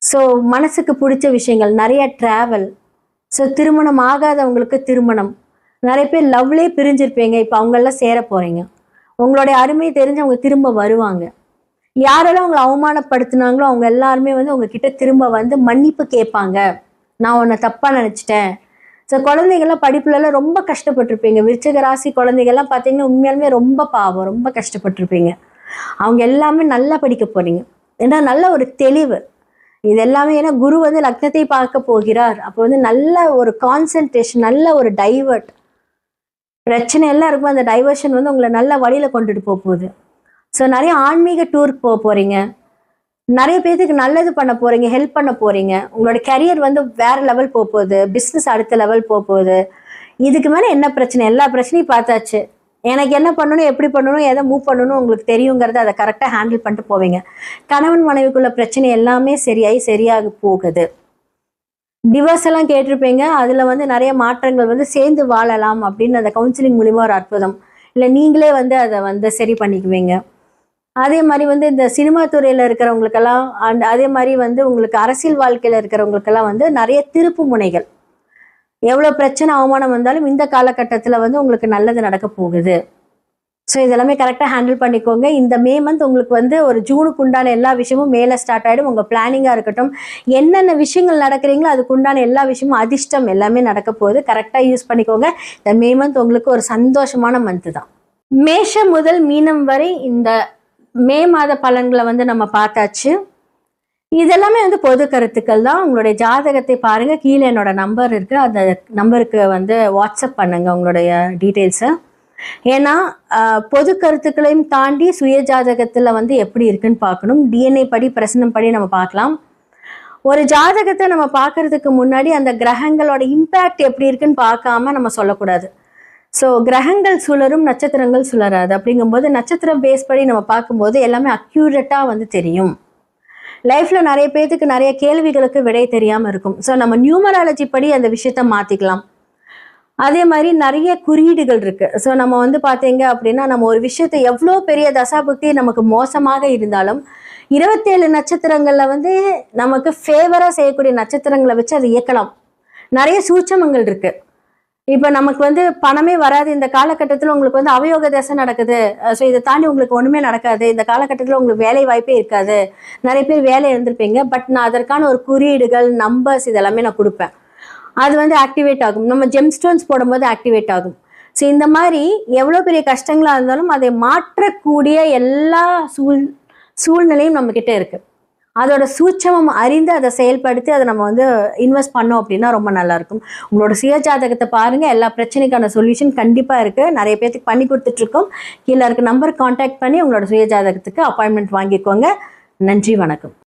ஸோ மனசுக்கு பிடிச்ச விஷயங்கள் நிறைய டிராவல். ஸோ திருமணம் ஆகாதவங்களுக்கு திருமணம், நிறைய பேர் லவ்லேயே பிரிஞ்சிருப்பீங்க, இப்போ அவங்களெல்லாம் சேர போறீங்க. உங்களுடைய அருமை தெரிஞ்சு அவங்க திரும்ப வருவாங்க. யாரெல்லாம் உங்களை அவமானப்படுத்தினாங்களோ அவங்க எல்லாருமே வந்து உங்ககிட்ட திரும்ப வந்து மன்னிப்பு கேட்பாங்க. நான் உன்னை தப்பா நினைச்சிட்டேன். ஸோ குழந்தைகள்லாம் படிப்புலலாம் ரொம்ப கஷ்டப்பட்டிருப்பீங்க. விருச்சிக ராசி குழந்தைகள்லாம் பார்த்தீங்கன்னா உண்மையாலுமே ரொம்ப பாவம், ரொம்ப கஷ்டப்பட்டிருப்பீங்க. அவங்க எல்லாமே நல்லா படிக்க போறீங்க. ஏன்னா நல்ல ஒரு தெளிவு இது எல்லாமே. ஏன்னா குரு வந்து லக்னத்தை பார்க்க போகிறார். அப்போ வந்து நல்ல ஒரு கான்சென்ட்ரேஷன், நல்ல ஒரு டைவர்ட், பிரச்சனை எல்லாம் இருக்கும், அந்த டைவர்ஷன் வந்து உங்களை நல்ல வழியில கொண்டுட்டு போகுது. ஸோ நிறைய ஆன்மீக டூருக்கு போறீங்க, நிறைய பேருக்கு நல்லது பண்ண போறீங்க, ஹெல்ப் பண்ண போறீங்க. உங்களோட கரியர் வந்து வேற லெவல் போகுது, பிஸ்னஸ் அடுத்த லெவல் போகுது. இதுக்கு மேலே என்ன பிரச்சனை, எல்லா பிரச்சனையும் பார்த்தாச்சு. எனக்கு என்ன பண்ணணும், எப்படி பண்ணணும், எதை மூவ் பண்ணணும் உங்களுக்கு தெரியுங்கிறத அதை கரெக்டாக ஹேண்டில் பண்ணிட்டு போவீங்க. கணவன் மனைவிக்குள்ள பிரச்சனை எல்லாமே சரியாக போகுது. டிவோர்ஸ் எல்லாம் கேட்டிருப்பீங்க, அதில் வந்து நிறைய மாற்றங்கள் வந்து சேர்ந்து வாழலாம் அப்படின்னு அந்த கவுன்சிலிங் மூலிமா ஒரு அற்புதம், இல்லை நீங்களே வந்து அதை வந்து சரி பண்ணிக்குவீங்க. அதே மாதிரி வந்து இந்த சினிமா துறையில் இருக்கிறவங்களுக்கெல்லாம் அதே மாதிரி வந்து உங்களுக்கு அரசியல் வாழ்க்கையில் இருக்கிறவங்களுக்கெல்லாம் வந்து நிறைய திருப்பு முனைகள், எவ்வளோ பிரச்சனை அவமானம் வந்தாலும் இந்த காலகட்டத்தில் வந்து உங்களுக்கு நல்லது நடக்க போகுது. ஸோ இதெல்லாமே கரெக்டாக ஹேண்டில் பண்ணிக்கோங்க. இந்த மே மந்த் உங்களுக்கு வந்து ஒரு ஜூனுக்கு உண்டான எல்லா விஷயமும் மேலே ஸ்டார்ட் ஆகிடும். உங்கள் பிளானிங்காக இருக்கட்டும், என்னென்ன விஷயங்கள் நடக்கிறீங்களோ அதுக்கு உண்டான எல்லா விஷயமும் அதிர்ஷ்டம் எல்லாமே நடக்க போகுது. கரெக்டாக யூஸ் பண்ணிக்கோங்க. இந்த மே மந்த் உங்களுக்கு ஒரு சந்தோஷமான மந்த்து தான். மேஷம் முதல் மீனம் வரை இந்த மே மாத பலன்களை வந்து நம்ம பார்த்தாச்சு. இதெல்லாமே வந்து பொது கருத்துக்கள் தான். உங்களுடைய ஜாதகத்தை பாருங்க, கீழே என்னோட நம்பர் இருக்கு, அந்த நம்பருக்கு வந்து வாட்ஸ்அப் பண்ணுங்க உங்களுடைய டீட்டெயில்ஸை. ஏன்னா பொது கருத்துக்களையும் தாண்டி சுய ஜாதகத்துல வந்து எப்படி இருக்குன்னு பார்க்கணும். டிஎன்ஏ படி, பிரசனம் படி நம்ம பார்க்கலாம். ஒரு ஜாதகத்தை நம்ம பார்க்கறதுக்கு முன்னாடி அந்த கிரகங்களோட இம்பேக்ட் எப்படி இருக்குன்னு பார்க்காம நம்ம சொல்லக்கூடாது. ஸோ கிரகங்கள் சுழரும், நட்சத்திரங்கள் சுழராது. அப்படிங்கும்போது நட்சத்திரம் பேஸ் படி நம்ம பார்க்கும்போது எல்லாமே அக்யூரேட்டாக வந்து தெரியும். லைஃப்ல நிறைய பேருக்கு நிறைய கேள்விகளுக்கு விடை தெரியாமல் இருக்கும். ஸோ நம்ம நியூமராலஜி படி அந்த விஷயத்த மாற்றிக்கலாம். அதே மாதிரி நிறைய குறியீடுகள் இருக்கு. ஸோ நம்ம வந்து பார்த்தீங்க அப்படின்னா நம்ம ஒரு விஷயத்தை எவ்வளோ பெரிய தசாபுக்தி நமக்கு மோசமாக இருந்தாலும் 27 நட்சத்திரங்கள்ல வந்து நமக்கு ஃபேவரா செய்யக்கூடிய நட்சத்திரங்களை வச்சு அதை இயக்கலாம். நிறைய சூட்சமங்கள் இருக்கு. இப்போ நமக்கு வந்து பணமே வராது, இந்த காலகட்டத்தில் உங்களுக்கு வந்து அவயோக தசை நடக்குது, ஸோ இதை தாண்டி உங்களுக்கு ஒன்றுமே நடக்காது, இந்த காலகட்டத்தில் உங்களுக்கு வேலை வாய்ப்பே இருக்காது, நிறைய பேர் வேலை இருந்திருப்பீங்க. பட் நான் அதற்கான ஒரு குறியீடுகள், நம்பர்ஸ் இதெல்லாமே நான் கொடுப்பேன். அது வந்து ஆக்டிவேட் ஆகும். நம்ம ஜெம்ஸ்டோன்ஸ் போடும்போது ஆக்டிவேட் ஆகும். ஸோ இந்த மாதிரி எவ்வளோ பெரிய கஷ்டங்களாக இருந்தாலும் அதை மாற்றக்கூடிய எல்லா சூழ்நிலையும் நம்மக்கிட்ட இருக்குது. அதோட சூட்சமம் அறிந்து அதை செயல்படுத்தி அதை நம்ம வந்து இன்வெஸ்ட் பண்ணோம் அப்படின்னா ரொம்ப நல்லாயிருக்கும். உங்களோட சுய ஜாதகத்தை பாருங்கள், எல்லா பிரச்சனைக்கான சொல்யூஷன் கண்டிப்பாக இருக்குது. நிறைய பேருக்கு பண்ணி கொடுத்துட்ருக்கோம். கீழே இருக்க நம்பர் கான்டாக்ட் பண்ணி உங்களோட சுய ஜாதகத்துக்கு அப்பாயின்மெண்ட் வாங்கிக்கோங்க. நன்றி, வணக்கம்.